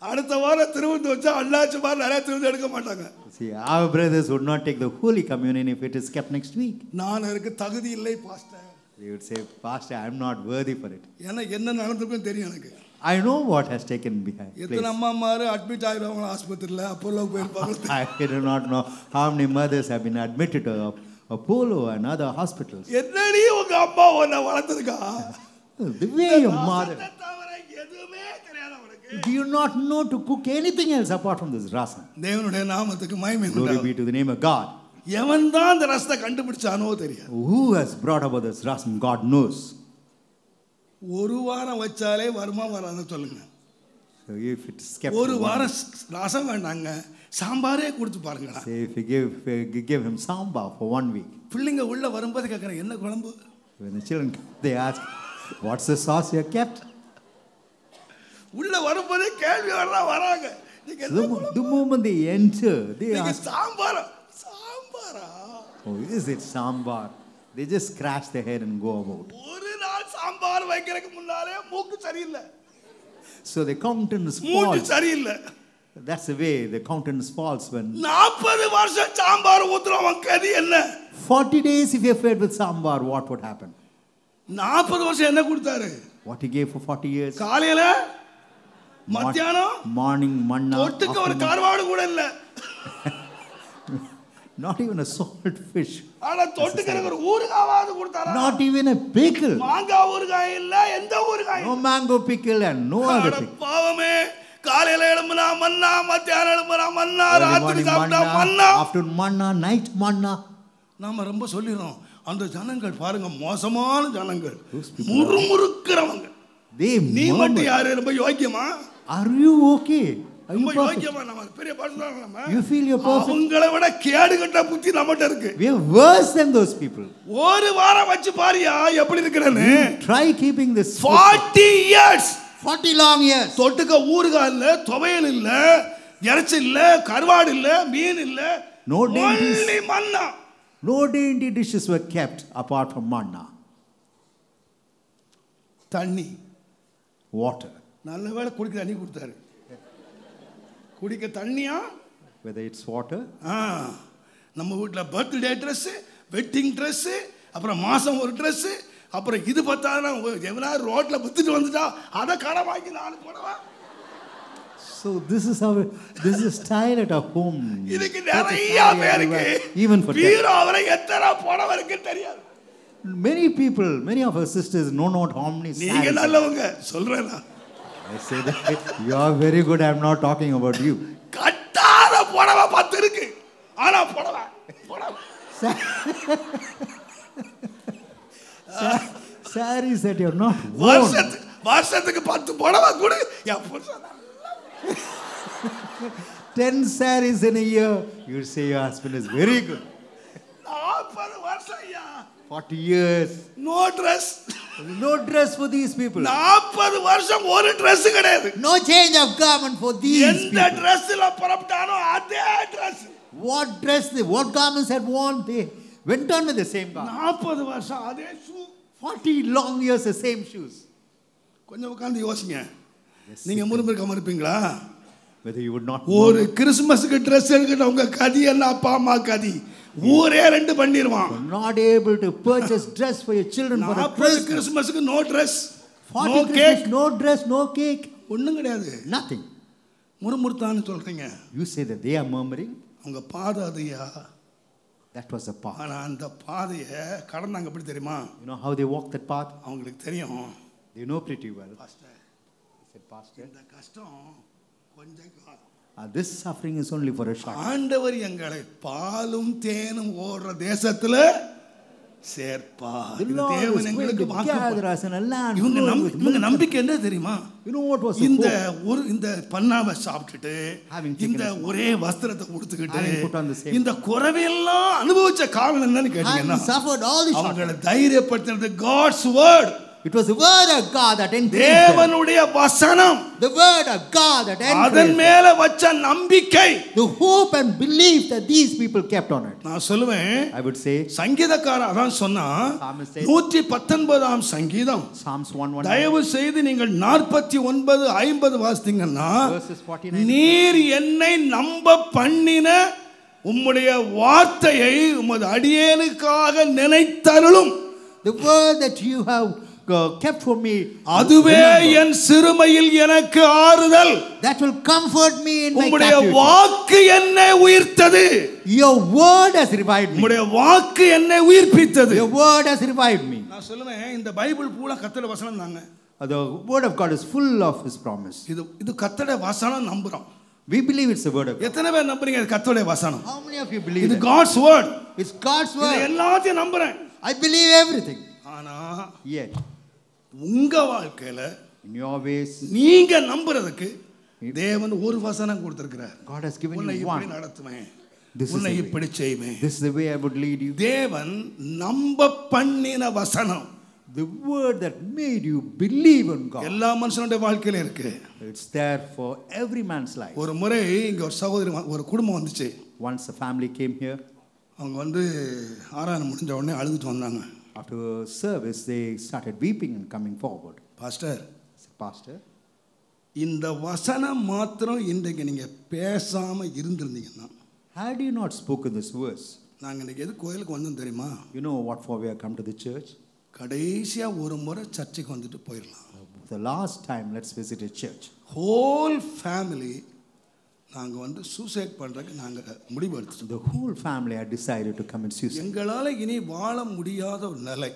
A: அடுத்த வாரம் திருவிந்து வச்சா அண்ணாச்சி மாதிரி நிறைய திருவிந்து எடுக்க மாட்டாங்க.
D: See, our brothers would not take the Holy Communion if it is kept next week.
A: நான் எனக்கு தகுதி இல்லை pastor.
D: They would say, Pastor, I'm not worthy for it.
A: ஏன்னா என்ன நடந்திருக்கும் தெரியும் எனக்கு.
D: I know what has taken behind place.
A: எத்தனை அம்மாமாரு அட்மிட் ஆயிடுவாங்க ஆஸ்பத்திரியில அப்போலோ போயிருப்பாங்க.
D: I do not know how many mothers have been admitted to Apollo and other hospitals.
A: என்னடி உங்க அப்பா உன்னை வளர்த்ததுக்கா?
D: The way your mother.
A: எதுவுமே தெரியாது அவருக்கு.
D: Do you not know to cook anything else apart from this rasam?
A: தேவனுடைய நாமத்துக்கு மகிமை
D: Glory
A: உண்டாகட்டும்.
D: be to the name of God.
A: எவன் தான் இந்த ரசத்தை கண்டுபிடிச்சானோ தெரியாது.
D: Who has brought about this rasam? God knows.
A: ஒரு வாரம் வச்சாலே வருமா வராத சொல்லுங்க.
D: So if it is kept
A: ஒரு
D: for
A: வாரம் ரசம் வேண்டாங்க, சாம்பாரே கொடுத்து பாருங்கடா.
D: say if you give him sambar for 1 week.
A: பிள்ளைங்க உள்ள வரும்போது கேட்கறாங்க என்ன குழம்பு?
D: When the children they ask, what's the sauce you have kept?
A: உள்ள வரும்போதே கேள்வி வராங்க. நீங்க
D: So the moment they enter, they
A: நீங்க
D: ask,
A: சாம்பாரா?
D: oh, is it sambar? They just scratch their head and go about.
A: ஒரு நாள் சாம்பார் வைக்கிறதுக்கு முன்னாலே மூக்கு சரியில்லை.
D: So the countenance
A: மூக்கு
D: falls.
A: சரியில்லை.
D: That's the way the countenance falls when
A: 40 வருஷம் சாம்பார் ஊத்துறவன் கதி என்ன?
D: 40 days if you're fed with sambar, what would happen?
A: 40 வருஷம் என்ன கொடுத்தாரு?
D: What he gave for 40 years?
A: காலையில மத்தியானம்
D: Morning manna.
A: தொட்டுக்க ஒரு
D: afternoon-
A: கருவாடு கூட இல்ல.
D: Not even a salt fish.
A: ஆனா தொட்டுக்கிற ஒரு ஊறுகாவாவது கொடுத்தாரா?
D: Not even a pickle.
A: மாங்காய் ஊறுகாய் இல்ல, எந்த ஊறுகாய்?
D: No mango pickle and no other pickle.
A: பாவமே, காலையில எழும்புனா மன்னா, மத்தியானம் எழும்புனா மன்னா,
D: Early
A: ராத்திரி
D: morning
A: சாப்பிட்டா
D: manna,
A: மன்னா.
D: afternoon manna, night manna.
A: நாம ரொம்ப சொல்லிரோம். அந்த ஜனங்கள் பாருங்க மோசமான ஜனங்கள். முறுமுறுக்கிறவங்க.
D: They
A: நீ மட்டும்
D: murmur.
A: யாரு ரொம்ப யோக்கியமா?
D: Are you okay? Are you
A: ரொம்ப
D: perfect?
A: யோக்கியமா நம்ம பெரிய படுறாங்க நம்ம.
D: You feel you're perfect?
A: அவங்கள விட கேடு கட்ட புத்தி நம்மட்ட இருக்கு.
D: We are worse than those people.
A: ஒரு வாரம் வச்சு பாரியா எப்படி இருக்கறேன்னு.
D: Try keeping this
A: 40 years.
D: 40 long years.
A: தொட்டுக்க ஊறுகாய் இல்ல, துவையல் இல்ல, இறைச்சி இல்ல, கருவாடு இல்ல, மீன் இல்ல.
D: No dainties.
A: only manna.
D: No dainty dishes were kept apart from manna.
A: தண்ணி.
D: Water.
A: நல்ல வேளை குடிக்க தண்ணி கொடுத்தாரு. குடிக்க தண்ணியா?
D: Whether it's water.
A: நம்ம வீட்டில் பர்த்டே ட்ரெஸ், வெட்டிங் ட்ரெஸ், அப்புறம் மாசம் ஒரு ட்ரெஸ், அப்புறம் இது பார்த்தாலும் எவனா ரோட்ல வித்துட்டு வந்துட்டா அதை கடை வாங்கி நான் போடுவேன்.
D: So this is how this is style at our home.
A: இதுக்கு நிறைய பேருக்கு
D: even for
A: பீரோ அவரை எத்தனை புடவை இருக்கு தெரியாது.
D: many people, many of our sisters know not how many sarees.
A: நீங்க நல்லவங்க சொல்றேனா?
D: I say that you are very good. I am not talking about you.
A: கட்டாத புடவை 10 இருக்கு. ஆனா புடவை
D: sarees that you are not worn.
A: வருஷத்துக்கு 10 புடவை கூட என் புருஷன்
D: 10 sarees in a year. You say your husband is very good.
A: 40 வருஷம் ஐயா
D: 40 years.
A: No dress.
D: No dress for these people.
A: 40 வருஷம் ஒரு Dress கிடையாது.
D: No change of garment for these
A: எந்த
D: people.
A: Dressல புறப்பட்டானோ அதே Dress.
D: What garments had worn, they went on with the same garment.
A: 40 வருஷம் அதே shoe.
D: 40 long years, the same shoes.
A: கொஞ்சம் உட்கார்ந்து யோசிங்க. நீங்க முறுமுறுக்காம இருப்பீங்களா?
D: Whether you would not
A: ஒரு கிறிஸ்மஸ்க்கு Dress எடுக்கணும் உங்க கதி என்ன அப்பா அம்மா கதி. ஊரே ரெண்டு பண்ணிடுவான்.
D: not able to purchase dress for your children for a Christmas.
A: கிறிஸ்மஸ்க்கு no Dress.
D: 40 Christmas, no dress, no cake.
A: ஒண்ணும் கிடையாது.
D: Nothing.
A: முறுமுறுத்தான்னு சொல்றீங்க.
D: You say that they are murmuring.
A: அவங்க பாதை அதுயா.
D: That was the path.
A: ஆனா அந்த பாதையை கடந்தாங்க எப்படி தெரியுமா?
D: You know how they walked that path?
A: அவங்களுக்கு தெரியும்.
D: They know pretty well.
A: Pastor.
D: He said, Pastor,
A: இந்த கஷ்டம் கொஞ்சம் காலம்.
D: this suffering is only for a short time.
A: ஆண்டவர் எங்களை பாலும் தேனும் ஓடுற தேசத்துல சேர்ப்பார்.
D: The Lord is going to gather us in a land flowing with milk.
A: இவங்க நம்பிக்கை என்ன தெரியுமா?
D: You know what was the
A: இந்த பன்னாவை சாப்பிட்டுட்டு இந்த ஒரே வஸ்திரத்தை
D: having put on
A: உடுத்துக்கிட்டு
D: the same
A: இந்த குறைவெல்லாம் அனுபவிச்ச காரணம் என்னன்னு
D: and
A: கேட்டீங்கன்னா
D: suffered all the short
A: அவங்களை தைரியப்படுத்தினது God's word.
D: It was the word of God that encouraged them.
A: தேவனுடைய வசனம்.
D: The word of God that encouraged
A: அதன் மேல வச்ச நம்பிக்கை.
D: The hope and belief that these people kept on it.
A: நான் சொல்லுவேன்,
D: I would say
A: சங்கீதக்காரன் அதான் சொன்னா 119ஆம் சங்கீதம்
D: Psalms 119
A: தயவு செய்து நீங்கள் 49 50 வாசித்தீங்கன்னா
D: verses 49
A: நீர் என்னை நம்ப பண்ணின உம்முடைய வார்த்தையை உமது அடியேனுக்காக நினைத்தருளும்.
D: The word that you have kept for me,
A: அதுவே என் சிறுமையில் எனக்கு ஆறுதல்.
D: that will comfort me in my
A: உம்முடைய
D: captivity.
A: வாக்கு என்னை உயிர்த்தது.
D: Your word has revived me.
A: உம்முடைய வாக்கு என்னை உயிர்ப்பித்தது.
D: Your word has revived me.
A: நான் சொல்லுவேன், இந்த பைபிள் பூரா கர்த்தருடைய வசனம் தாங்க.
D: The word of God is full of his promise.
A: இது கர்த்தருடைய வசனம் நம்புறோம்.
D: We believe it's the word of God.
A: எத்தனை பேர் நம்புறீங்க இது கர்த்தருடைய வசனம்?
D: How many of you believe
A: இது
D: it?
A: God's word.
D: It's God's
A: இது
D: word.
A: எல்லாத்தையும் நம்புறேன்.
D: I believe everything.
A: ஆனா
D: Yet
A: உங்க வாழ்க்கையில
D: in your ways
A: நீங்க நம்புறதுக்கு தேவன் ஒரு வசனம் கொடுத்திருக்கிறார்.
D: God has given
A: உன்னை
D: you
A: இப்படி
D: one.
A: நடத்துவேன்.
D: This is
A: உன்னை
D: the way.
A: இப்படி செய்வேன்.
D: This is the way I would lead you.
A: தேவன் நம்ப பண்ணின வசனம்.
D: The word that made you believe in God.
A: எல்லா மனுஷனுடைய வாழ்க்கையில இருக்கு.
D: It's there for every man's life.
A: ஒரு முறை இங்க ஒரு சகோதரி ஒரு குடும்பம் வந்துச்சு.
D: Once a family came here.
A: அவங்க வந்து ஆராதனை முடிஞ்ச உடனே அழுதுட்டு வந்தாங்க.
D: After service they started weeping and coming forward.
A: Pastor,
D: Pastor,
A: இந்த வசனம் மாத்திரம் இன்றைக்கு நீங்க பேசாம இருந்திருந்தீங்கன்னா,
D: had you not spoken this verse,
A: நாங்க இன்னைக்கு எது கோயிலுக்கு வந்தோம் தெரியுமா?
D: you know what for we have come to the church?
A: கடைசியா ஒரு முறை சர்ச்சுக்கு வந்துட்டு போயிடலாம்.
D: The last time let's visit a church.
A: Whole family நாங்க வந்து சூசைட் பண்றதுக்கு நாங்க முடிவு எடுத்துட்டோம்.
D: The whole family had decided to commit suicide.
A: எங்களால இனி வாழ முடியாத ஒரு நிலை.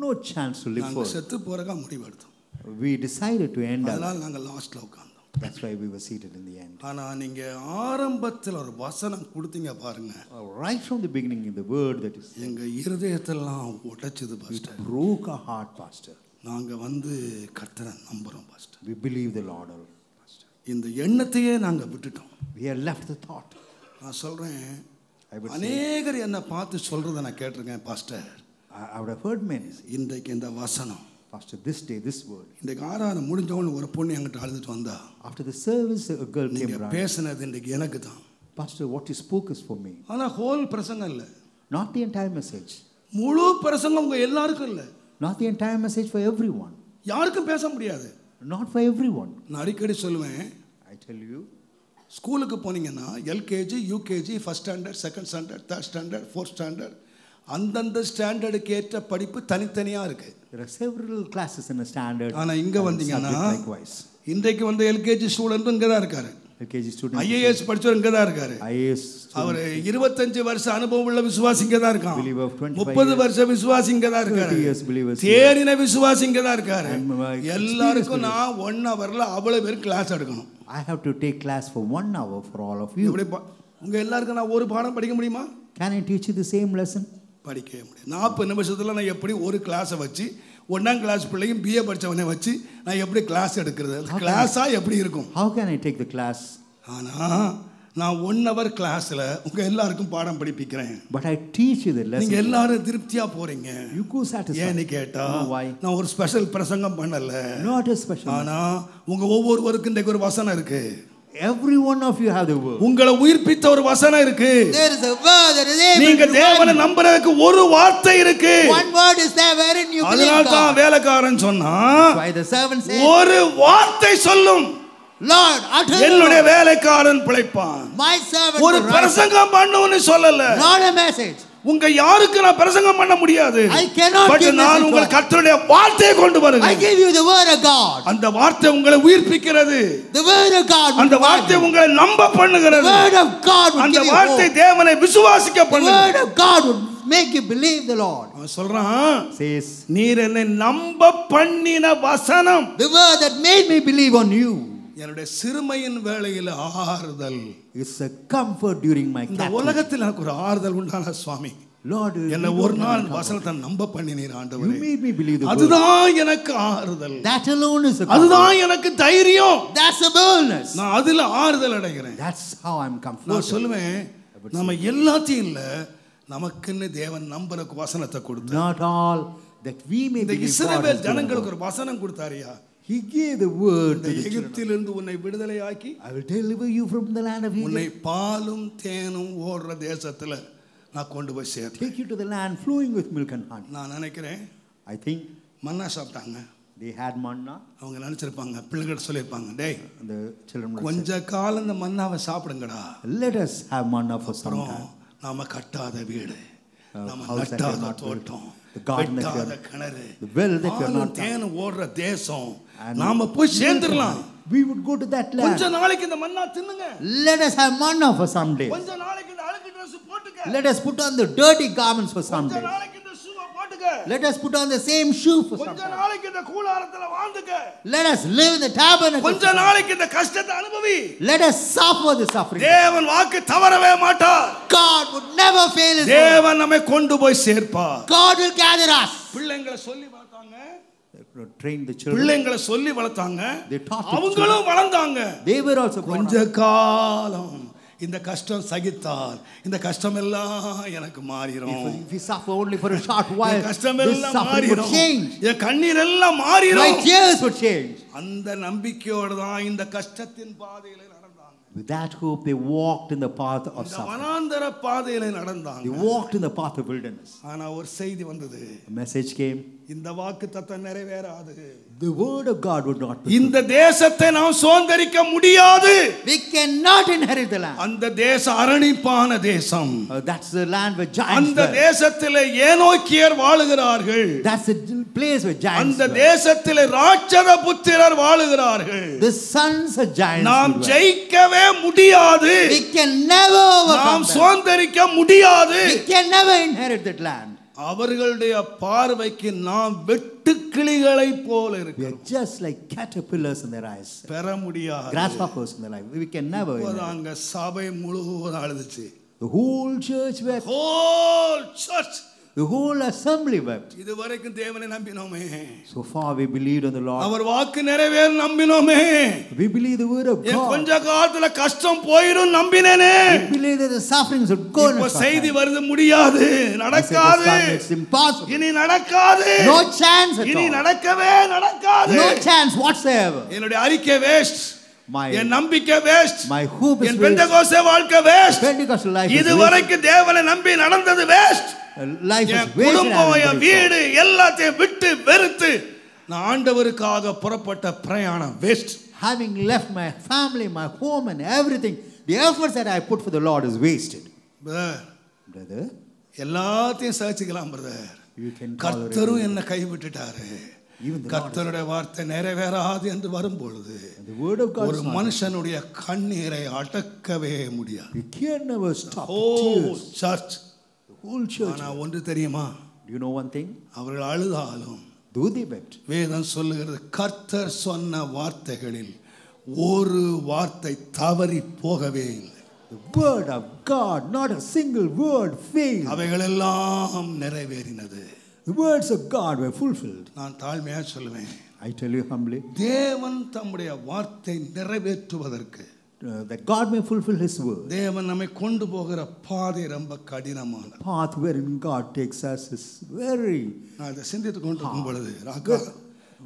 D: No chance to live
A: நாங்க
D: further.
A: செத்து போறதா முடிவு எடுத்தோம்.
D: We decided to end up.
A: அதனால நாங்க லாஸ்ட்ல உட்கார்ந்தோம்.
D: That's why we were seated in the end.
A: ஆனா நீங்க ஆரம்பத்துல ஒரு வசனம் கொடுத்தீங்க பாருங்க.
D: Right from the beginning in the word that is
A: எங்க இருதயத்தெல்லாம் உடைச்சது pastor.
D: broke our heart, Pastor.
A: நாங்க வந்து கர்த்தரை நம்புறோம் pastor.
D: We believe the Lord, Pastor.
A: இந்த எண்ணத்தையே நாங்க விட்டுட்டோம்.
D: We have left the thought.
A: நான் சொல்றேன்,
D: I would say,
A: அநேகர் என்ன பார்த்து சொல்றத நான் கேட்டிருக்கேன் pastor.
D: I would have heard many say,
A: இன்றைக்கு இந்த வசனம்,
D: Pastor, this day, this word.
A: இன்றைக்கு ஆராதனை முடிஞ்சவங்க ஒரு பொண்ணு என்கிட்ட அழுதுட்டு வந்தா,
D: After the service, a girl came
A: நீங்க
D: around.
A: பேசினது இன்றைக்கு எனக்கு தான்.
D: Pastor, what you spoke is for me.
A: ஆனா ஹோல் பிரசங்கம் இல்ல,
D: Not the entire message.
A: முழு பிரசங்கம் உங்க எல்லாருக்கும் இல்ல.
D: Not the entire message for everyone.
A: யாருக்கும் பேச முடியாது.
D: Not for everyone.
A: நான் அடிக்கடி சொல்லுவேன்,
D: I tell you,
A: ஸ்கூலுக்கு போனீங்கன்னா LKG, UKG, first standard, second standard, third standard, fourth standard, அந்தந்த ஸ்டாண்டர்டுக்கு ஏற்ற படிப்பு தனித்தனியா இருக்கு.
D: there are several classes in a standard.
A: ஆனா இங்க வந்தீங்கன்னா
D: likewise.
A: இன்றைக்கு வந்து எல்கேஜி ஸ்டூடெண்ட் இங்க தான் இருக்காரு.
D: LKG student.
A: ஐஏஎஸ் படிச்சவர் இங்க தான் இருக்காரு.
D: IAS.
A: அவர் 25 வருஷ அனுபவம் உள்ள விசுவாசி இங்க தான் இருக்கான்.
D: Believer of 25
A: 30 வருஷ விசுவாசி இங்க தான் இருக்காரு.
D: 30 years believers.
A: தேறின விசுவாசி இங்க தான் இருக்காரு.
D: And
A: எல்லாருக்கும் நான் 1 ஹவர்ல அவ்வளவு பேர் கிளாஸ் எடுக்கணும்.
D: I have to take class for 1 hour for all of you.
A: உங்க எல்லாருக்கும் நான் ஒரு பாடம் படிக்க முடியுமா?
D: Can I teach you the same lesson?
A: படிக்கவே முடியும். 40 நிமிஷத்துல நான் எப்படி ஒரு கிளாஸை வச்சு 1ஆம் கிளாஸ் பிள்ளையும் BA படிச்சவனே வச்சு நான் எப்படி கிளாஸ் எடுக்கிறது? கிளாஸா எப்படி இருக்கும்?
D: How can I take the class?
A: ஆனா நான் 1 hour கிளாஸ்ல உங்க எல்லாருக்கும் பாடம் படிப்பிக்கிறேன்.
D: But I teach you the lesson.
A: நீங்க எல்லாரும் திருப்தியா போறீங்க.
D: You go satisfied.
A: ஏன்னு கேட்டா
D: why?
A: நான் ஒரு ஸ்பெஷல் பிரசங்கம் பண்ணல.
D: Not a special.
A: ஆனா உங்க ஒவ்வொருவருக்கும் இன்றைக்கு ஒரு வசனம் இருக்கு.
D: Every one of you have the word.
A: உங்களை உயிர்ப்பித்த ஒரு வசனம் இருக்கு.
E: There is a word that is able
A: நீங்க தேவனை நம்பறதுக்கு ஒரு வார்த்தை இருக்கு.
E: One word is there wherein you believe
A: அதனால தான்
E: God.
A: வேலைக்காரன் சொன்னா
E: Why the servant said,
A: ஒரு வார்த்தை சொல்லும்.
E: Lord, utter
A: என்னுடைய வேலைக்காரன் பிழைப்பான்.
E: my servant
A: ஒரு
E: will rise.
A: பிரசங்கம் பண்ணனும்னு சொல்லல.
E: Not a message.
A: உங்க யாருக்கு நான் பிரசங்கம் பண்ண முடியாது.
E: I cannot
A: பட்
E: give
A: நான்
E: message
A: உங்களுக்கு
E: to-
A: கர்த்தருடைய வார்த்தையை கொண்டு
E: I
A: வருகிறேன்.
E: give you the word of God.
A: அந்த வார்த்தை உங்களை உயிர்ப்பிக்கிறது.
E: The word of God will
A: அந்த
E: revive
A: வார்த்தை
E: you.
A: உங்களை நம்ப
E: The
A: பண்ணுகிறது.
E: word of God will
A: அந்த
E: give you
A: வார்த்தை
E: hope.
A: தேவனை விசுவாசிக்க
E: The
A: பண்ணுகிறது.
E: word of God will make you believe the Lord.
A: அவன் சொல்றான்,
D: Says,
A: நீர் என்னை நம்ப பண்ணின வசனம்
E: The word that made me believe on you.
A: என்னுடைய சிறுமையின் வேளையில் ஆறுதல்.
D: it's a comfort during my
A: இந்த
D: captivity.
A: உலகத்தில் எனக்கு ஒரு ஆறுதல் உண்டான சுவாமி.
D: Lord,
A: என்னை ஒரு நாள் வசனத்தை நம்ப பண்ணினீர்
D: you
A: ஆண்டவரே.
D: made me believe the word.
A: அதுதான் எனக்கு ஆறுதல்.
E: That alone is a comfort.
A: அதுதான் எனக்கு தைரியம்.
E: That's a boldness.
A: நான் அதுல ஆறுதல் அடைகிறேன்.
D: That's how I'm
A: நான்
D: comforted.
A: சொல்லுவேன், நம்ம எல்லாத்தையும் இல்ல, நமக்குன்னு தேவன் நம்பருக்கு வசனத்தை கொடுத்தார்.
D: Not all that we may
A: இந்த
D: believe God
A: Israel
D: has given
A: ஜனங்களுக்கு
D: word.
A: ஒரு வசனம் கொடுத்தாரியா.
D: He gave the word
A: இந்த
D: to the children.
A: எகிப்திலிருந்து உன்னை விடுதலையாக்கி
D: I will deliver you from the land of
A: உன்னை
D: Egypt.
A: பாலும் தேனும் ஓடுற தேசத்துல நான் கொண்டு போய் சேர்த்தேன்.
D: Take you to the land flowing with milk and honey.
A: நான் நினைக்கிறேன்
D: I think
A: மன்னா சாப்பிட்டாங்க.
D: they had manna.
A: அவங்க நினைச்சிருப்பாங்க, பிள்ளைகள் சொல்லியிருப்பாங்க, டேய்
D: And the children would
A: கொஞ்ச காலம் இந்த மன்னாவை சாப்பிடுங்கடா.
D: say, let us have manna for some
A: அப்புறம்
D: time.
A: நாம கட்டாத வீடு, நாம
D: house that we
A: நட்டாத
D: have not built,
A: தோட்டம்,
D: the garden that we
A: வெட்டாத
D: have-
A: கிணறு,
D: the well that we have
A: பாலும்
D: not done.
A: தேனும் ஓடுற தேசம்,
D: And
A: நாம போய் சேர்ந்துடலாம்.
D: We would go to that
A: கொஞ்ச
D: land.
A: நாளைக்கு இந்த மன்னா தின்னுங்க.
E: Let us have manna for some days.
A: கொஞ்ச நாளைக்கு இந்த அழுக்கு Dress போட்டுக்க.
E: Let us put on the dirty garments for some
A: கொஞ்ச
E: days.
A: நாளைக்கு இந்த ஷூவை போட்டுக்க.
E: Let us put on the same shoe for some
A: கொஞ்ச
E: time.
A: நாளைக்கு இந்த கூடாரத்துல வாழ்ந்துக்க.
E: Let us live in the tabernacle.
A: கொஞ்ச நாளைக்கு இந்த கஷ்டத்தை அனுபவி.
E: Let us suffer the suffering.
A: தேவன் வாக்கு தவறவே மாட்டார்.
E: God would never fail his word.
A: தேவன் நம்மை கொண்டு போய் சேர்ப்பார்.
E: God will gather us.
A: பிள்ளைங்களை சொல்லி வளர்த்தாங்க.
D: Train the children.
A: பிள்ளைங்களை சொல்லி வளர்த்தாங்க.
D: They taught the
A: அவங்களும் வளர்ந்தாங்க.
D: They were also brought
A: கொஞ்ச
D: up.
A: காலம் இந்த கஷ்டம் சகித்தால் இந்த கஷ்டம் எல்லாம் எனக்கு மாறிரும்.
D: If we suffer only for a short while,
A: இந்த கஷ்டம்
D: this
A: எல்லாம்
D: suffering would
A: மாறிரும்.
D: change.
A: என் கண்ணீர் எல்லாம்
E: My
A: மாறிரும்.
E: tears would change.
A: அந்த நம்பிக்கையோடு தான் இந்த கஷ்டத்தின் பாதையில நடந்தாங்க.
D: With that hope, they walked in the path of
A: இந்த
D: suffering.
A: வனாந்தர பாதையில
D: They
A: நடந்தாங்க.
D: walked in the path of wilderness.
A: ஆனா ஒரு செய்தி வந்தது,
D: A message came.
A: இந்த வாக்கு தத்தம் நிறைவேறாது.
D: The word of God would not be.
A: இந்த தேசத்தை நாம் சுதந்தரிக்க முடியாது.
E: We cannot inherit the land.
A: அந்த தேசம் அரணிப்பான தேசம்.
D: That's the land where giants
A: அந்த
D: dwell.
A: தேசத்திலே ஏனோக்கியர் வாழுகிறார்கள்.
D: That's the place where giants
A: அந்த
D: dwell.
A: தேசத்திலே ராட்சத புத்திரர் வாழுகிறார்கள்.
D: The sons of giants
A: நாம்
D: dwell.
A: ஜெயிக்கவே முடியாது.
E: We can never overcome
A: நாம்
E: them.
A: சுதந்தரிக்க முடியாது.
E: We can never inherit that land.
A: அவர்களுடைய பார்வைக்கு நாம் வெட்டுக்கிளிகளை போல
D: We
A: இருக்கிறோம்.
D: are just like caterpillars in their eyes.
A: பெற முடியாது.
D: Grasshoppers in their life. We can never inherit.
A: இப்போதாங்க சபை முழுவதும் அழுதுச்சு.
D: The whole church wept.
A: Whole church.
D: The whole assembly wept.
A: இதுவரைக்கும் தேவனை நம்பினோமே,
D: So far we believed on the Lord.
A: அவர் வாக்கு நிறைவேற நம்பினோமே,
D: We believe the word of
A: N
D: God.
A: கொஞ்ச காலத்துல கஷ்டம் போயிரும் நம்பினேனே.
E: We believe that the sufferings would go in
A: இப்ப
E: a short
A: செய்தி
E: time.
A: வருது, முடியாது,
E: I said,
A: நடக்காது,
E: this time it's impossible.
A: இனி நடக்காது,
E: No chance at
A: இனி
E: all.
A: நடக்கவே நடக்காது.
E: No chance whatsoever.
A: என்னுடைய அறிக்கை வேஸ்ட்,
D: My
A: என் நம்பிக்கை waste,
D: my hope is
A: N
D: waste.
A: பெந்தெகோஸ்தே வாழ்க்கை waste,
D: Pentecostal life is waste.
A: இதுவரைக்கும் தேவனை நம்பி நடந்தது waste.
D: Life
A: N
D: is wasted.
A: குடும்பம்,
D: I am
A: என்
D: very
A: வீடு எல்லாத்தையும் விட்டு வெறுத்து நான் ஆண்டவருக்காக புறப்பட்ட பிரயாணம் waste.
D: Having left my family, my home and everything, the efforts that I put for the Lord is wasted. Brother,
A: எல்லாத்தையும் சகிச்சுக்கலாம் பிரதர்.
D: you can tolerate
A: கர்த்தரும்
D: it.
A: என்ன கைவிட்டுட்டாரு.
D: Even the Lord
A: கர்த்தருடைய வார்த்தை நிறைவேறாது என்று வரும்பொழுது
D: And the word of God
A: ஒரு
D: is not.
A: மனுஷனுடைய கண்ணீரை அடக்கவே முடியாது.
D: You can never stop
A: oh
D: the tears.
A: Church.
D: The whole church.
A: ஆனா ஒன்று தெரியுமா,
D: Do you know one thing?
A: அவர்கள் அழுதாலும்
D: Though they wept,
A: வேதம் சொல்லுகிறது, கர்த்தர் சொன்ன வார்த்தைகளில் ஒரு வார்த்தை தவறி போகவே இல்லை.
D: the word of God, not a single word failed.
A: அவைகளெல்லாம் நிறைவேறினது.
D: The words of God were fulfilled.
A: நான் தாழ்மையா சொல்லுவேன்,
D: I tell you humbly,
A: தேவன் தம்முடைய வார்த்தை நிறைவேற்றுவதற்கு
D: that God may fulfill His word.
A: தேவன் நம்மை கொண்டு போகிற பாதை ரொம்ப கடினமான
D: Path wherein God takes us is very.
A: நான் அதை சிந்தித்து கொண்டு இருக்கும் பொழுது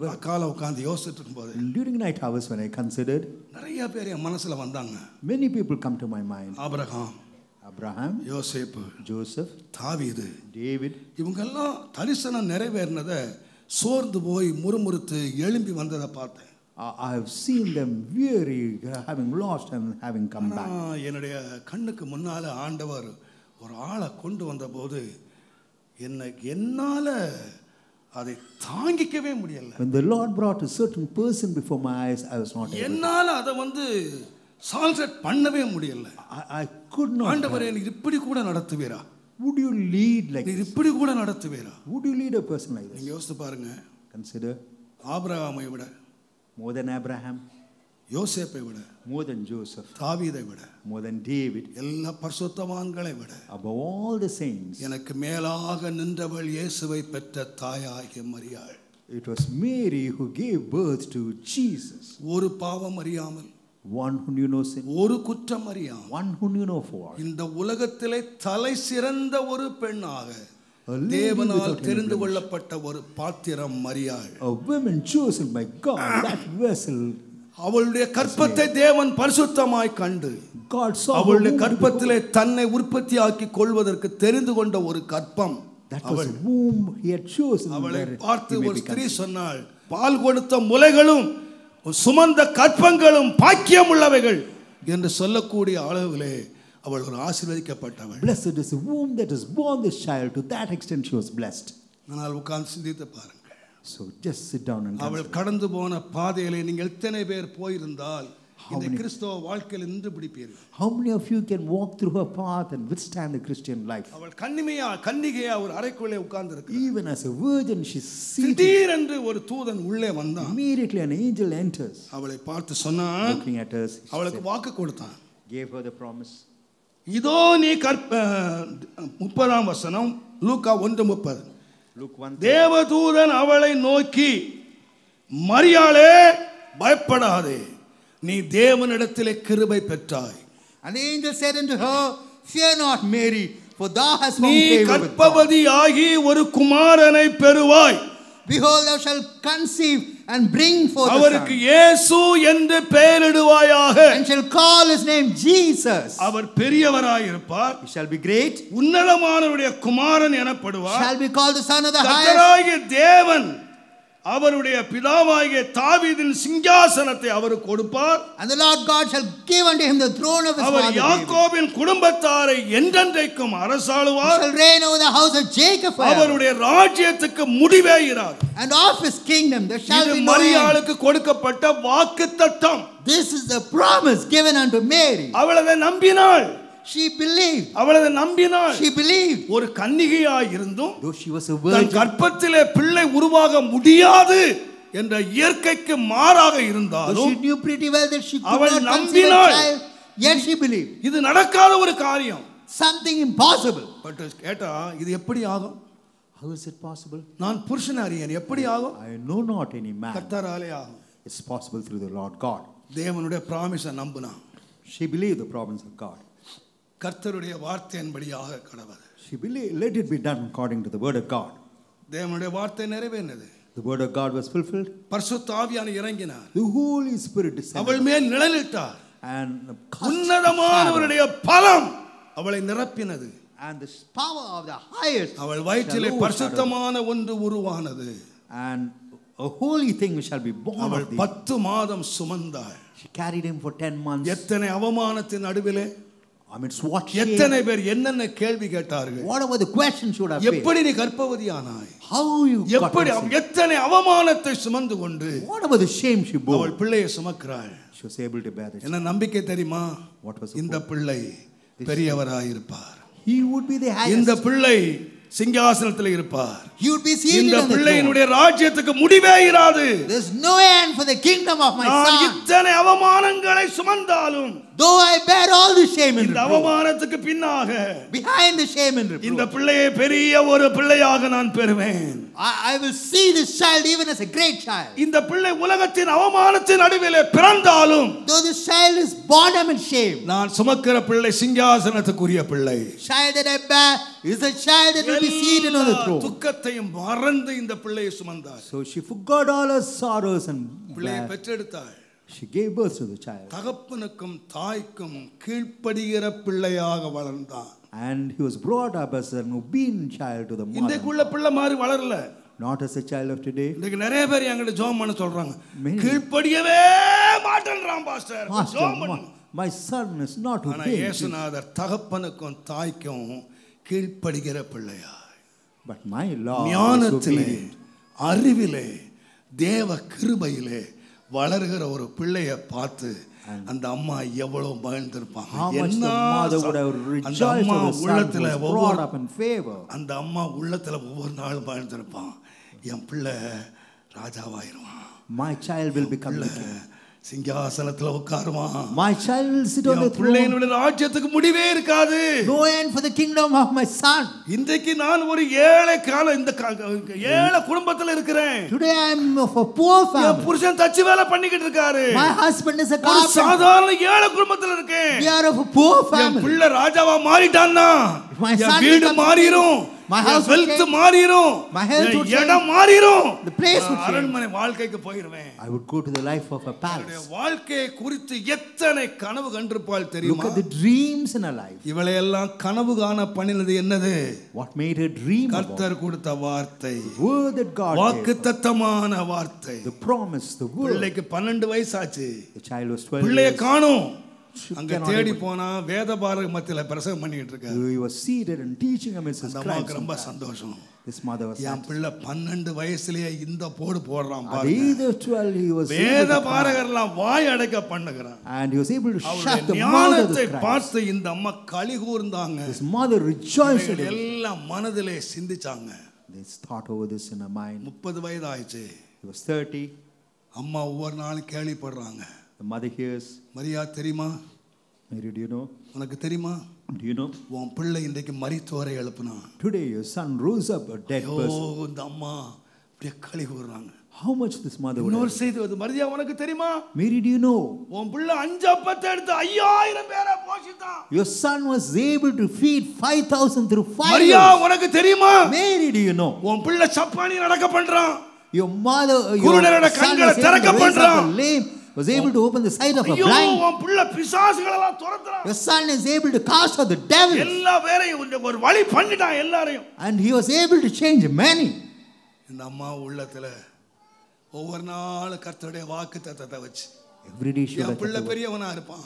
A: ராக்கால உட்கார்ந்து யோசிச்சுட்டு இருக்கும்போது
D: During night hours when I considered,
A: நிறைய பேர் என் மனசுல வந்தாங்க.
D: many people come to my mind.
A: Abraham, யோசேப்பு,
D: Joseph,
A: தாவீது,
D: David.
A: இவங்கெல்லாம் தரிசனம் நிறைவேறினதை சோர்ந்து போய் முறுமுறுத்து எழும்பி வந்ததை பார்த்தேன்.
D: I have seen them weary, having lost and having come back.
A: என்னுடைய கண்ணுக்கு முன்னால ஆண்டவர் ஒரு ஆளை கொண்டு வந்தபோது என்னால அதை தாங்கிக்கவே முடியல.
D: When the Lord brought a certain person before my eyes, I was not able.
A: என்னால அதை சால்செட் பண்ணவே முடியல.
D: I could not.
A: ஆண்டவரே நீ இப்படி கூட நடத்துவீரா?
D: Would you lead like
A: நீ இப்படி கூட நடத்துவீரா?
D: Would you lead a person like this?
A: நீங்க யோசித்து பாருங்க.
D: Consider
A: ஆபிரகாமை விட,
D: more than Abraham,
A: யோசேப்பை விட,
D: more than Joseph,
A: தாவீதை விட,
D: more than David,
A: எல்லா பரிசுத்தவான்களை விட,
D: above all the saints,
A: எனக்கு மேலாக நின்றவள் இயேசுவை பெற்ற தாயாகிய மரியாள்.
D: it was Mary who gave birth to Jesus.
A: ஒரு பாவம் அறியாமல்,
D: one who knew no sin,
A: ஒரு குற்றம் அறியாமல்,
D: one who knew no fault,
A: இந்த உலகத்திலே தலை சிறந்த ஒரு பெண்ணாக தேவனால் தெரிந்து கொள்ளப்பட்ட ஒரு பாத்திரம் மரியாள்.
D: a woman chosen by God, that vessel.
A: அவளுடைய கற்பத்தை தேவன் பரிசுத்தமாய் கண்டு
D: God saw
A: அவளுடைய கற்பத்திலே தன்னை உற்பத்தியாக்கி கொள்வதற்கு தெரிந்து கொண்ட ஒரு கற்பம்.
D: that was a womb he had chosen.
A: அவளை பார்த்து ஒரு ஸ்திரீ சொன்னாள், பால் கொடுத்த முலைகளும் சுமந்த கற்பங்களும் பாக்கியம் உள்ளவைகள் என்று சொல்லக்கூடிய அளவிலே அவள் ஒரு ஆசீர்வதிக்கப்பட்டவள்.
D: Blessed is the womb that has borne this child. To that extent she was blessed.
A: ஆனால் உட்கார்ந்து சிந்தித்து பாருங்க.
D: So just sit down and
A: அவள் கடந்து போன பாதையிலே நீங்கள் எத்தனை பேர் போயிருந்தால் இந்த கிறிஸ்தவ வாழ்க்கையில் நின்று பிடிப்பீர்கள்?
D: How many of you can walk through her path and withstand the Christian life?
A: அவள் கன்னிகையா ஒரு அறைக்குள்ளே உட்கார்ந்து இருக்கிறாள்.
D: Even as a virgin she seated.
A: திடீரென்று ஒரு தூதன் உள்ளே வந்தான்.
D: Immediately an angel enters.
A: அவளை பார்த்து சொன்னான்,
D: looking at her,
A: அவளுக்கு வாக்கு கொடுத்தான்.
D: gave her the promise.
A: இதோ நீ 30ஆம் வசனம் லூக்கா 1:30.
D: Luke 1.
A: தேவதூதன் அவளை நோக்கி, மரியாளே பயப்படாதே, நீ தேவனிடத்திலே கிருபை பெற்றாய்.
E: And the angel said unto her, fear not, Mary, for thou hast
A: நீ
E: found favor with God.
A: கர்ப்பவதியாகி ஒரு குமாரனை பெறுவாய்.
E: Behold, thou shalt conceive and bring forth a
A: அவருக்கு
E: son,
A: இயேசு என்று பெயரிடுவாயாக.
E: and shall call his name Jesus.
A: Our பெரியவராயிருப்பார்,
E: He shall be great,
A: உன்னதமானவருடைய குமாரன் எனப்படுவார்.
E: shall be called the Son of the Highest.
A: கர்த்தராகிய தேவன் அவருடைய பிதாவாகிய தாவீதின் சிங்காசனத்தை அவருக்கு கொடுப்பார்.
E: And the Lord God shall give unto him the throne of his
A: our
E: father David.
A: யாக்கோபின் குடும்பத்தாரை என்றென்றைக்கும்
E: He
A: அரசாளுவார்.
E: shall reign over the house of Jacob forever.
A: அவருடைய ராஜ்யத்துக்கு முடிவே இராது.
E: And of his kingdom there shall
A: இது
E: be no end.
A: மரியாளுக்கு கொடுக்கப்பட்ட வாக்குத்தத்தம்.
E: This is the promise given unto Mary.
A: அவள் அதை நம்பினாள்.
E: She believed.
A: அவள் அதை நம்பினாள்.
E: She believed.
A: ஒரு கன்னிகையாய் இருந்தும்
D: Though she was a
A: than
D: virgin,
A: கற்பத்திலே பிள்ளை உருவாக முடியாது என்ற இயற்கைக்கு மாறாக
E: Though
A: இருந்தாலும்
E: she knew pretty well that she could
A: அவள்
E: not conceive a
A: நம்பினாள்.
E: child, yet she believed.
A: இது நடக்காத ஒரு காரியம்.
E: Something impossible.
A: பட் கேட்டா இது எப்படி ஆகும்?
D: how is it possible?
A: நான் புருஷன் அறியேன், எப்படி ஆகும்?
D: I know not any man.
A: கர்த்தராலே ஆகும்.
D: It's possible through the Lord God.
A: தேவனுடைய பிராமிஸை நம்பினா
D: She believed the promise of God.
A: கர்த்தருடைய வார்த்தையின்படியாக கடவுள்.
D: She believed, let it be done according to the word of God.
A: தேவனுடைய வார்த்தை நிறைவேறினது.
D: The word of God was fulfilled.
A: பரிசுத்த ஆவியானவர் இறங்கினார்.
D: The Holy Spirit descended.
A: அவள் மேல் நிழலிட்டார்.
D: And
A: உன்னதமானவருடைய பலம் அவளை நிரப்பினது.
E: And the power of the highest.
A: அவள் வயிற்றிலே பரிசுத்தமான ஒன்று உருவானது.
D: And a holy thing shall be born
A: அவள்
D: of thee.
A: 10 மாதம் சுமந்தாள்.
D: She carried him for 10 months.
A: எத்தனை அவமானத்தின் நடுவிலே,
D: Amidst what shame,
A: எத்தனை பேர் என்னென்ன கேள்வி கேட்டார்கள்.
E: What were the questions should have faced?
A: எப்படி நீ கர்ப்பவதியானாய்?
E: How you got
A: எப்படி
E: conceived?
A: எத்தனை அவமானத்தை சுமந்து கொண்டு
E: What about the shame she bore?
A: அவள் பிள்ளையை சுமக்கிறாள்.
D: she was able to bear the child.
A: என்ன நம்பிக்கை தெரியுமா?
D: What was the
A: இந்த
D: hope?
A: பிள்ளை பெரியவராயிருப்பார்.
E: He would be the highest.
A: இந்த பிள்ளை சிங்காசனத்தில் இருப்பார்.
E: He would be seated
A: இந்த
E: on the throne.
A: பிள்ளையினுடைய ராஜ்யத்துக்கு முடிவே இராது.
E: There's no end for the kingdom of my
A: நான்
E: son.
A: இத்தனை அவமானங்களை சுமந்தாலும்
E: Though I bear all the shame and
A: இந்த
E: reproach.
A: அவமானத்துக்கு பின்னாக
E: Behind the shame and
A: இந்த
E: reproach.
A: பிள்ளையை பெரிய ஒரு பிள்ளையாக நான் பெறுவேன்.
E: I will see this child even as a great child.
A: இந்த பிள்ளை உலகத்தின் அவமானத்தின் நடுவிலே பிறந்தாலும்
E: Though this child is born amid shame,
A: நான் சுமக்கிற பிள்ளை சிங்காசனத்துக்குரிய பிள்ளை.
E: child that I bear is a child that will be seated on the throne.
A: துக்கத்தையும் மறந்து இந்த பிள்ளையை சுமந்தார்.
E: So she forgot all her sorrows and
A: பிள்ளையை பெற்றெடுத்தாள்.
E: she gave birth to the child.
A: தகப்பனுக்கும் தாய்க்கும் கீழ்ப்படிகிற பிள்ளையாக வளர்ந்தான்.
E: And he was brought up as an obedient child to the mother.
A: இன்றைக்குள்ள பிள்ளை மாதிரி வளரல.
E: Not as a child of today.
A: இன்னைக்கு நிறைய பேர் என்கிட்ட ஜெபம் பண்ண சொல்றாங்க. கீழ்ப்படியவே மாட்டேன்றான் பாஸ்டர். ஜெபம் பண்ணு.
E: My son is not
A: ஆனா
E: obedient.
A: இயேசுநாதர் தகப்பனுக்கும் தாய்க்கும் கீழ்ப்படிகிற பிள்ளையா.
E: But my Lord is
A: ஞானத்திலே
E: obedient.
A: அறிவிலே தேவ கிருபையிலே வளர்கிற ஒரு பிள்ளையை பார்த்து அந்த அம்மா எவ்வளவு மகிழ்ந்திருப்பாங்க.
E: How much the mother would have rejoiced that the son was brought up in favor.
A: அந்த அம்மா உள்ளத்துல ஒவ்வொரு நாளும் மகிழ்ந்திருப்பான். என் பிள்ளை ராஜாவாயிருவான்.
E: My child will become the king.
A: சிங்காசனத்துல உட்காருவான்.
E: My child will sit on the throne.
A: பிள்ளையினுடைய ராஜ்யத்துக்கு முடிவே இருக்காது.
E: No end for the kingdom of my son.
A: இன்றைக்கு நான் ஒரு ஏழை இந்த ஏழை குடும்பத்துல இருக்கிறேன்.
E: Today I am of a poor family.
A: என் புருஷன் தச்சு வேலை பண்ணிக்கிட்டு இருக்காரு.
E: My husband is a
A: ஒரு
E: carpenter.
A: சாதாரண ஏழை குடும்பத்துல இருக்கேன்.
E: We are of a poor
A: N
E: family.
A: பிள்ளை ராஜாவா மாறிட்டான்னா
E: My son
A: என் வீடு
E: becomes
A: மாறிரும்.
E: my house will
A: wealth
E: change.
A: மாறிரும்.
E: My health would change.
A: இடம் மாறிரும்.
E: The place would change.
A: அரண்மனை வாழ்க்கைக்கு போயிடுவேன்.
E: I would go to the life of a palace.
A: வாழ்க்கையை குறித்து எத்தனை கனவு கண்டிருப்பாள்
E: Look
A: தெரியுமா?
E: at the dreams in her life.
A: இவளை எல்லாம் கனவு காண பண்ணினது என்னது?
E: What made her dream about?
A: கர்த்தர் கொடுத்த வார்த்தை.
E: Word that God gave.
A: வாக்குத்தத்தமான வார்த்தை.
E: The promise, the word.
A: பிள்ளைக்கு 12 வயசாச்சு.
E: The child was 12
A: பிள்ளையை
E: years.
A: காணோம். அங்க தேடி போனா வேதபாரக மத்தியில பிரசங்கம் பண்ணிட்டு இருக்காரு.
E: He was seated and teaching amidst his
A: அம்மாக்கு
E: crimes.
A: ரொம்ப சந்தோஷம்.
E: This mother was
A: என் பிள்ளை 12 வயசுலயே இந்த போடு போடுறான்
E: at
A: பாருங்க.
E: age of 12 he was able to
A: வேதபாரகர்லாம் வாய் அடைக்க பண்ணுகிறான்.
E: and he was able to shut the mouth of
A: ஞானத்தை
E: the Christ.
A: பார்த்து இந்த அம்மா களி கூர்ந்தாங்க.
E: His mother rejoiced at it.
A: எல்லாம் மனதிலே சிந்திச்சாங்க.
E: They thought over this in her mind.
A: 30 வயது ஆயிடுச்சு.
E: He was 30.
A: அம்மா ஒவ்வொரு நாளும் கேள்விப்படுறாங்க.
E: The mother hears,
A: மரியா தெரியுமா?
E: Mary, do you know?
A: உனக்கு தெரியுமா?
E: Do you know?
A: உன் பிள்ளை இன்றைக்கு மரித்தோரை எழுப்புனான்.
E: Today your son rose up a dead person.
A: இந்த அம்மா அப்படியே களி கூர்றாங்க.
E: How much this mother would
A: இன்னொரு
E: have.
A: செய்தி வந்து மரியா உனக்கு தெரியுமா?
E: Mary, do you know?
A: உன் பிள்ளை 5 அப்பத்தை எடுத்து 5000 பேரை போஷித்தான்.
E: Your son was able to feed 5,000 through 5
A: Maria
E: years.
A: உனக்கு தெரியுமா?
E: Mary, do you know?
A: உன் பிள்ளை சப்பானி நடக்க பண்றான்.
E: Your mother, your
A: குருடரோட
E: son
A: கண்களை
E: was able
A: திறக்க
E: to raise up
A: பண்றான்.
E: a lame, was able to open the sight of a
A: ஐயோ
E: blind.
A: உன் பிள்ளை பிசாசுகளை எல்லாம் துரத்துறான்.
E: Your son is able to cast out the devil.
A: எல்லா பேரையும் ஒரு வழி பண்ணிட்டான் எல்லாரையும்.
E: And he was able to change many.
A: இந்த அம்மா உள்ளத்துல ஒவ்வொரு நாள் கர்த்தருடைய வாக்குத்தத்தத்தை வச்சு
E: Every day she
A: N
E: would
A: பிள்ளை
E: have
A: பெரியவனா இருப்பான்.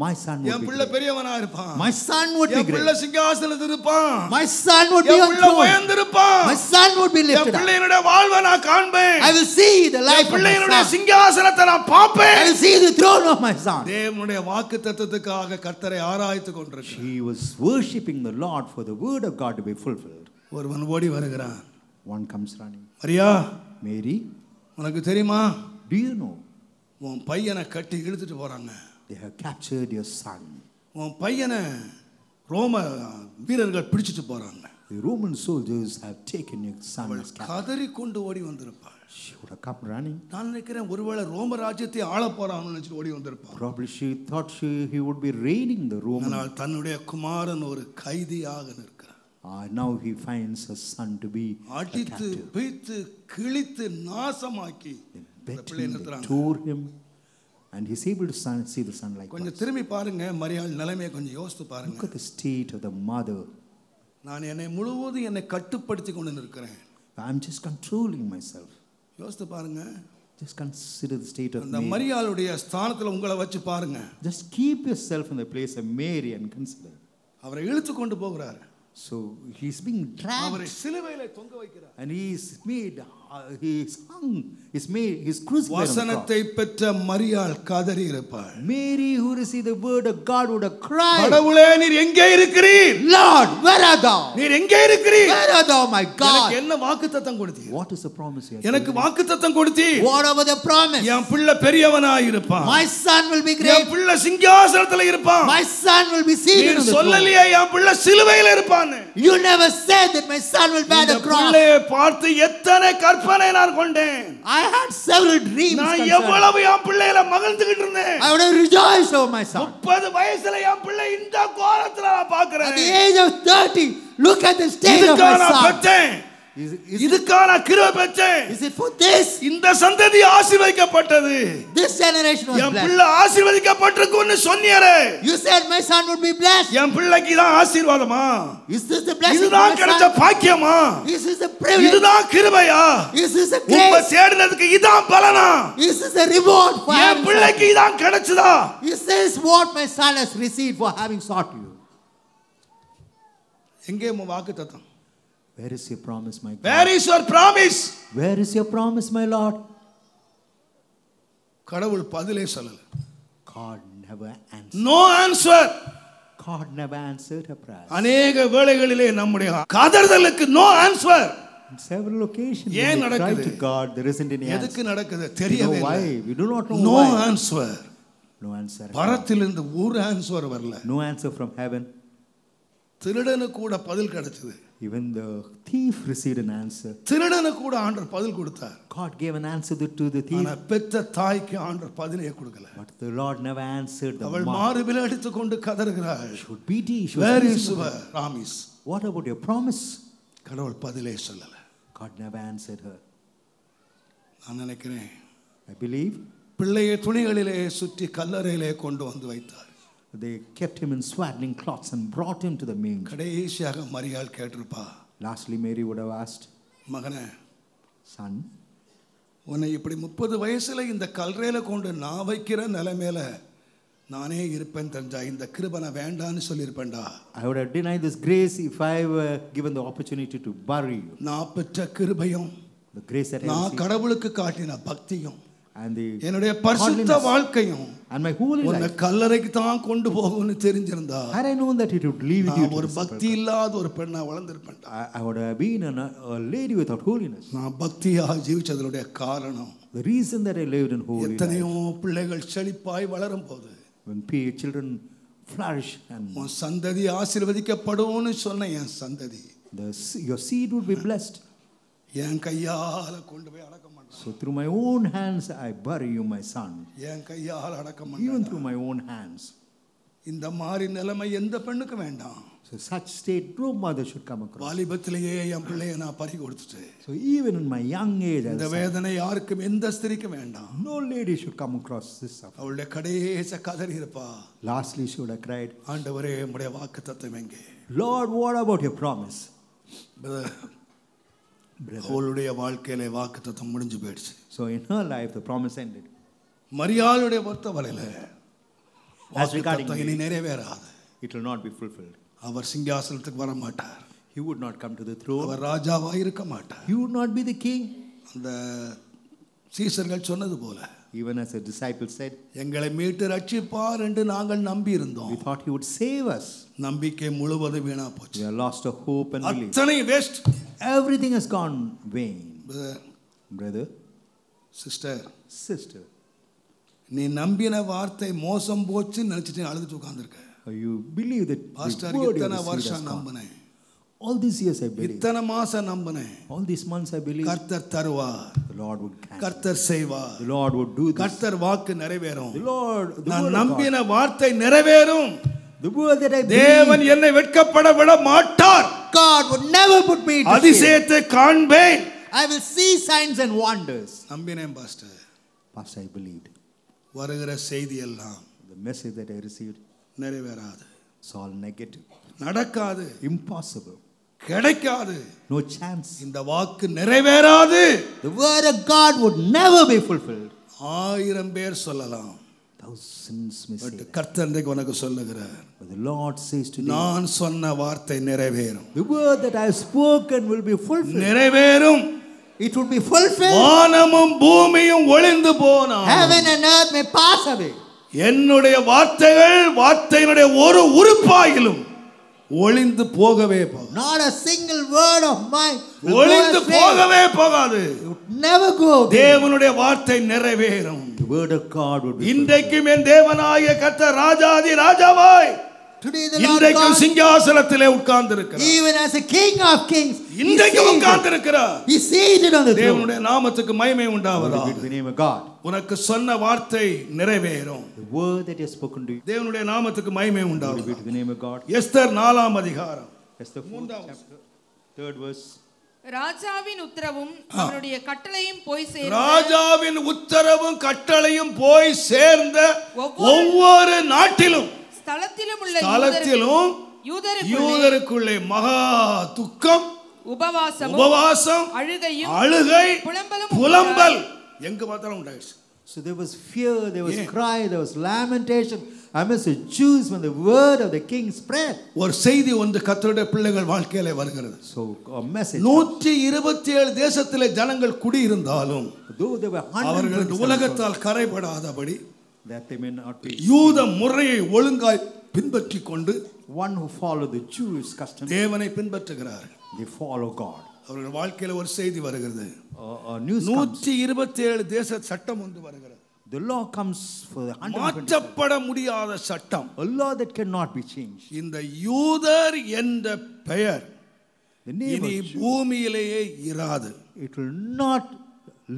E: my son would
A: N
E: be
A: பிள்ளை
E: great.
A: பெரியவனா இருப்பான்.
E: My son would be
A: என் பிள்ளை
E: great.
A: சிங்காசனத்தில் இருப்பான்.
E: My son would be
A: N
E: on
A: பிள்ளை
E: throne.
A: உயர்ந்திருப்பான்.
E: My son would be
A: N
E: lifted up.
A: பிள்ளையினுடைய வாழ்வை நான் காண்பேன்.
E: I will see the life
A: N
E: of my
A: பிள்ளையினுடைய
E: son.
A: சிங்காசனத்தை நான்
E: I
A: பார்ப்பேன்.
E: will see the throne of my son.
A: தேவனுடைய வாக்குத்தத்தத்துக்காக கர்த்தரை ஆராய்த்து கொண்டிருக்கிறார்.
E: She was worshipping the Lord for the word of God to be fulfilled.
A: ஒருவன் ஓடி வருகிறான்.
E: One comes running.
A: Maria
E: Mary,
A: உனக்கு தெரியுமா?
E: do you know?
A: உன் பையனை கட்டி இழுத்துட்டு போறாங்க.
E: They have captured your son.
A: உன் பையனை ரோம வீரர்கள் பிடிச்சிட்டு போறாங்க.
E: The Roman soldiers have taken your son as captive.
A: கதறி கொண்டு ஓடி வந்திருப்பாள்.
E: She would have come running.
A: நான் நினைக்கிறேன் ஒருவேளை ரோம ராஜ்யத்தை ஆள போறான்னு நினைச்சிட்டு ஓடி வந்திருப்பாள்.
E: Probably she thought he would be reigning the Roman.
A: ஆனால் தன்னுடைய குமாரன் ஒரு கைதியாக நிற்கிறார்.
E: Now he finds her son to be a
A: அடித்து
E: captive.
A: பிய்த்து கிழித்து நாசமாக்கி
E: They
A: இந்த
E: beat
A: பிள்ளையை
E: him, they
A: நிறுத்துறாங்க.
E: tore him, and he's able to see the son like
A: கொஞ்சம்
E: that.
A: திரும்பி பாருங்க மரியாள் நிலைமையை கொஞ்சம் யோசித்து
E: Look
A: பாருங்க.
E: at the state of the mother.
A: நான் என்னை முழுவதும் என்னை கட்டுப்படுத்தி கொண்டு நிற்கிறேன்.
E: I'm just controlling myself.
A: யோசித்து பாருங்க.
E: Just consider the state of
A: அந்த
E: Mary.
A: மரியாளுடைய ஸ்தானத்துல உங்களை வச்சு பாருங்க.
E: Just keep yourself in the place of Mary and consider.
A: அவரை இழுத்து கொண்டு போகிறார்.
E: So he's being
A: அவரை
E: dragged
A: சிலுவையிலே தொங்க வைக்கிறார்.
E: and he's made
D: He's hung. He's crucified on the cross.
A: வசனத்தை பெற்ற மரியாள் கதறி இருப்பாள்.
D: Mary, who received the word of God, would have cried,
A: கடவுளே நீர் எங்கே இருக்கிறீர்?
D: Lord, where art thou?
A: நீர் எங்கே இருக்கிறீர்?
D: Where art thou, my God?
A: எனக்கு என்ன வாக்குத்தத்தம் கொடுத்தீர்?
D: What is the promise here?
A: எனக்கு வாக்குத்தத்தம் கொடுத்தீர்.
D: What about the promise?
A: என் பிள்ளை பெரியவனாய் இருப்பான்.
D: My son will be
A: N
D: great.
A: பிள்ளை சிங்காசனத்துல இருப்பான்.
D: My son will be seated
A: நீர்
D: on the throne.
A: சொல்லலையே என் பிள்ளை சிலுவையில் இருப்பான்.
D: You never said that my son will bear
A: இந்த
D: the cross.
A: பிள்ளையை பார்த்து எத்தனை கற்பனை நான் கொண்டேன்.
D: I had several dreams.
A: நான் எவ்வளவு என் பிள்ளையில மகிழ்ந்துகிட்டு இருந்தேன்.
D: I would have rejoiced over my son.
A: 30 வயசுல என் பிள்ளை இந்த கோலத்துல நான்
D: At
A: பார்க்கிறேன்.
D: the age of 30, look at the state of my
A: இதுக்கான
D: son.
A: பெற்றேன். இதுக்கான கிருபை பெற்றேன்.
D: Is it for this?
A: இந்த சந்ததி ஆசீர்வதிக்கப்பட்டது.
D: This generation was
A: N
D: blessed.
A: பிள்ளை ஆசீர்வதிக்கப்பட்டிருக்குன்னு சொன்னீரே.
D: You said my son would be blessed.
A: என் பிள்ளைக்கு தான் ஆசீர்வாதமா?
D: Is this the blessing for
A: இதுதான்
D: my
A: கிடைச்ச
D: son?
A: பாக்கியமா?
D: Is this the privilege?
A: இதுதான் கிருபையா?
D: Is this the
A: உம்மை
D: grace?
A: தேடினதுக்கு இதான் பலனா?
D: Is this the reward for
A: N
D: having
A: பிள்ளைக்கு
D: sought
A: இதான் கிடைச்சதா?
D: you? Is this what my son has received for having sought you?
A: எங்கே உன் வாக்குத்தத்தம்?
D: Where is your promise, my God?
A: Where is your promise?
D: Where is your promise, my Lord?
A: கடவுள் பதிலே சொல்லல.
D: God never answered.
A: No answer.
D: God never answered her prayer.
A: அநேக வேளைகளிலே நம்முடைய கதறுதலுக்கு no answer.
D: On several occasions,
A: ஏன்
D: when we cry
A: நடக்குது?
D: to God, there isn't any answer.
A: எதுக்கு நடக்குது
D: We
A: தெரியவே
D: know
A: இல்லை.
D: why. We do not know
A: No
D: why.
A: answer.
D: No answer.
A: பரத்திலிருந்து ஒரு ஆன்சர் வரல.
D: No answer from heaven.
A: திருடனுக்கு கூட பதில் கிடைச்சது.
D: Even the thief received an answer.
A: திருடனுக்கு கூட ஆண்டவர் பதில் கொடுத்தார்.
D: God gave an answer to the thief.
A: ஆனா பெத்த தாய்க்கு ஆண்டவர் பதிலே கொடுக்கல.
D: But the Lord never answered the
A: அவள்
D: mother.
A: மார்பில் அடித்துக்கொண்டு கதறுகிறாள்.
D: She would beat you. She
A: Where
D: was
A: is
D: beating
A: your
D: her.
A: promise?
D: What about your promise?
A: கடவுள் பதிலே சொல்லல.
D: God never answered her.
A: நான் நினைக்கிறேன்
D: I believe
A: பிள்ளையை துணிகளிலே சுற்றி கல்லறையிலே கொண்டு வந்து வைத்தார்.
D: they kept him in swaddling cloths and brought him to the manger.
A: கடைசியாக மரியாள் கேட்டிருப்பா,
D: Lastly, Mary would have asked,
A: மகனே
D: Son,
A: உன்னை இப்படி 30 வயசுல இந்த கல்லறையில கொண்டு நான் வைக்கிற நிலைமையில நானே இருப்பேன் தெரிஞ்சா இந்த கிருபை நான் வேண்டான்னு சொல்லியிருப்பேன்டா.
D: I would have denied this grace if I were given the opportunity to bury you.
A: நான் பெற்ற கிருபையும்
D: The grace that I
A: நான்
D: received
A: கடவுளுக்கு காட்டின பக்தியும்
D: and the
A: என்னுடைய பரிசுத்த வாழ்க்கையும்
D: and my holy
A: உன்னை
D: life.
A: கல்லறைக்கு தான் கொண்டு போகும்னு தெரிஞ்சிருந்தா
D: Had I known that it would leave with you,
A: நான் ஒரு பக்தி இல்லாத ஒரு பெண்ணா வளர்ந்திருப்பேன்டா.
D: I would have been a lady without holiness.
A: நான் பக்தியாக ஜீவிச்சதனுடைய காரணம்
D: The reason that I lived in holy life,
A: எத்தனையோ பிள்ளைகள் செழிப்பாய் வளரும் போது
D: when children flourish and
A: உன் சந்ததி ஆசீர்வதிக்கப்படும்னு சொன்ன என் சந்ததி
D: your seed would be blessed.
A: என் கையால கொண்டு போய் அடக்கம் பண்றேன்.
D: So through my own hands I bury you, my son.
A: என் கையால அடக்கம்
D: Even
A: பண்றேன்.
D: through my own hands.
A: இந்த மாதிரி நிலைமை எந்த பெண்ணுக்கு வேண்டாம்.
D: So such state no mother should come across.
A: வாலிபத்திலேயே என் பிள்ளையை நான் பறி கொடுத்துட்டேன்.
D: So even in my young age,
A: இந்த வேதனை யாருக்கும் எந்த ஸ்திரிக்கும் வேண்டாம்.
D: no lady should come across this suffering.
A: அவளுடைய கடைசி கதறி இருப்பா.
D: Lastly, she would have cried,
A: ஆண்டவரே உம்முடைய வாக்குத்தத்தம் எங்கே?
D: Lord, what about your promise?
A: அவளுடைய வாழ்க்கையில வாக்குத்தத்தம் முடிஞ்சு போயிடுச்சு.
D: So in her life, the promise ended.
A: மரியாளுடைய பொறுத்தவரையில
D: As regarding
A: வாக்குத்தத்தம் இனி நிறைவேறாது.
D: It will not be fulfilled.
A: அவர் சிங்காசனத்துக்கு வர மாட்டார்.
D: He would not come to the throne.
A: அவர் ராஜாவா இருக்க மாட்டார்.
D: He would not be the king.
A: அந்த சீசர்கள் சொன்னது போல
D: Even as the disciples said,
A: எங்களை மீட்டு ரட்சிப்பார் என்று நாங்கள் நம்பி இருந்தோம்.
D: we thought he would save us.
A: நம்பிக்கை முழுவதும் வீணா போச்சு.
D: We have lost our hope and belief.
A: அத்தனை waste.
D: Everything has gone vain. Brother,
A: sister,
D: sister,
A: நீ நம்பின வார்த்தை மோசம் போச்சு நினைச்சிட்டு அழுதுட்டு உட்கார்ந்திருக்க.
D: you believe that
A: pastor
D: the word you
A: இத்தனை
D: received has
A: வருஷம்
D: gone.
A: நம்பினேன்.
D: All these years I believed.
A: இத்தனை மாசம் நம்பினேன்.
D: All these months I believed.
A: கர்த்தர் தருவார்.
D: The Lord would grant.
A: கர்த்தர் செய்வார்.
D: The Lord would do this.
A: கர்த்தர் வாக்கு நிறைவேறும்.
D: The Lord, the
A: நான்
D: word of
A: நம்பின
D: God.
A: வார்த்தை நிறைவேறும்.
D: The word that I
A: தேவன்
D: believe.
A: என்னை வெட்கப்பட விட மாட்டார்.
D: God would never put me to shame.
A: அதிசயத்தை காண்பேன்.
D: I will see signs and wonders.
A: நம்பினேன் பாஸ்டர்.
D: Pastor, I believed.
A: வருகிற செய்தி எல்லாம்
D: The message that I received
A: நிறைவேறாது.
D: is all negative.
A: நடக்காது.
D: Impossible.
A: கிடைக்காது.
D: No chance.
A: இந்த வாக்கு நிறைவேறாது.
D: The word of God would never be fulfilled.
A: 1000 பேர் சொல்லலாம்.
D: Thousands may say that.
A: கர்த்தர் இன்றைக்கு உனக்கு சொல்லுகிறார்.
D: But the Lord says today,
A: நான் சொன்ன வார்த்தை நிறைவேறும்.
D: the word that I have spoken will be fulfilled.
A: நிறைவேறும்.
D: it would be fulfilled.
A: வானமும் பூமியும் ஒளிந்து போனாலும்
D: Heaven and earth may pass away.
A: என்னுடைய வார்த்தையினுடைய ஒரு உறுப்பாயிலும் ஒளிந்து போகவே போகாது.
D: Not a single word of mine will
A: ஒளிந்து
D: go astray.
A: போகவே போகாது.
D: It would never go away.
A: தேவனுடைய வார்த்தை நிறைவேறும்.
D: The word of God would be
A: இன்றைக்கும் என் தேவனாகிய கர்த்தர் ராஜாதி ராஜாவாய்
D: Today the Lord
A: இன்றைக்கும்
D: God,
A: சிங்காசனத்திலே உட்கார்ந்திருக்கிறார்.
D: even as a king of kings,
A: இன்றைக்கும் உட்கார்ந்திருக்கிறார்.
D: He seated on the throne.
A: தேவனுடைய நாமத்துக்கு மகிமை
D: Glory be to
A: உண்டாவதாக.
D: the name of God.
A: உனக்கு சொன்ன வார்த்தை நிறைவேறும்.
D: The word that He has spoken to you.
A: தேவனுடைய நாமத்துக்கு மகிமை
D: Glory be
A: உண்டாவதாக.
D: to the name of God.
A: Esther 4ஆம் அதிகாரம்
D: Esther 4th chapter, 3rd verse.
C: ராஜாவின் உத்தரவும் அவருடைய கட்டளையும் போய் சேர்ந்த
A: ராஜாவின் உத்தரவும் கட்டளையும் போய் சேர்ந்த ஒவ்வொரு நாட்டிலும்
C: ஸ்தலத்திலும் உள்ள
A: ஸ்தலத்திலும் யூதருக்குள்ளே மகா துக்கம், உபவாசம், அழுகை, புலம்பல் எங்க பார்த்தாலும் உண்டாயிடுச்சு.
D: So there was fear, there was cry, there was lamentation amidst the Jews when the word of the king spread.
A: ஒரு செய்தி ஒன்று கர்த்தருடைய பிள்ளைகள் வாழ்க்கையிலே வருகிறது.
D: So a message.
A: 127 தேசத்திலே ஜனங்கள் குடியிருந்தாலும்
D: Though there were
A: அவர்கள்
D: 127
A: உலகத்தால் கரைபடாதபடி
D: that they may not be
A: யூத முறையை ஒழுங்காய் பின்பற்றிக் கொண்டு
D: one who follow the Jewish custom,
A: தேவனை பின்பற்றுகிறார்கள்.
D: they follow God.
A: அவர்கள் வாழ்க்கையில ஒரு செய்தி வருகிறது.
D: News comes.
A: 127 தேச சட்டம் ஒன்று வருகிறது.
D: The law comes for the 127.
A: மாற்றப்பட முடியாத சட்டம்.
D: A law that cannot be changed.
A: இந்த யூதர் என்ற பெயர்
D: The name
A: இனி
D: of Jew,
A: பூமியிலேயே இராது.
D: it will not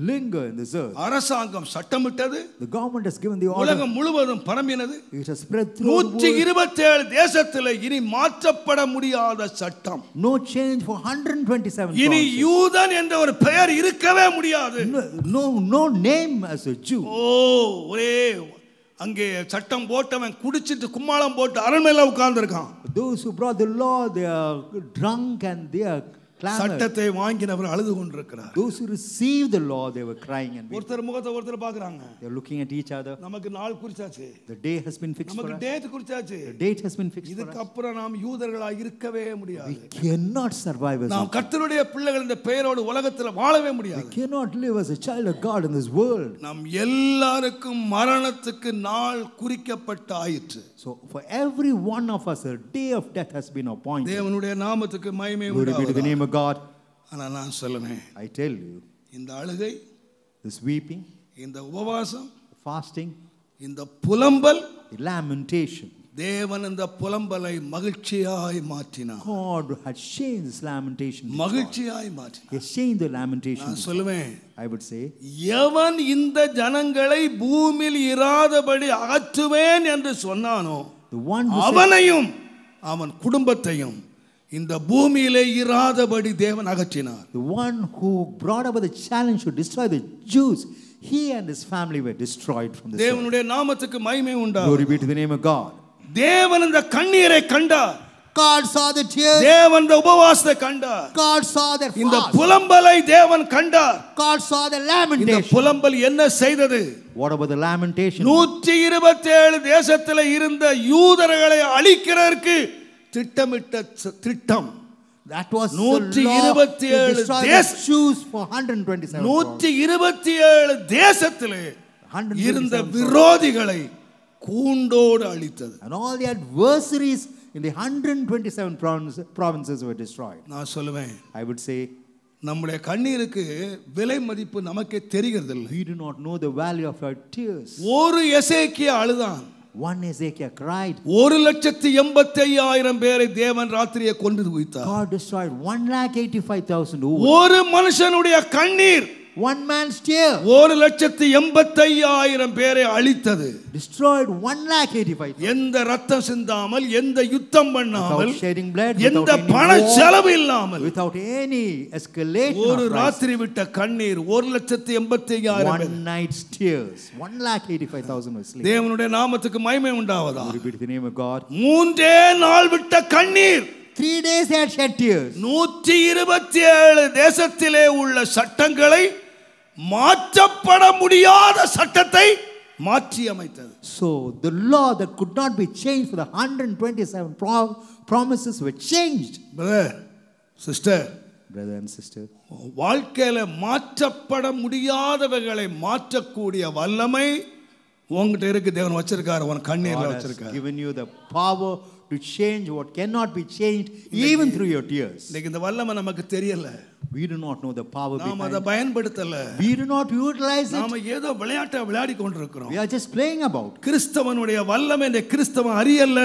D: linger in this earth.
A: அரசாங்கம் சட்டமிட்டது.
D: The government has given the order.
A: உலகம் முழுவதும் பரம்பினது.
D: It has spread through the world.
A: 127 தேசத்திலே இனி மாற்றப்பட முடியாத சட்டம்.
D: No change for 127
A: இனி
D: provinces.
A: யூதன் என்ற ஒரு பெயர் இருக்கவே முடியாது.
D: No name as a Jew.
A: ஒரே அங்கே சட்டம் போட்டவன் குடிச்சிட்டு கும்மாளம் போட்டு அரண்மனையில உட்கார்ந்து இருக்கான்.
D: Those who brought the law, they are drunk and they are clamored.
A: சட்டத்தை வாங்கினவர் அழுது கொண்டிருக்கிறார்.
D: Those who received the law, they were crying and weeping.
A: ஒருத்தர் முகத்தை ஒருத்தர் பார்க்கறாங்க.
D: They are looking at each other.
A: நமக்கு நாள் குறிச்சாச்சு.
D: The day has been fixed for
A: நமக்கு
D: us.
A: டேட் குறிச்சாச்சு.
D: The date has been fixed for
A: இதுக்கு
D: us.
A: அப்புறம் நாம் யூதர்களாக இருக்கவே முடியாது.
D: We cannot survive as
A: நாம் கர்த்தருடைய பிள்ளைகள் இந்த பெயரோடு உலகத்தில் வாழவே முடியாது.
D: We cannot live as a child of God in this world.
A: நாம் எல்லாருக்கும் மரணத்துக்கு நாள் குறிக்கப்பட்டு ஆயிற்று.
D: So for every one of us, a day of death has been appointed.
A: தேவனுடைய நாமத்துக்கு மகிமை
D: Glory be to the
A: உண்டாவதாக.
D: name of God.
A: ஆனா நான் சொல்லுவேன்,
D: I tell you,
A: இந்த அழுகை,
D: this weeping,
A: இந்த உபவாசம்,
D: fasting,
A: இந்த புலம்பல்,
D: the lamentation,
A: தேவன் இந்த புலம்பலை மகிழ்ச்சியாய் மாற்றினார்.
D: God had changed this lamentation.
A: மகிழ்ச்சியாய்
D: He
A: மாற்றினார்.
D: has changed the lamentation.
A: நான் சொல்லுவேன்,
D: I would say,
A: எவன் இந்த ஜனங்களை பூமியில் இராதபடி அகற்றுவேன் என்று சொன்னானோ
D: the one who said,
A: அவனையும் அவன் குடும்பத்தையும் இந்த பூமியிலே இராதபடி தேவன் அகற்றினார்.
D: the one who brought about the challenge to destroy the Jews, he and his family were destroyed from this earth.
A: தேவனுடைய நாமத்துக்கு மகிமை உண்டாவதாக.
D: Glory be to the name of God.
A: தேவன் இந்த கண்ணீரை கண்டார்.
D: God saw the tears.
A: தேவன் இந்த உபவாசத்தை கண்டார்.
D: God saw their
A: இந்த
D: fast.
A: புலம்பலை தேவன் கண்டார்.
D: God saw the
A: இந்த
D: lamentation.
A: புலம்பல் என்ன செய்தது?
D: What about the lamentation?
A: 127 தேசத்தில் இருந்த யூதர்களை அழிக்கிறதற்கு திட்டமிட்ட திட்டம்.
D: That was the
A: 127
D: law to destroy the Jews for 127.
A: 127 தேசத்திலே இருந்த விரோதிகளை கூண்டோடு அழித்தது.
D: And all the adversaries in the 127 provinces were destroyed.
A: நான் சொல்லுவேன்,
D: I would say,
A: நம்முடைய கண்ணீருக்கு விலை மதிப்பு நமக்கே தெரிகிறதில்லை.
D: we do not know the value of our tears.
A: ஒரு எசேக்கியா அழுதான்.
D: One Ezekiel cried.
A: 1,85,000 பேரை தேவன் ராத்திரியை கொன்று குவித்தார்.
D: God destroyed 1,85,000.
A: ஒரு மனுஷனுடைய கண்ணீர்
D: One man's tear
A: 1,85,000 பேரை அழித்தது.
D: destroyed 1,85,000.
A: எந்த ரத்தம் சிந்தாமல், எந்த யுத்தம் பண்ணாமல்,
D: Without shedding blood,
A: எந்த
D: without any
A: பண
D: war,
A: செலவு இல்லாமல்
D: without any escalation
A: ஒரு
D: of price.
A: ராத்திரி விட்ட கண்ணீர் 1,85,000
D: One
A: பேர்.
D: night's tears 1,85,000 was slain.
A: தேவனுடைய நாமத்துக்கு மகிமை உண்டாவதாக.
D: Glory be to the name of God.
A: 3 நாள் விட்ட கண்ணீர்
D: 3 days they had shed tears.
A: 127 தேசத்திலே உள்ள சட்டங்களை மாற்றப்பட முடியாத சட்டத்தை மாற்றி அமைத்தது.
D: So the law that could not be changed for the 127 promises were changed.
A: Brother, sister,
D: Brother and sister,
A: வாழ்க்கையில மாற்றப்பட முடியாதவைகளை மாற்றக்கூடிய வல்லமை உன்கிட்ட இருக்கு. தேவன் வச்சிருக்காரு, உன் கண்ணீர்ல
D: God has
A: வச்சிருக்காரு.
D: given you the power to change what cannot be changed even through your tears.
A: இன்னைக்கு இந்த வல்லமை நமக்கு தெரியல.
D: We do not know the power
A: நாம
D: behind
A: அதை
D: it.
A: பயன்படுத்தல.
D: We do not utilize it.
A: நாம ஏதோ விளையாட்டை விளையாடி கொண்டிருக்கிறோம்.
D: We are just playing about.
A: கிறிஸ்தவனுடைய வல்லமை இந்த கிறிஸ்தவன் அறியல.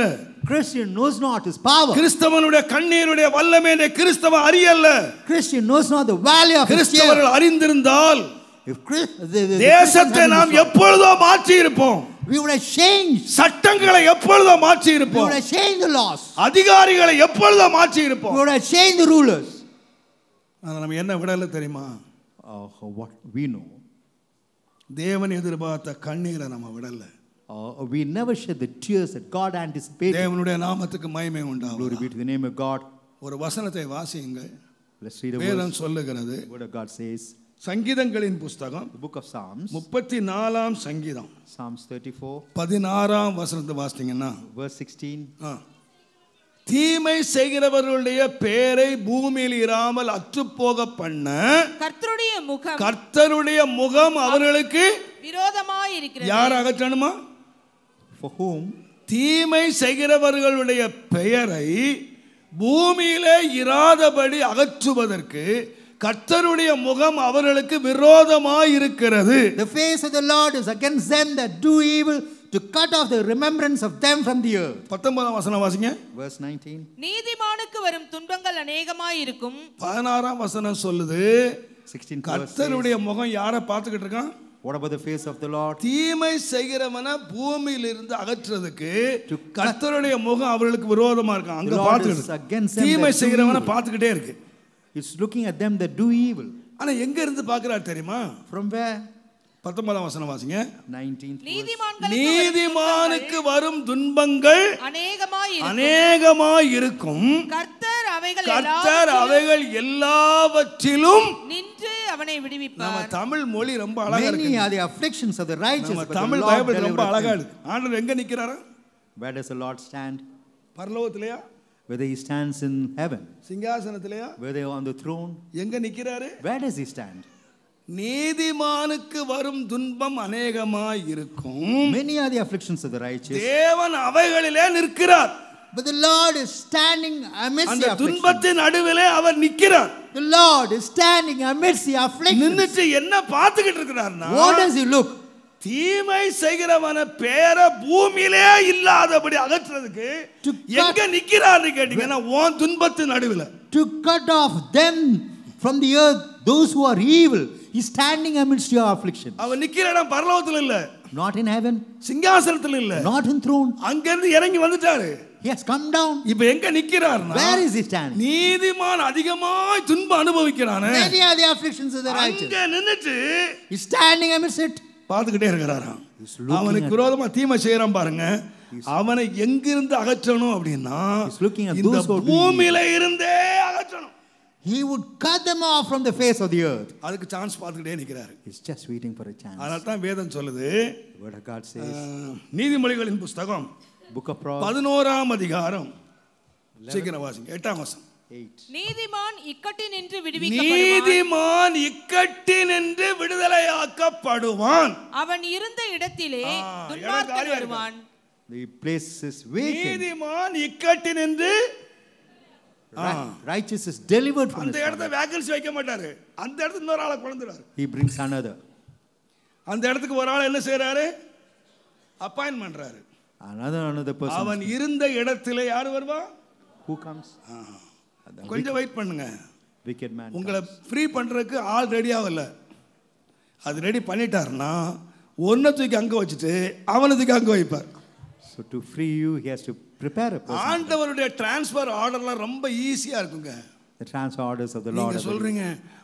D: Christian knows not his power.
A: கிறிஸ்தவனுடைய கண்ணீருடைய வல்லமை இந்த கிறிஸ்தவன் அறியல.
D: Christian knows not the value of his tears.
A: கிறிஸ்தவர்கள் அறிந்திருந்தால்
D: If the
A: தேசத்தை நாம் எப்பொழுதோ மாற்றி இருப்போம்.
D: we would have changed.
A: சட்டங்களை எப்பொழுதோ மாற்றி
D: We
A: இருப்போம்.
D: would have changed the laws.
A: அதிகாரிகளை எப்பொழுதோ மாற்றி இருப்போம்.
D: We would have changed the rulers.
A: ஆனா நம்ம என்ன விடல தெரியுமா?
D: What we know.
A: தேவன் எதிர்பார்த்த கண்ணீரை நம்ம விடல.
D: We never shed the tears that God anticipated.
A: தேவனுடைய நாமத்துக்கு மகிமை உண்டாகும்.
D: Glory be to the name of God.
A: ஒரு வசனத்தை வாசியுங்கள்.
D: Let's read a
A: வேதம்
D: verse.
A: சொல்லுகிறது.
D: The word of God says,
A: சங்கீதங்களின் புஸ்தகம்
D: the book of Psalms,
A: 34ஆம் சங்கீதம்
D: Psalms 34,
A: 16ஆம் வசனத்தை வாசித்தீங்கன்னா,
D: verse 16.
A: தீமை செய்கிறவர்களுடைய பேரை பூமியில் இராமல் அற்றுப்போக பண்ண கர்த்தருடைய முகம் அவர்களுக்கு
C: விரோதமாய் இருக்கிறது.
A: யார் அகற்றணுமா?
D: For whom?
A: தீமை செய்கிறவர்களுடைய பெயரை பூமியிலே இராதபடி அகற்றுவதற்கு கர்த்தருடைய முகம் அவர்களுக்கு விரோதமாய் இருக்கிறது.
D: The face of the Lord is against them that do evil, to cut off the remembrance of them from the earth.
A: 19ஆம் வசனம் வாசிங்க.
D: Verse 19.
C: நீதிமானுக்கு வரும் துன்பங்கள் அநேகமாய் இருக்கும்.
A: 16ஆம் வசனம் சொல்லுது,
D: 16
A: கர்த்தருடைய முகம் யாரை பார்த்துக்கிட்டு இருக்கான்?
D: What about the face of the Lord?
A: தீமை செய்கிறவனை பூமியிலிருந்து அகற்றுறதுக்கு கர்த்தருடைய முகம் அவர்களுக்கு விரோதமா இருக்கான். அங்க பார்த்துக்கிட்டு தீமை செய்கிறவனை பார்த்துக்கிட்டே இருக்கு.
D: It's looking at them that do evil.
A: ஆனா எங்க இருந்து பார்க்கறார் தெரியுமா?
D: From where?
A: 19ஆம் வசனம் வாசிங்க.
D: 19th.
A: நீதிமானுக்கு வரும் துன்பங்கள் அநேகமாய் இருக்கும்.
C: கர்த்தர்
A: அவைகள் எல்லாவற்றிலும்
C: நின்று அவனை விடுவிப்பார்.
A: நம்ம தமிழ் மொழி ரொம்ப அழகா இருக்கு.
D: Many are the afflictions of the righteous,
A: நம்ம தமிழ் பைபிள் ரொம்ப அழகா இருக்கு. ஆண்டவர் எங்க நிக்கறாரா?
D: Where does the Lord stand?
A: பரலோகத்திலயா?
D: Whether he stands in heaven.
A: சிங்காசனத்திலயா?
D: Whether on the throne.
A: எங்க நிக்கறாரு?
D: Where does he stand?
A: நீதிமானுக்கு வரும் துன்பம் அநேகமாய் இருக்கும்.
D: Many are the afflictions of the righteous.
A: தேவன் அவைகளிலே நிற்கிறார்.
D: But the Lord is standing amidst the afflictions.
A: துன்பத்தின் நடுவிலே அவர் நிற்கிறார்.
D: The Lord is standing amidst the afflictions.
A: நின்னுட்டு என்ன பார்த்துக்கிட்டு இருக்கிறார்னா,
D: what does he look?
A: தீமை செய்கிறவன பேரை பூமியிலே இல்லாதபடி அகற்றுறதுக்கு எங்க நிக்கிறார்னு கேட்டீங்கன்னா, உன் துன்பத்தின் நடுவில்
D: to cut off them from the earth, those who are evil. He is standing amidst your affliction.
A: அவர் நிக்கிற இடம் பரலோகத்தில் இல்ல,
D: not in heaven,
A: சிங்காசனத்தில் இல்ல,
D: not in throne.
A: அங்க இருந்து இறங்கி வந்துட்டாரு.
D: He has come down.
A: இப்போ எங்க நிக்கிறார்னா,
D: where is he standing?
A: நீதிமான் அதிகமாய் துன்பம் அனுபவிக்கிறானே,
D: many are the afflictions of the righteous.
A: அங்க நின்னுட்டு
D: he is standing amidst it.
A: பார்த்துக்கிட்டே இருக்கிறாராம். அவனுக்கு விரோதமா தீமை செய்யறான் பாருங்க. அவனை எங்கிருந்து அகற்றணும் அப்படின்னா, இந்த பூமியில இருந்தே அகற்றணும்.
D: He would cut them off from the face of the earth.
A: அதுக்கு சான்ஸ் பார்த்துக்கிட்டே நிக்கிறாரு.
D: He's just waiting for a chance.
A: அதனால தான் வேதம் சொல்லுது,
D: the word of God says,
A: நீதிமொழிகளின் புத்தகம்
D: book of Proverbs
A: 11ஆம் அதிகாரம், சீக்கிரம் வாசிங்க, 8ஆம் வசனம்.
C: நீதிமான் இக்கட்டினின்று
A: விடுதலையாக்கப்படுவான்.
C: அவன் இருந்த இடத்திலே துன்மார்க்கன் வருவான்.
D: the place is vacant.
A: நீதிமான் இக்கட்டினின்று,
D: righteous is delivered from
A: அந்த இடத்துல வேகன்சி வைக்க மாட்டாரு. அந்த இடத்துல இன்னொரு ஆளை கொண்டுறாரு.
D: he brings another.
A: அந்த இடத்துக்கு ஒரு ஆள் என்ன செய்றாரு? அப்பாயின்ட் பண்றாரு.
D: another person.
A: அவன் இருந்த இடத்திலே யார் வருவா?
D: who comes?
A: கொஞ்சம் வெயிட் பண்ணுங்க.
D: wicked man.
A: உங்களை ஃப்ரீ பண்றதுக்கு ஆள் ரெடி ஆகல. அது ரெடி பண்ணிட்டாருன்னா ஒன்ன தூக்கி அங்க வச்சிட்டு அவனை தூக்கி அங்க வைப்பார்.
D: so to free you he has to prepare a person.
A: ஆண்டவருடைய ட்ரான்ஸ்ஃபர் ஆர்டர்லாம் ரொம்ப ஈஸியா இருக்குங்க.
D: the transfer orders of the Lord.
A: நீங்க சொல்றீங்க,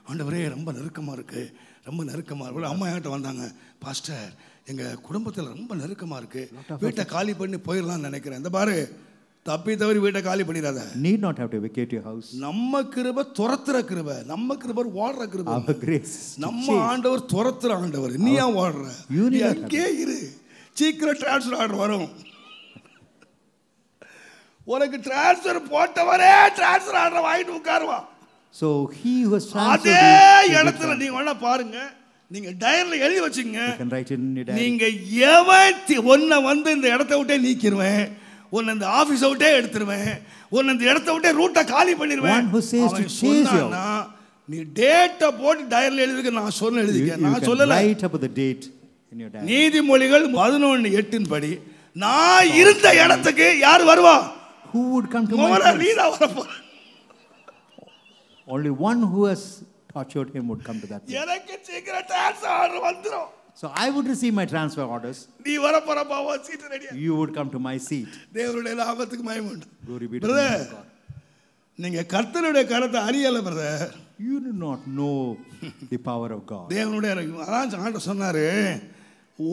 A: ஆண்டவரே ரொம்ப நெருக்கமா இருக்கு, ரொம்ப நெருக்கமா இருக்கு. அம்மா என்கிட்ட வந்தாங்க, பாஸ்டர் எங்க குடும்பத்துல ரொம்ப நெருக்கமா இருக்கு, வீட்டை காலி பண்ணி போயிடலாம்னு நினைக்கிறேன். இந்த பாரு, தப்பி தவறி வீட்டை காலி பண்ணிடாத.
D: need not have to vacate your house.
A: நம்ம கிருபை துரத்துற கிருபை, நம்ம கிருபை ஓடுற கிருபை.
D: our grace.
A: நம்ம ஆண்டவர் துரத்துற ஆண்டவர். நீ ஏன் ஓடுற? அங்கே இரு, சீக்கிரம் டிரான்ஸ்ஃபர் ஆர்டர் வரும். உனக்கு டிரான்ஸ்ஃபர் போட்டவரே டிரான்ஸ்ஃபர் ஆர்டர் வாங்கிட்டு உட்காருவா.
D: So he who has transferred
A: அதே
D: you,
A: இடத்துல நீங்க வேணா பாருங்க, நீங்க டயரியில் எழுதி வச்சுங்க.
D: you can write it in your diary.
A: நீங்க எவன் உன்னை வந்து இந்த இடத்த விட்டே நீக்கிடுவேன், உன்னை இந்த ஆபீஸை விட்டே எடுத்துருவேன், உன்னை இந்த இடத்த விட்டே ரூட்டை காலி பண்ணிடுவேன்.
D: One who says to chase you,
A: நீ டேட்டை போட்டு டயரியில் எழுதிக்க, நான் சொல்ல எழுதிக்க, நான் சொல்லல.
D: write up the date in your diary.
A: நீதிமொழிகள் 11:8 படி நான் இருந்த இடத்துக்கு யார் வருவா?
D: Who would come to my place?
A: நீதான் வரப்போற.
D: Only one who has tortured him would come to that place.
A: எனக்கு சீக்கிரம் ட்ரான்ஸ்ஃபர் ஆர்டர் வந்துரும்.
D: So I would receive my transfer orders.
A: நீ வரப்போறப்பா, உன் சீட் ரெடியா.
D: You would come to my seat.
A: தேவனுடைய நாமத்துக்கு மகிமை உண்டு.
D: Glory be to the name of God.
A: நீங்க கர்த்தருடைய கரத்தை அறியல brother.
D: You do not know the power of God.
A: தேவனுடைய அதான் ஆண்டவர் சொன்னாரு,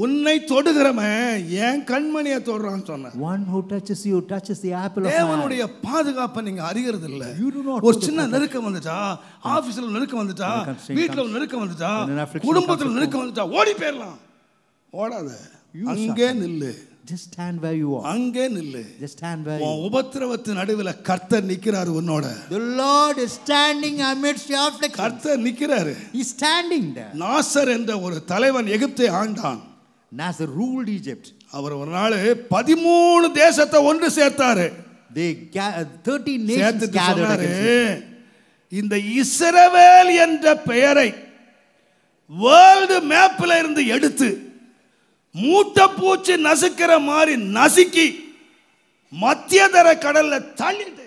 A: உன்னை தொடுகிறவன் என் கண்மணியை தொடுறான்னு சொன்னார்.
D: One who touches you touches the apple of my eye.
A: தேவனுடைய பாதுகாப்பை நீங்க அறியறது இல்ல. ஒரு சின்ன நெருக்கம் வந்துட்டா, ஆபீஸ்ல நெருக்கம் வந்துட்டா, வீட்ல நெருக்கம் வந்துட்டா, குடும்பத்துல நெருக்கம் வந்துட்டா ஓடி போயிடலாம். ஓடாத, அங்கே நில்லு.
D: Just stand where you are.
A: அங்கே நில்லு.
D: Just stand where you are.
A: உபத்திரவத்தின் நடுவுல கர்த்தர் நிக்கிறாரு உன்னோட.
E: The Lord is standing amidst your affliction.
A: கர்த்தர் நிக்கிறாரு.
E: He is standing there.
A: Nassar என்ற ஒரு தலைவன் எகிப்தை ஆண்டான்.
D: Nasser ruled Egypt.
A: அவர் ஒரு நாள் 13 தேசத்தை ஒன்று சேர்த்தாரு.
D: They 13 nations gathered against him.
A: இந்த இஸ்ரவேல் என்ற பெயரை வேர்ல்ட் மேப்ல இருந்து எடுத்து மூட்டை பூச்சி நசுக்கிற மாதிரி நசுக்கி மத்தியதர கடல்ல தள்ளிட்டு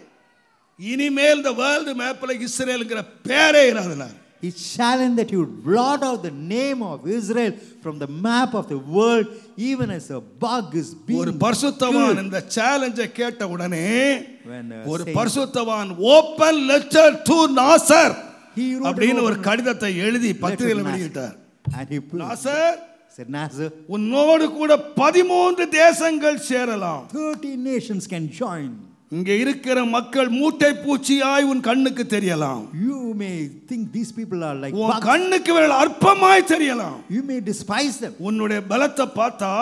A: இனிமேல் இந்த வேர்ல்ட் மேப்ல இஸ்ரேல்ங்கிற பேரே இராதுனா.
D: He challenged that he would blot out the name of Israel from the map of the world, even as a bug is being
A: ஒரு பரிசுத்தவான் இந்த சேலஞ்சை கேட்ட உடனே ஒரு பரிசுத்தவான் ஓபன் லெட்டர் டு நாசர் அப்படின்னு ஒரு கடிதத்தை எழுதி பத்திரிகையில் வெளியிட்டார். நாசர்
D: said, Nasser,
A: உன்னோடு கூட 13 தேசங்கள் சேரலாம்.
D: 13 nations can join.
A: இங்க இருக்கிற மக்கள் மூட்டை பூச்சியாய் உன் கண்ணுக்கு தெரியலாம்.
D: You may think these people are like
A: உன்
D: bugs.
A: கண்ணுக்கு இவர்கள் அற்பமாய் தெரியலாம்.
D: You may despise them.
A: உன்னுடைய பலத்தை பார்த்தா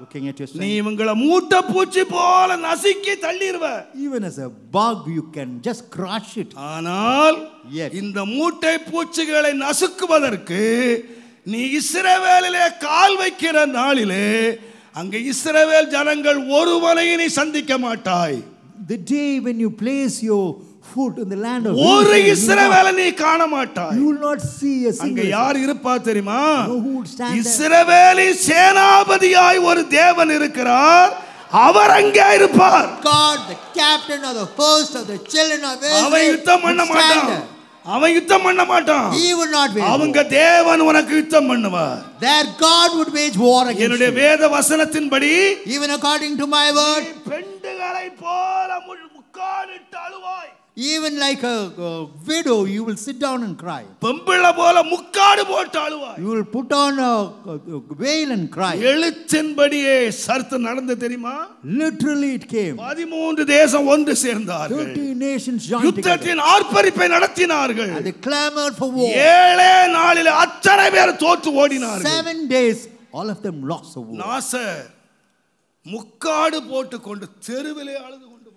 D: Looking at your
A: நீ
D: strength,
A: இவங்களை மூட்டை பூச்சி போல நசுக்கி தள்ளிடுவ.
D: even as a bug you can just crush it.
A: ஆனால்
D: Yet,
A: இந்த மூட்டை பூச்சிகளை நசுக்குவதற்கு நீ இஸ்ரவேலிலே கால் வைக்கிற நாளிலே அங்க இஸ்ரவேல் ஜனங்கள் ஒருவனையும் நீ சந்திக்க மாட்டாய்.
D: the day when you place your foot in the land of
A: ஒரு
D: Israel,
A: இஸ்ரவேலை நீ காண மாட்டாய்.
D: you will not see a
A: அங்க
D: single.
A: யார் இருப்பா தெரியுமா?
D: Know who would stand there?
A: இஸ்ரவேலின் சேனாபதியாய் ஒரு தேவன் இருக்கிறார், அவர் அங்கே இருப்பார்.
E: God, the captain of the host of the children of Israel,
A: அவன் யுத்தம் பண்ண
E: would stand
A: மாட்டான்.
E: there.
A: அவன் யுத்தம் பண்ண மாட்டான்.
E: He would not wage war.
A: அவங்க தேவன் உனக்கு யுத்தம் பண்ணுவார்.
E: Their God would wage war against
A: என்னுடைய
E: you.
A: வேத வசனத்தின்படி
E: Even according to my word,
A: பெண்டுகளை போல முக்காடிட்டு அழுவாய்.
E: even like a widow, you will sit down and cry.
A: பெம்பிளை போல முக்காடு போட்டு அழுவாய்.
E: You will put on a veil and cry.
A: எழுத்தின்படியே சரித்திரம் நடந்து தெரியுமா?
D: Literally it came.
A: 13 தேசம் ஒன்று சேர்ந்தார்கள்.
D: 13 nations joined together.
A: யுத்தத்தின் ஆர்ப்பரிப்பை நடத்தினார்கள்.
E: And they clamored for war.
A: 7 நாளில் அத்தனை பேர் தோற்று ஓடினார்கள்.
E: 7 days, all of them lost the war.
A: Nassar முக்காடு போட்டு கொண்டு தெருவிலே அழுது கொண்டு போனான்.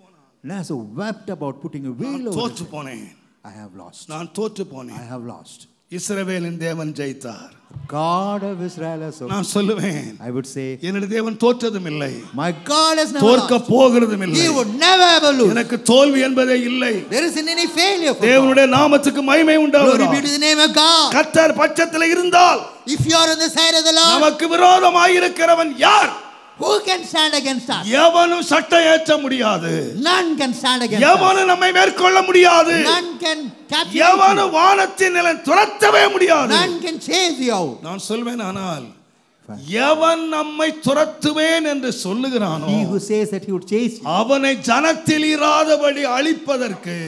D: Nasser wept about putting a veil over
A: தோற்று
D: his head.
A: போனேன்,
D: I have lost.
A: நான் தோற்று
D: I
A: போனேன்.
D: have lost.
A: இஸ்ரவேலின் தேவன் ஜெயித்தார்.
D: God of Israel has overcome.
A: நான் சொல்லுவேன்,
D: I would say,
A: என்னுடைய தேவன் தோற்றதும் இல்லை,
E: My God has never
A: தோற்க
E: lost.
A: போகிறதும்
E: He
A: இல்லை.
E: would never ever lose.
A: எனக்கு தோல்வி என்பதே இல்லை.
E: There isn't any failure for God.
A: தேவனுடைய நாமத்துக்கு மகிமை
E: Glory be
A: உண்டாவதாக.
E: to the name of God.
A: கர்த்தர் பட்சத்தில் இருந்தால்
E: If you are on the side of the Lord,
A: நமக்கு விரோதமாய் இருக்கிறவன் யார்?
E: who can stand against us?
A: எவனும் சட்டம் ஏற்ற முடியாது.
E: None can stand against us.
A: எவனும் நம்மை மேற்கொள்ள முடியாது.
E: None can capture you.
A: எவனும் வானத்தின் நிலம் துரத்தவே முடியாது.
E: None can chase you out.
A: நான் சொல்வேன், ஆனால் எவன் நம்மை துரத்துவேன் என்று சொல்லுகிறானோ
D: he who says that he would chase you,
A: அவனை ஜனத்தில் இராதபடி அழிப்பதற்கு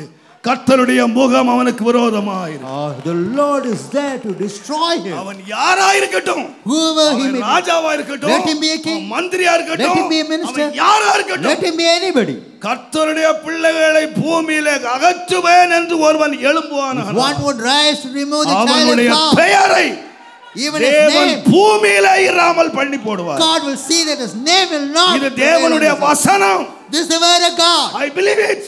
A: கர்த்தருடைய முகம் அவனுக்கு விரோதமாயிருக்கும்.
D: the Lord is there to destroy him.
A: அவன் யாராயிருக்கட்டும்,
E: Whoever he
A: அவன்
E: may be,
A: ராஜாவா இருக்கட்டும்,
E: Let him be a king.
A: அவன் மந்திரியா இருக்கட்டும்,
E: Let him be a minister.
A: அவன் யாரா
E: let
A: இருக்கட்டும்,
E: him be anybody.
A: கர்த்தருடைய பிள்ளைகளை பூமியிலே அகற்றுவேன் என்று ஒருவன் எழும்புவானானால்
E: One would rise to remove the child
A: அவனுடைய
E: of God.
A: பெயரை
E: Even his
A: தேவன்
E: name,
A: பூமியிலே இராமல் பண்ணி போடுவார்.
E: God will see that his name will not.
A: இது தேவனுடைய வசனம்.
E: This is the word of God.
A: I believe it.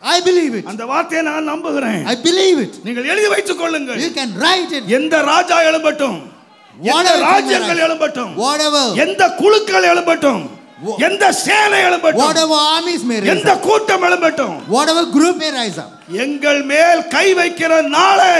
E: I believe it.
A: அந்த வார்த்தையை நான் நம்புகிறேன்.
E: I believe it.
A: நீங்கள் எழுதி வைத்துக் கொள்ளுங்கள்.
E: You can write it.
A: எந்த ராஜா எழும்பட்டும், எந்த ராஜ்யங்கள் எழும்பட்டும்,
E: whatever,
A: எந்த குழுக்கள் எழும்பட்டும், எந்த சேனை எழும்பட்டும்,
E: whatever armies may rise,
A: எந்த கூட்டம் எழும்பட்டும்,
E: whatever group may rise up,
A: எங்கள் மேல் கை வைக்கிற நாளே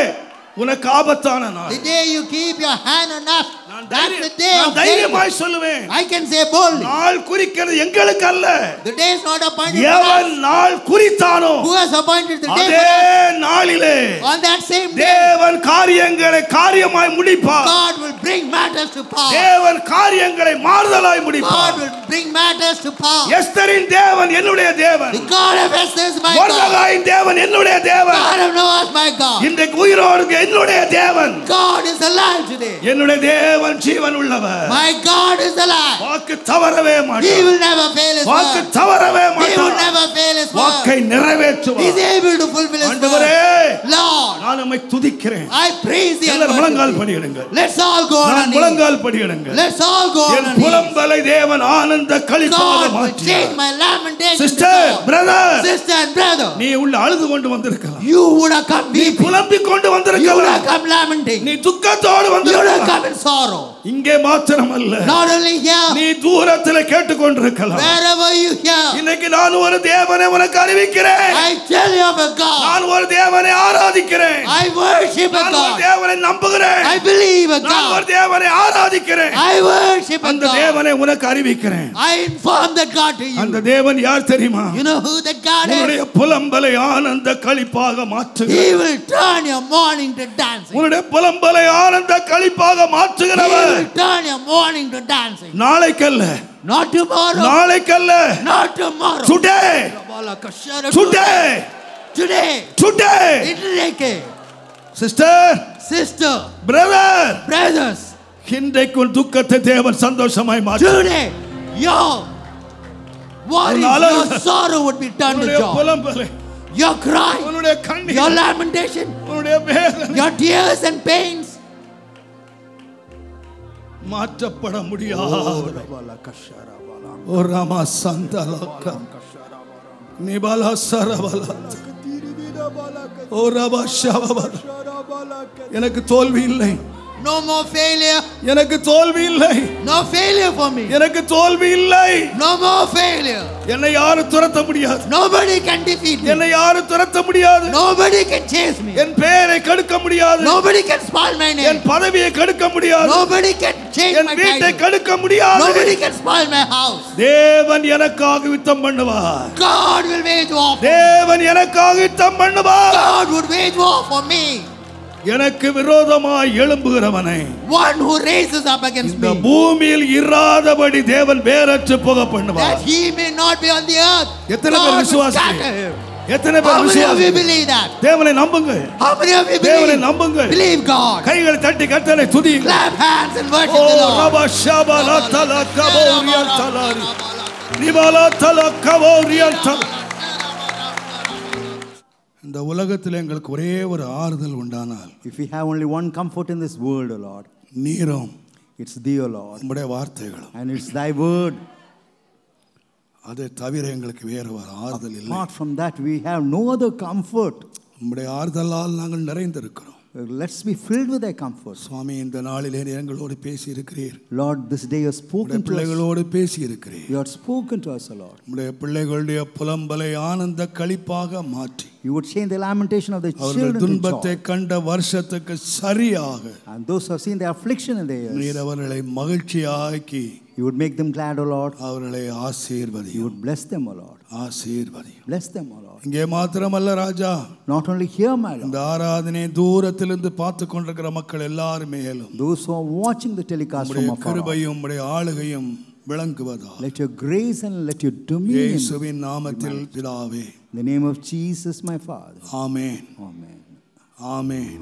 A: உனக்கு ஆபத்தான நாள்.
E: the day you keep your hand on us, that's the day of
A: தைரியமாய் சொல்லுவேன்.
E: I can say boldly,
A: நாள் குறிக்கிறது எங்களுக்கு அல்ல.
E: the day is not appointed for
A: எவன்
E: us.
A: நாள் குறித்தானோ
E: Who has appointed the day
A: அதே
E: for us?
A: நாளிலே
E: On that same day,
A: தேவன் காரியங்களை காரியமாய் முடிப்பார்.
E: God will bring matters to pass.
A: தேவன் காரியங்களை மாறுதலாய் முடிப்பார்.
E: God will bring matters to pass.
A: எஸ்தரின் தேவன் என்னுடைய தேவன்.
E: The God of Esther is my God.
A: மொர்தெகாயின் தேவன் என்னுடைய தேவன்.
E: God of Noah is my God.
A: இன்றைக்கு உயிரோடு என்னுடைய தேவன்.
E: God is alive today.
A: என்னுடைய தேவன் ஜீவன் உள்ளவர்.
E: My God is alive.
A: வாக்கு தவறவே
E: He
A: மாட்டார்.
E: will never fail his
A: வாக்கு
E: word.
A: தவறவே
E: He will
A: மாட்டார்.
E: never fail his
A: வாக்கை
E: word. He
A: நிறைவேற்றுவார்.
E: is able to fulfill his
A: ஆண்டவரே,
E: word. Lord,
A: நான் உம்மை துதிக்கிறேன்.
E: I praise thee.
A: எல்லாரும் முழங்கால்
E: and worship
A: படியிடுங்கள்.
E: thee. Let's all go on our
A: நான்
E: knees.
A: முழங்கால் படியிடுங்கள்.
E: Let's all go on
A: N
E: our knees.
A: புலம்பலை தேவன் ஆனந்த களிப்பாக
E: God will
A: மாற்றினார்.
E: change my lamentation to
A: sister,
E: joy.
A: Brother,
E: Sister and brother,
A: நீ உள்ள அழுது கொண்டு வந்திருக்கலாம்.
E: you would have come
A: நீ
E: weeping.
A: புலம்பிக் கொண்டு
E: You would
A: வந்திருக்கலாம்.
E: have come lamenting.
A: நீ துக்கத்தோடு
E: You would have
A: வந்திருக்கலாம்.
E: come in sorrow.
A: இங்கே மாத்திரமல்ல,
E: Not only here,
A: நீ தூரத்தில் கேட்டுக்கொண்டிருக்கலாம்.
E: wherever you hear,
A: இன்னைக்கு நான் ஒரு தேவனை உனக்கு அறிவிக்கிறேன்.
E: I tell you of a God.
A: நான் ஒரு தேவனை ஆராதிக்கிறேன்.
E: I worship a
A: நான் ஒரு
E: God.
A: தேவனை நம்புகிறேன்.
E: I believe a
A: நான் ஒரு
E: God.
A: தேவனை ஆராதிக்கிறேன்.
E: I worship a
A: அந்த
E: God.
A: தேவனை உனக்கு அறிவிக்கிறேன்.
E: I inform that God to
A: அந்த
E: you.
A: தேவன் யார் தெரியுமா?
E: You know who that God
A: உன்னுடைய
E: is?
A: புலம்பலை ஆனந்த களிப்பாக மாற்றுகிறவர்.
E: He will turn your mourning to dancing.
A: உன்னுடைய புலம்பலை ஆனந்த களிப்பாக
E: He
A: மாற்றுகிறவர்.
E: will turn your mourning to dancing.
A: நாளைக்கல்ல,
E: Not tomorrow.
A: நாளைக்கல்ல,
E: Not tomorrow.
A: today, today,
E: Today.
A: today.
E: Today.
A: Sister,
E: Sister.
A: Brother,
E: Brothers.
A: இன்றைக்கு உன் துக்கத்தை தேவன் சந்தோஷமாய் மாற்று.
E: Today. Your worries, your sorrow would be turned to
A: உன்னுடைய
E: joy.
A: புலம்பலை,
E: Your cry.
A: உன்னுடைய
E: Your
A: கண்ணீர்,
E: lamentation.
A: உன்னுடைய வேதனை
E: Your tears and pains.
A: மாற்றப்பட முடியாது. ஓ ராமா சந்தலக நிபாலா சரபல ஓ ரபா ஷபப எனக்கு தோல்வி இல்லை.
E: No more failure.
A: எனக்கு தோல்வி இல்லை.
E: No failure for me.
A: எனக்கு தோல்வி இல்லை.
E: No more failure.
A: என்னை யாரும் துரத்த முடியாது.
E: Nobody can defeat me.
A: என்னை யாரும் துரத்த முடியாது.
E: Nobody can chase me.
A: என் பெயரை கெடுக்க முடியாது.
E: Nobody can spoil my
A: N
E: name.
A: பதவியை கெடுக்க முடியாது.
E: Nobody can change
A: N
E: my
A: வீட்டை
E: title.
A: கெடுக்க முடியாது.
E: Nobody can spoil my house.
A: தேவன் எனக்காக யுத்தம் பண்ணுவார்.
E: God will wage war.
A: தேவன் எனக்காக யுத்தம் பண்ணுவார்.
E: God would wage war for me.
A: எனக்கு விரோதமாய் எழும்புகிறவனை
E: One who raises up against
A: இந்த
E: me,
A: பூமியில் இராதபடி தேவன் வேறற்று போக பண்ணுவார்.
E: that he may not be on the earth.
A: எத்தனை பேர்
E: God will
A: விசுவாசிக்கிறீங்க?
E: scatter him.
A: எத்தனை
E: How
A: பேர்
E: many of you
A: விசுவாசிக்கிறீங்க?
E: believe that?
A: தேவனை நம்புங்க.
E: How many of you
A: தேவனை
E: believe?
A: நம்புங்க.
E: Believe God.
A: கைகளை தட்டி கர்த்தரை துதியுங்க.
E: Clap hands and
A: O
E: worship the Lord.
A: ரபா ஷபல தல கபோரியல் தலாரி நிபாலா தல கபோரியல் தல. இந்த உலகத்தில் எங்களுக்கு ஒரே ஒரு ஆறுதல் உண்டானால்,
D: If we have only one comfort in this world, O Lord,
A: நீரும்
D: it's thee, O Lord,
A: உம்முடைய வார்த்தைகளும்.
D: and it's thy word.
A: அதை தவிர எங்களுக்கு வேறு ஒரு ஆறுதல் இல்லை.
D: Apart from that, we have no other comfort.
A: உம்முடைய ஆறுதலால் நாங்கள் நிறைந்திருக்கிறோம்.
D: Let's be filled with thy comfort.
A: சுவாமி, இந்த நாளிலே எங்களோடு பேசி இருக்கிறீர்.
D: Lord, this day you have spoken to us.
A: பிள்ளைகளோடு பேசி இருக்கிறீர்.
D: You have spoken to us, O Lord.
A: உம்முடைய பிள்ளைகளுடைய புலம்பலை ஆனந்த களிப்பாக மாற்றி,
D: You would change the lamentation of the
A: அவர்கள்
D: children to
A: துன்பத்தை
D: joy.
A: கண்ட வருஷத்துக்கு சரியாக
D: And those who have seen the affliction in their years,
A: நீர் அவர்களை மகிழ்ச்சியாக்கி
D: you would make them glad, O Lord.
A: அவர்களை
D: You
A: ஆசீர்வதியும்.
D: would bless them, O Lord.
A: ஆசீர்வதியும்.
D: Bless them, O Lord.
A: இங்கே மாத்திரமல்ல ராஜா,
D: Not only here, my Lord.
A: இந்த ஆராதனை தூரத்திலிருந்து பார்த்து கொண்டிருக்கிற மக்கள் எல்லாரும் மேலும்
D: Those who are watching the telecast
A: உம்முடைய
D: from afar,
A: கிருபையும் உம்முடைய ஆளுகையும் விளங்குவதாக
D: let your grace and let your dominion,
A: இயேசுவின் நாமத்தில் பிதாவே.
D: in the name of Jesus, my Father.
A: Amen.
D: Amen.
A: Amen.